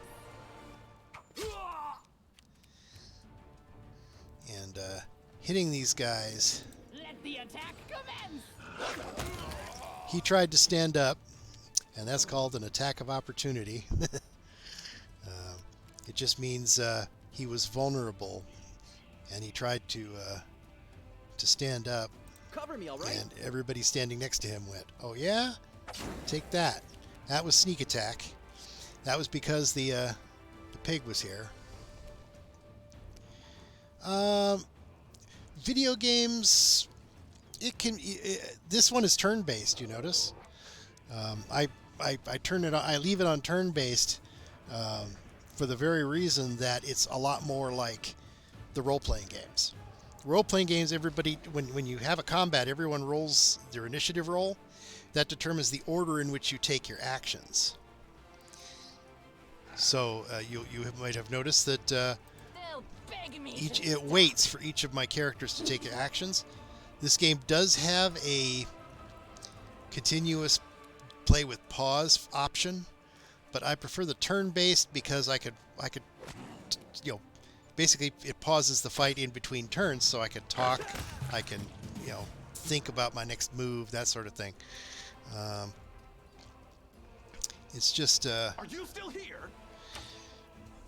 and hitting these guys, Let the attack commence. he tried to stand up, and that's called an attack of opportunity. It just means he was vulnerable, and he tried to stand up, Cover me, all right? and everybody standing next to him went, "Oh yeah, take that." That was sneak attack. That was because the pig was here. Video games. This one is turn-based. You notice? I turn it on. I leave it on turn-based for the very reason that it's a lot more like the role-playing games. Role-playing games, everybody, when you have a combat, everyone rolls their initiative roll. That determines the order in which you take your actions. So you might have noticed that They'll beg me. it waits for each of my characters to take their actions. This game does have a continuous play with pause option, but I prefer the turn-based because I could basically it pauses the fight in between turns, so I could talk, I can think about my next move, that sort of thing. It's just Are you still here?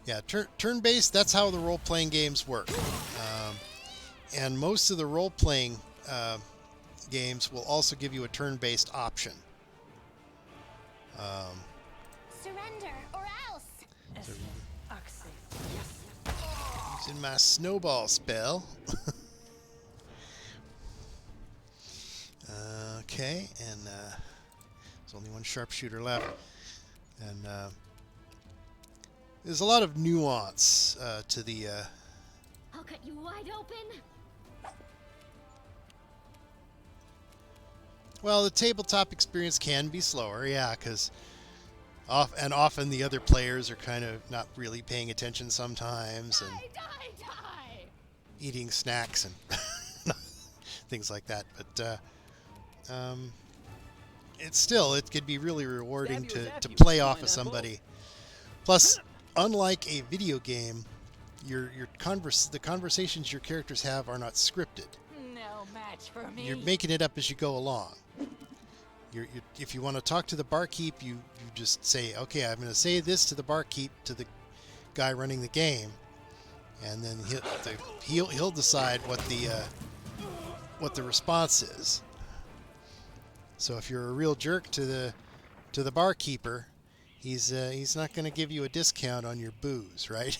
yeah, turn-based. That's how the role-playing games work, and most of the role-playing games will also give you a turn-based option. Surrender or else. Using my snowball spell. Okay, and there's only one sharpshooter left, and there's a lot of nuance to the. I'll cut you wide open. Well, the tabletop experience can be slower, yeah, because often the other players are kind of not really paying attention sometimes and Die. eating snacks and things like that. But it could be really rewarding Stab you or to zap you. play Why off of not somebody. Plus, unlike a video game, the conversations your characters have are not scripted. No match for me. You're making it up as you go along. If you want to talk to the barkeep, you just say, okay, I'm going to say this to the barkeep, to the guy running the game, and then he'll decide what the response is. So if you're a real jerk to the barkeeper, he's not going to give you a discount on your booze, right?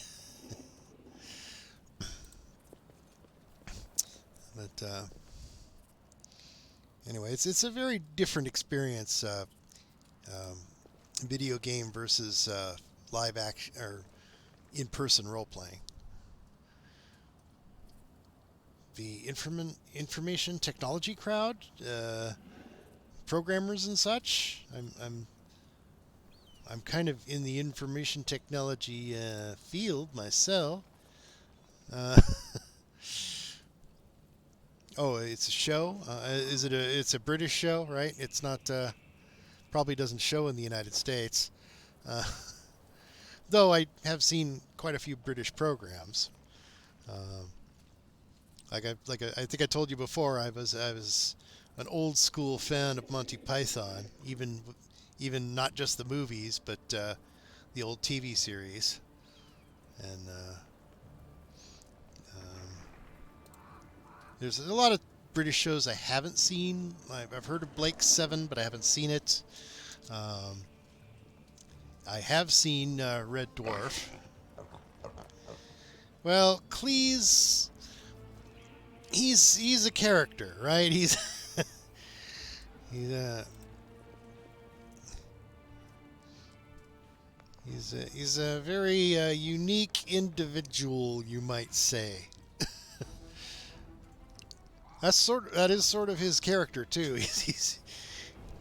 But anyway, it's a very different experience, video game versus live action or in-person role-playing. The information technology crowd, programmers and such. I'm kind of in the information technology field myself. Oh, it's a show. Is it it's a British show, right? It's not. Probably doesn't show in the United States. Though I have seen quite a few British programs. I think I told you before, I was an old school fan of Monty Python, even not just the movies, but the old TV series, and there's a lot of British shows I haven't seen. I've heard of Blake's Seven, but I haven't seen it. I have seen Red Dwarf. Well, Cleese, he's a character, right? He's he's a very unique individual, you might say. That is sort of his character too. He's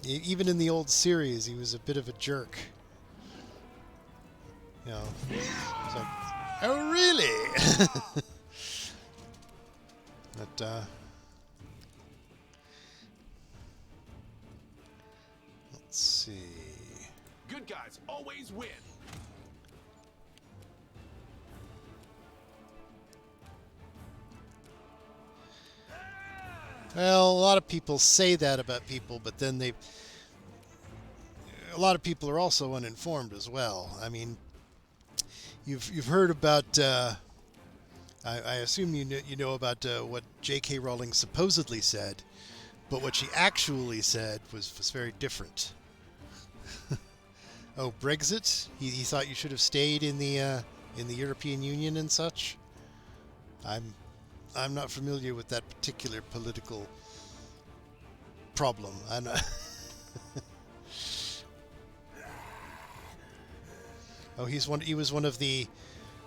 even in the old series, he was a bit of a jerk. You know, it's like, oh really? But let's see. Good guys always win. Well, a lot of people say that about people, but then a lot of people are also uninformed as well. I mean, you've heard about. I assume you know about what J.K. Rowling supposedly said, but what she actually said was very different. Oh, Brexit? He thought you should have stayed in the European Union and such. I'm not familiar with that particular political problem. I'm not. Oh, he was one of the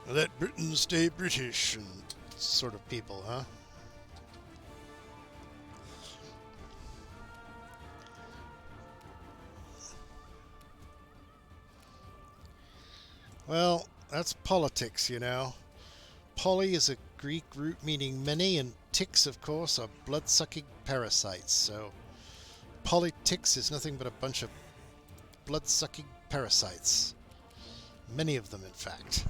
"let Britain stay British" and sort of people, huh? Well, that's politics, you know. Poly is a Greek root meaning many, and ticks, of course, are blood-sucking parasites. So, polyticks is nothing but a bunch of blood-sucking parasites. Many of them, in fact.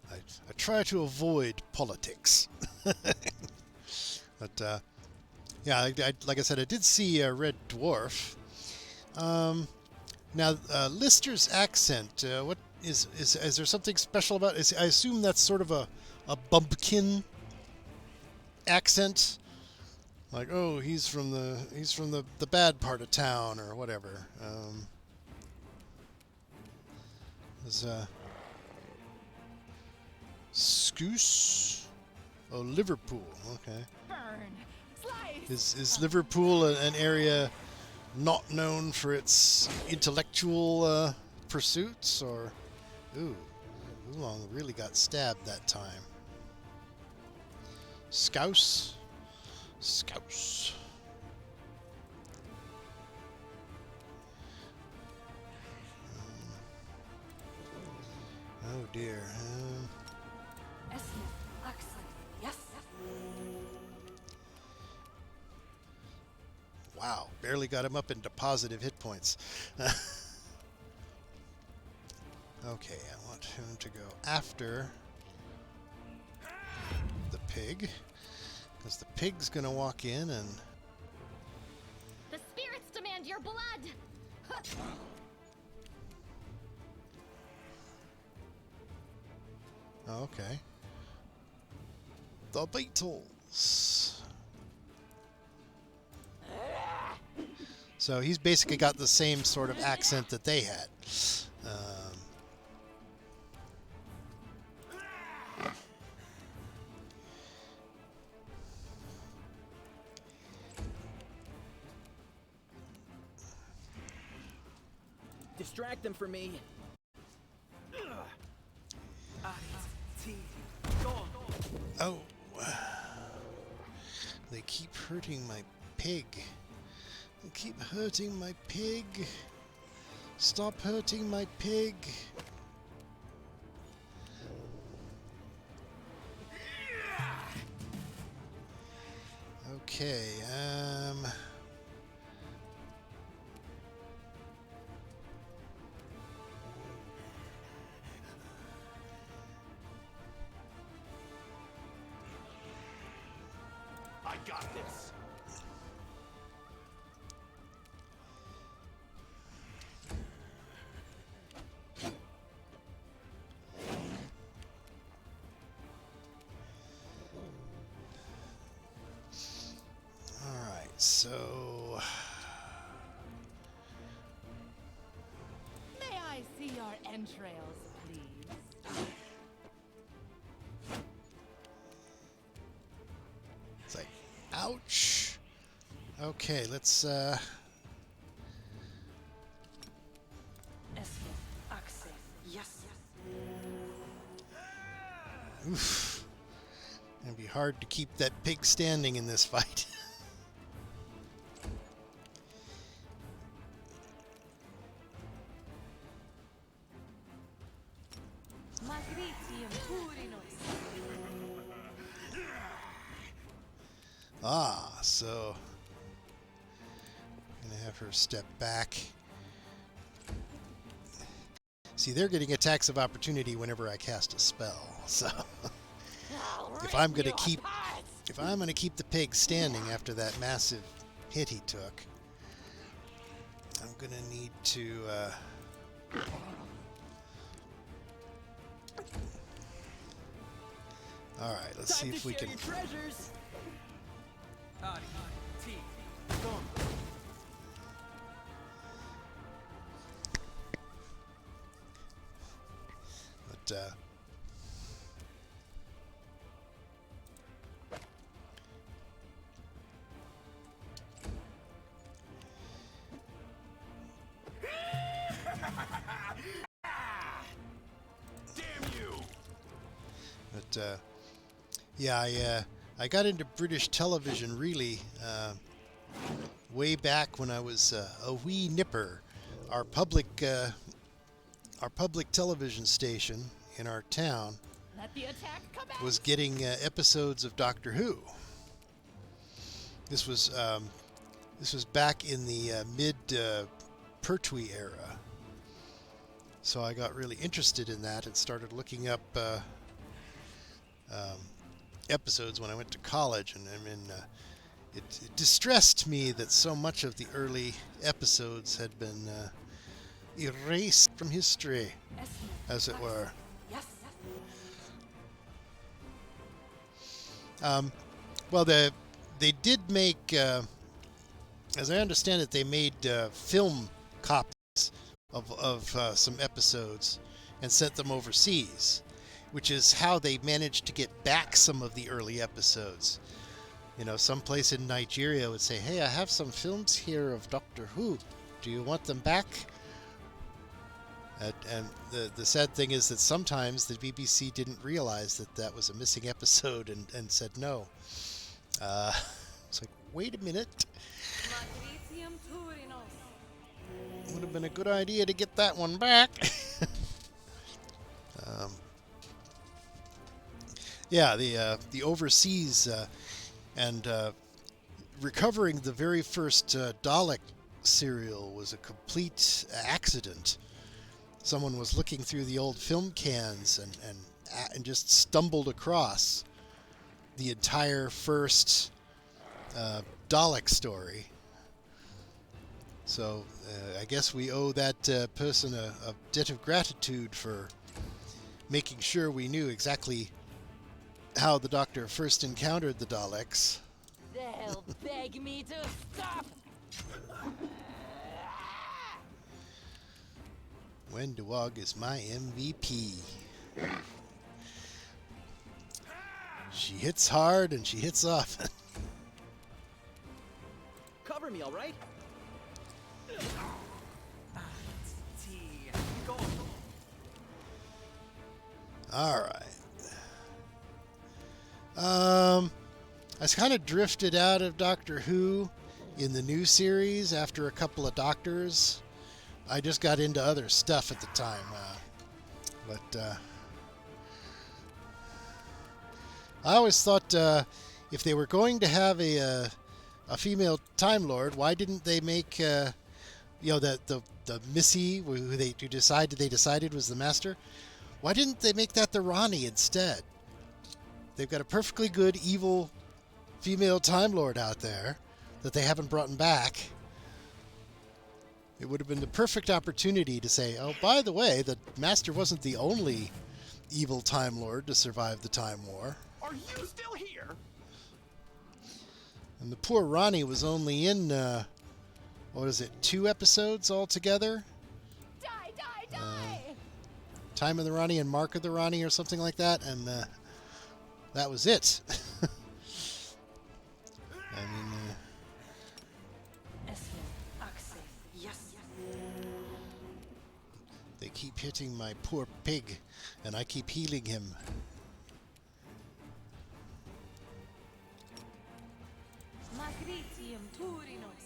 I try to avoid politics. But, yeah, like I said, I did see Red Dwarf. Now, Lister's accent, what is there something special about it? I assume that's sort of a bumpkin accent. Like, oh, he's from the bad part of town or whatever. Scouse? Oh, Liverpool. Okay. Burn. Slice. Is Liverpool an area not known for its intellectual pursuits, or Oolong really got stabbed that time? Scouse. Oh dear. Wow, barely got him up into positive hit points. Okay, I want him to go after the pig, because the pig's gonna walk in and... The spirits demand your blood! Okay. The Beatles. So he's basically got the same sort of accent that they had. Distract them for me. Oh. They keep hurting my pig. They keep hurting my pig. Stop hurting my pig. Okay, I got this. so May I see your entrails, please? it's like, ouch. Okay, let's oof. It'd be hard to keep that pig standing in this fight. Magritium Turinos. Ah, so I'm gonna have her step back. See, they're getting attacks of opportunity whenever I cast a spell. So if I'm gonna keep the pig standing after that massive hit he took, I'm gonna need to all right, let's see if we can. Treasures. But Damn you! yeah, I got into British television really way back when I was a wee nipper. Our public television station in our town Let the attack commence. was getting episodes of Doctor Who. This was back in the mid Pertwee era. So I got really interested in that and started looking up episodes when I went to college, and I mean, it distressed me that so much of the early episodes had been erased from history, as it were. Well, they did make, as I understand it, they made film copies of some episodes and sent them overseas, which is how they managed to get back some of the early episodes. You know, someplace in Nigeria would say, "Hey, I have some films here of Doctor Who. Do you want them back?" And the sad thing is that sometimes the BBC didn't realize that that was a missing episode and said no. It's like, wait a minute. Magritium Turinos. Would have been a good idea to get that one back. Yeah, the overseas and recovering the very first Dalek serial was a complete accident. Someone was looking through the old film cans and just stumbled across the entire first Dalek story. So I guess we owe that person a debt of gratitude for making sure we knew exactly how the Doctor first encountered the Daleks. They'll beg me to stop. Wenduog is my MVP. She hits hard and she hits often. Cover me, all right? All right. I kind of drifted out of Doctor Who in the new series after a couple of Doctors. I just got into other stuff at the time. I always thought if they were going to have a female Time Lord, why didn't they make the Missy who they decided was the Master? Why didn't they make that the Ronnie instead? They've got a perfectly good evil female Time Lord out there that they haven't brought back. It would have been the perfect opportunity to say, oh, by the way, the Master wasn't the only evil Time Lord to survive the Time War. Are you still here? And the poor Ronnie was only in, what is it, 2 episodes altogether? Die, die, die! Time of the Ronnie and Mark of the Ronnie or something like that, and that was it. I mean, they keep hitting my poor pig, and I keep healing him. Magritium Turinos.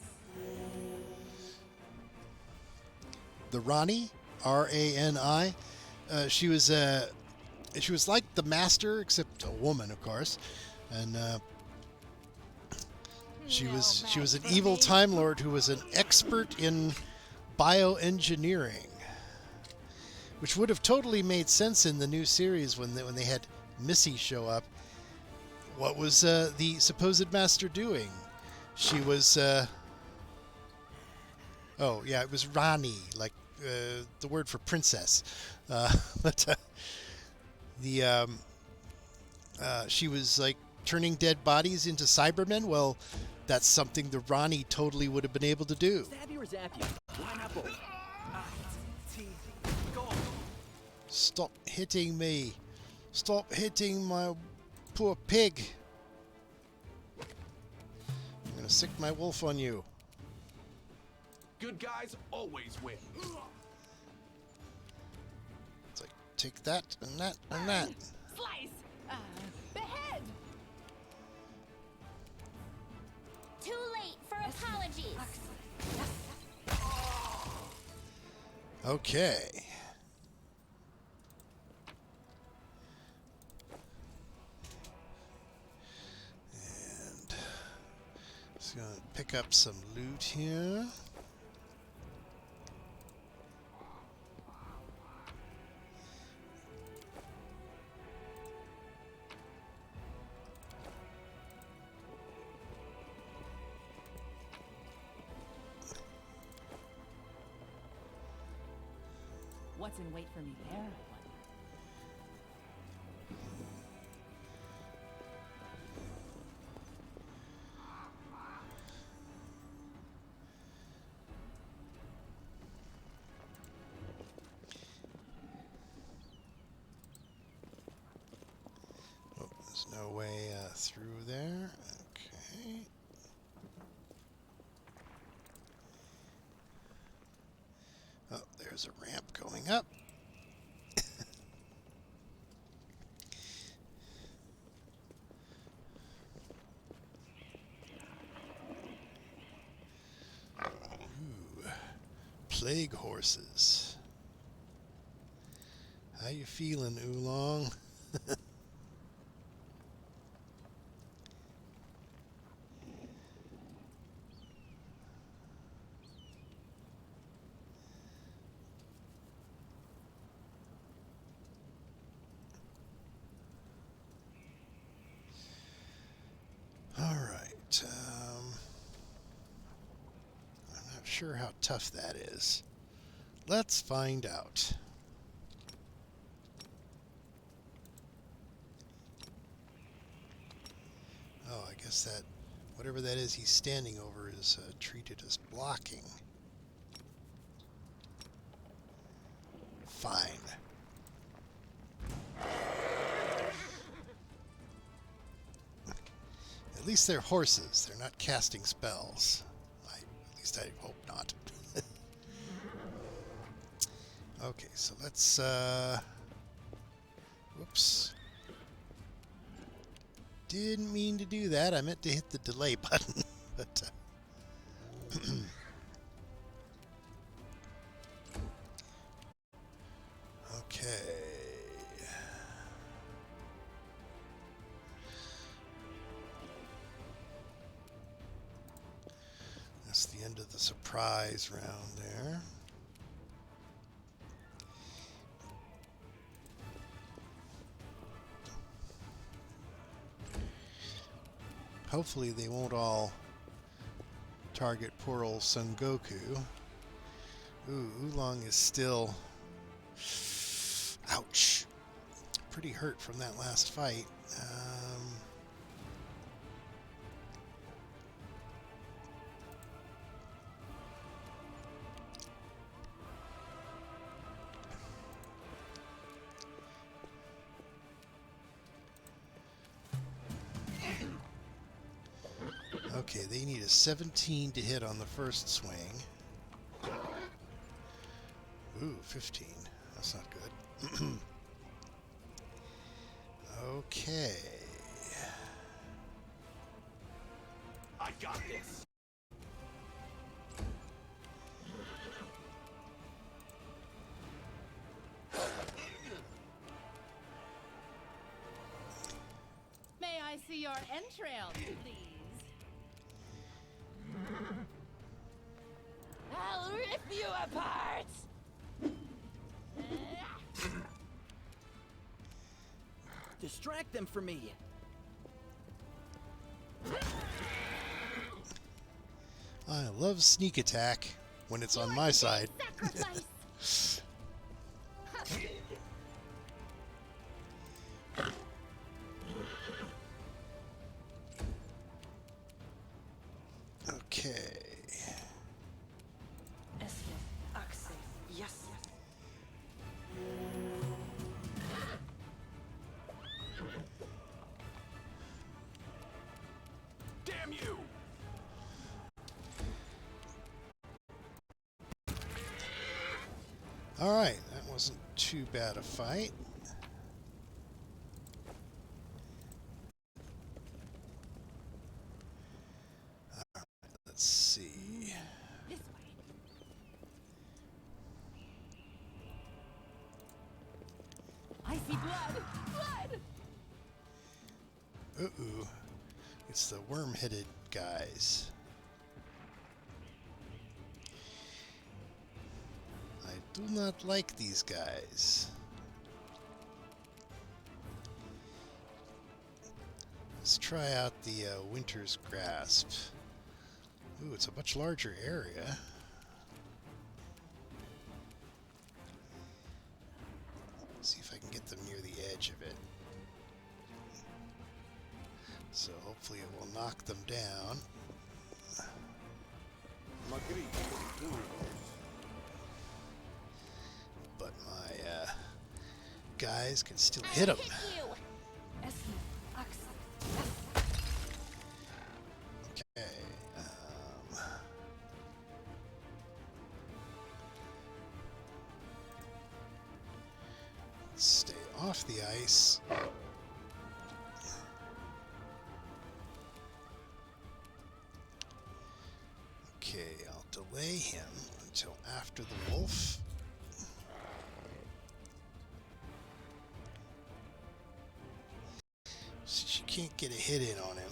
The Rani, R-A-N-I, she was like the Master, except a woman, of course, and she was an evil Time Lord who was an expert in bioengineering, which would have totally made sense in the new series when they had Missy show up. What was the supposed Master doing? She was oh yeah, it was Rani, like the word for princess, but she was like turning dead bodies into Cybermen. Well, that's something the Rani totally would have been able to do. Stab you or zap you? Why not both? Stop hitting me. Stop hitting my poor pig. I'm gonna sick my wolf on you. Good guys always win. It's like, take that and that and that. Slice! Behead! Too late for apologies. Okay. And just gonna pick up some loot here. What's in wait for me there, I wonder? Oh, there's no way through there. Okay. Oh, there's a ramp going up. Ooh, plague horses. How you feeling, Oolong? All right. I'm not sure how tough that is. Let's find out. Oh, I guess that, whatever that is he's standing over is treated as blocking. Fine. At least they're horses. They're not casting spells. At least I hope not. Okay, so let's... Whoops. Didn't mean to do that. I meant to hit the delay button. But... Okay. That's the end of the surprise round there. Hopefully they won't all target poor old Son Goku. Ooh, Oolong is still... Ouch. Pretty hurt from that last fight. Okay, they need a 17 to hit on the first swing. Ooh, 15. That's not good. Okay. I got this. May I see your entrails, please? I'll rip you apart! Distract them for me. I love sneak attack when it's on my side. Sacrifice. Okay. Yes. Damn you! Alright, that wasn't too bad a fight. Alright, let's see. This way. I see blood! Blood! Uh-oh. It's the worm-headed guys. I do not like these guys. Let's try out the Winter's Grasp. Ooh, it's a much larger area. See if I can get them near the edge of it. So hopefully it will knock them down. But my guys can still hit them. Hit you. Okay. Stay off the ice. Okay, I'll delay him until after the wolf. So she can't get a hit in on him.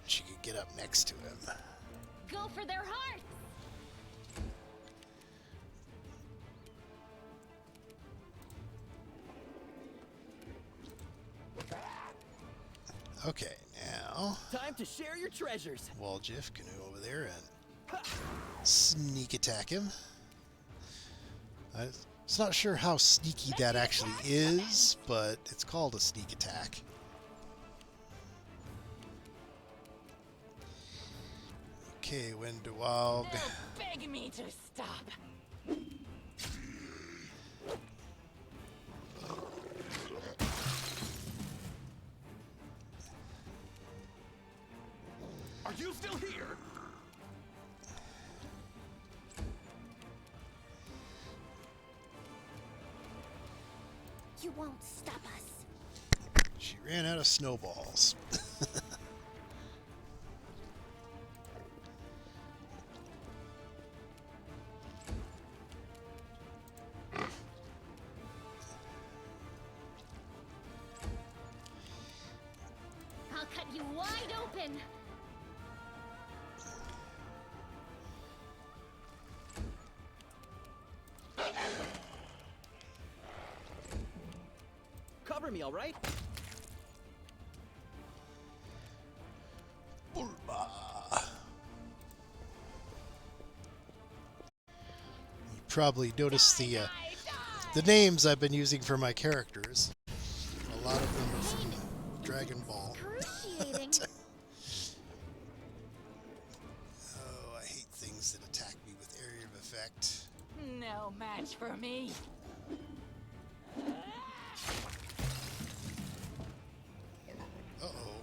She could get up next to him. Go for their hearts. Okay, now Time to share your treasures. Waljiff can go over there and sneak attack him. I'm not sure how sneaky that actually is, but it's called a sneak attack. Okay, Wendewog. Beg me to stop. Are you still here? You won't stop us. She ran out of snowballs. I'll cut you wide open. Cover me, all right? Bulba. You probably noticed the names I've been using for my characters. A lot of them are from Dragon Ball. Excruciating. Oh, I hate things that attack me with area of effect. No match for me. Uh-oh.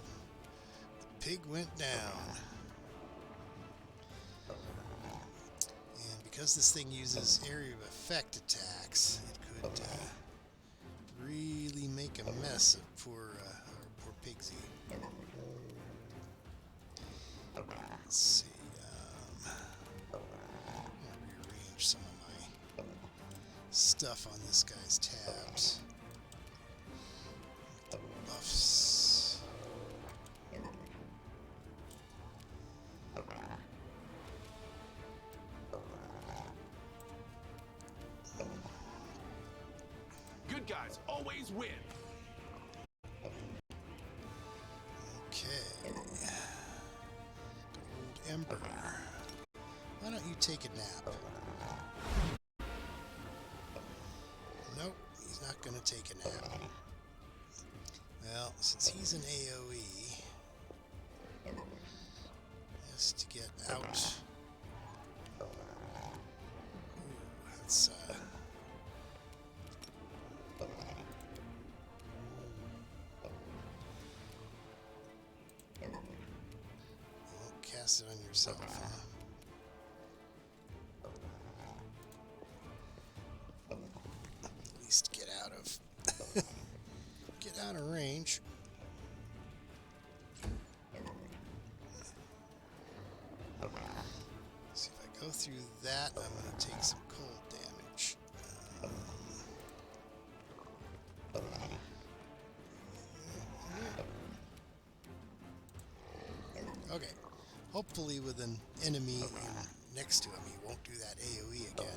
The pig went down. because this thing uses area of effect attacks, it could really make a mess of poor Pigsy. Let's see. I'm gonna rearrange some of my stuff on this guy's tabs. The buffs. Good guys always win. Okay. Old Ember. Why don't you take a nap? Nope, he's not going to take a nap. Well, since he's an AoE, he has to get out. Ooh, that's cast it on yourself, huh? At least get out of get out of range. See if I go through that, I'm gonna take some cold damage. Okay. Hopefully with an enemy next to him, he won't do that AoE again.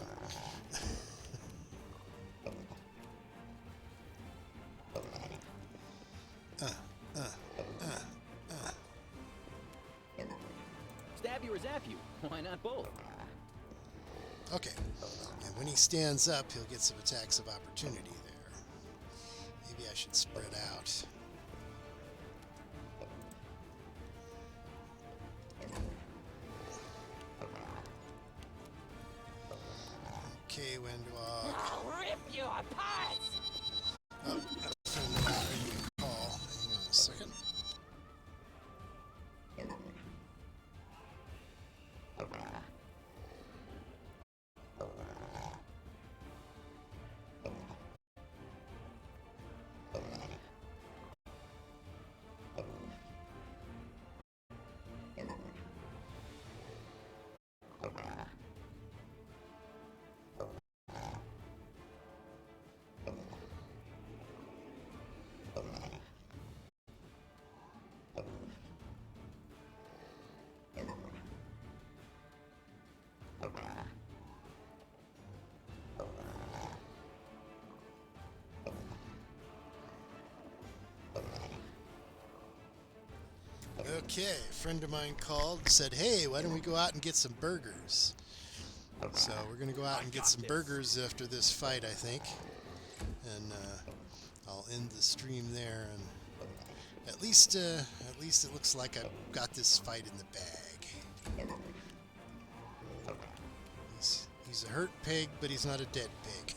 Stab you or zap you? Why not both? Okay. And when he stands up, he'll get some attacks of opportunity there. Maybe I should spread out. Okay, Windwalk. I'll rip you apart! Oh, that's a call. Hang on a second. Okay, a friend of mine called and said, hey, why don't we go out and get some burgers? So we're going to go out and get some burgers after this fight, I think. And I'll end the stream there. And at least it looks like I've got this fight in the bag. He's a hurt pig, but he's not a dead pig.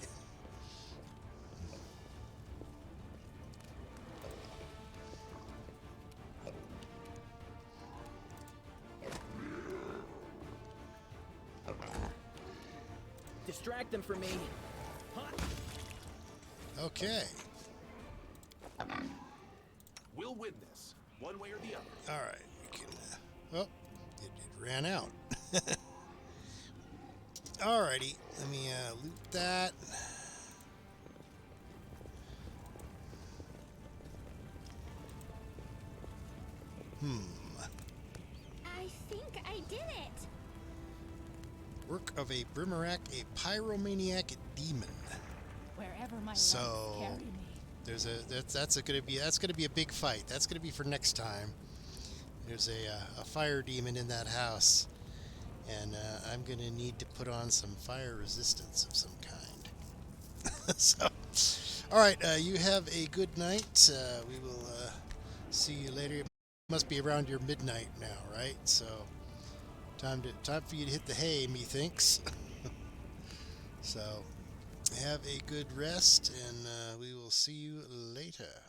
Distract them from me. Okay. We'll win this, one way or the other. All right. We can. Oh, it ran out. Alrighty. Let me loot that. I think I did it. Work of a Brimarack, a pyromaniac demon. Wherever my So, legs carry me. There's that's gonna be a big fight. That's gonna be for next time. There's a fire demon in that house, and I'm gonna need to put on some fire resistance of some kind. So, all right. You have a good night. We will see you later. It must be around your midnight now, right? So, time for you to hit the hay, methinks. So, have a good rest, and we will see you later.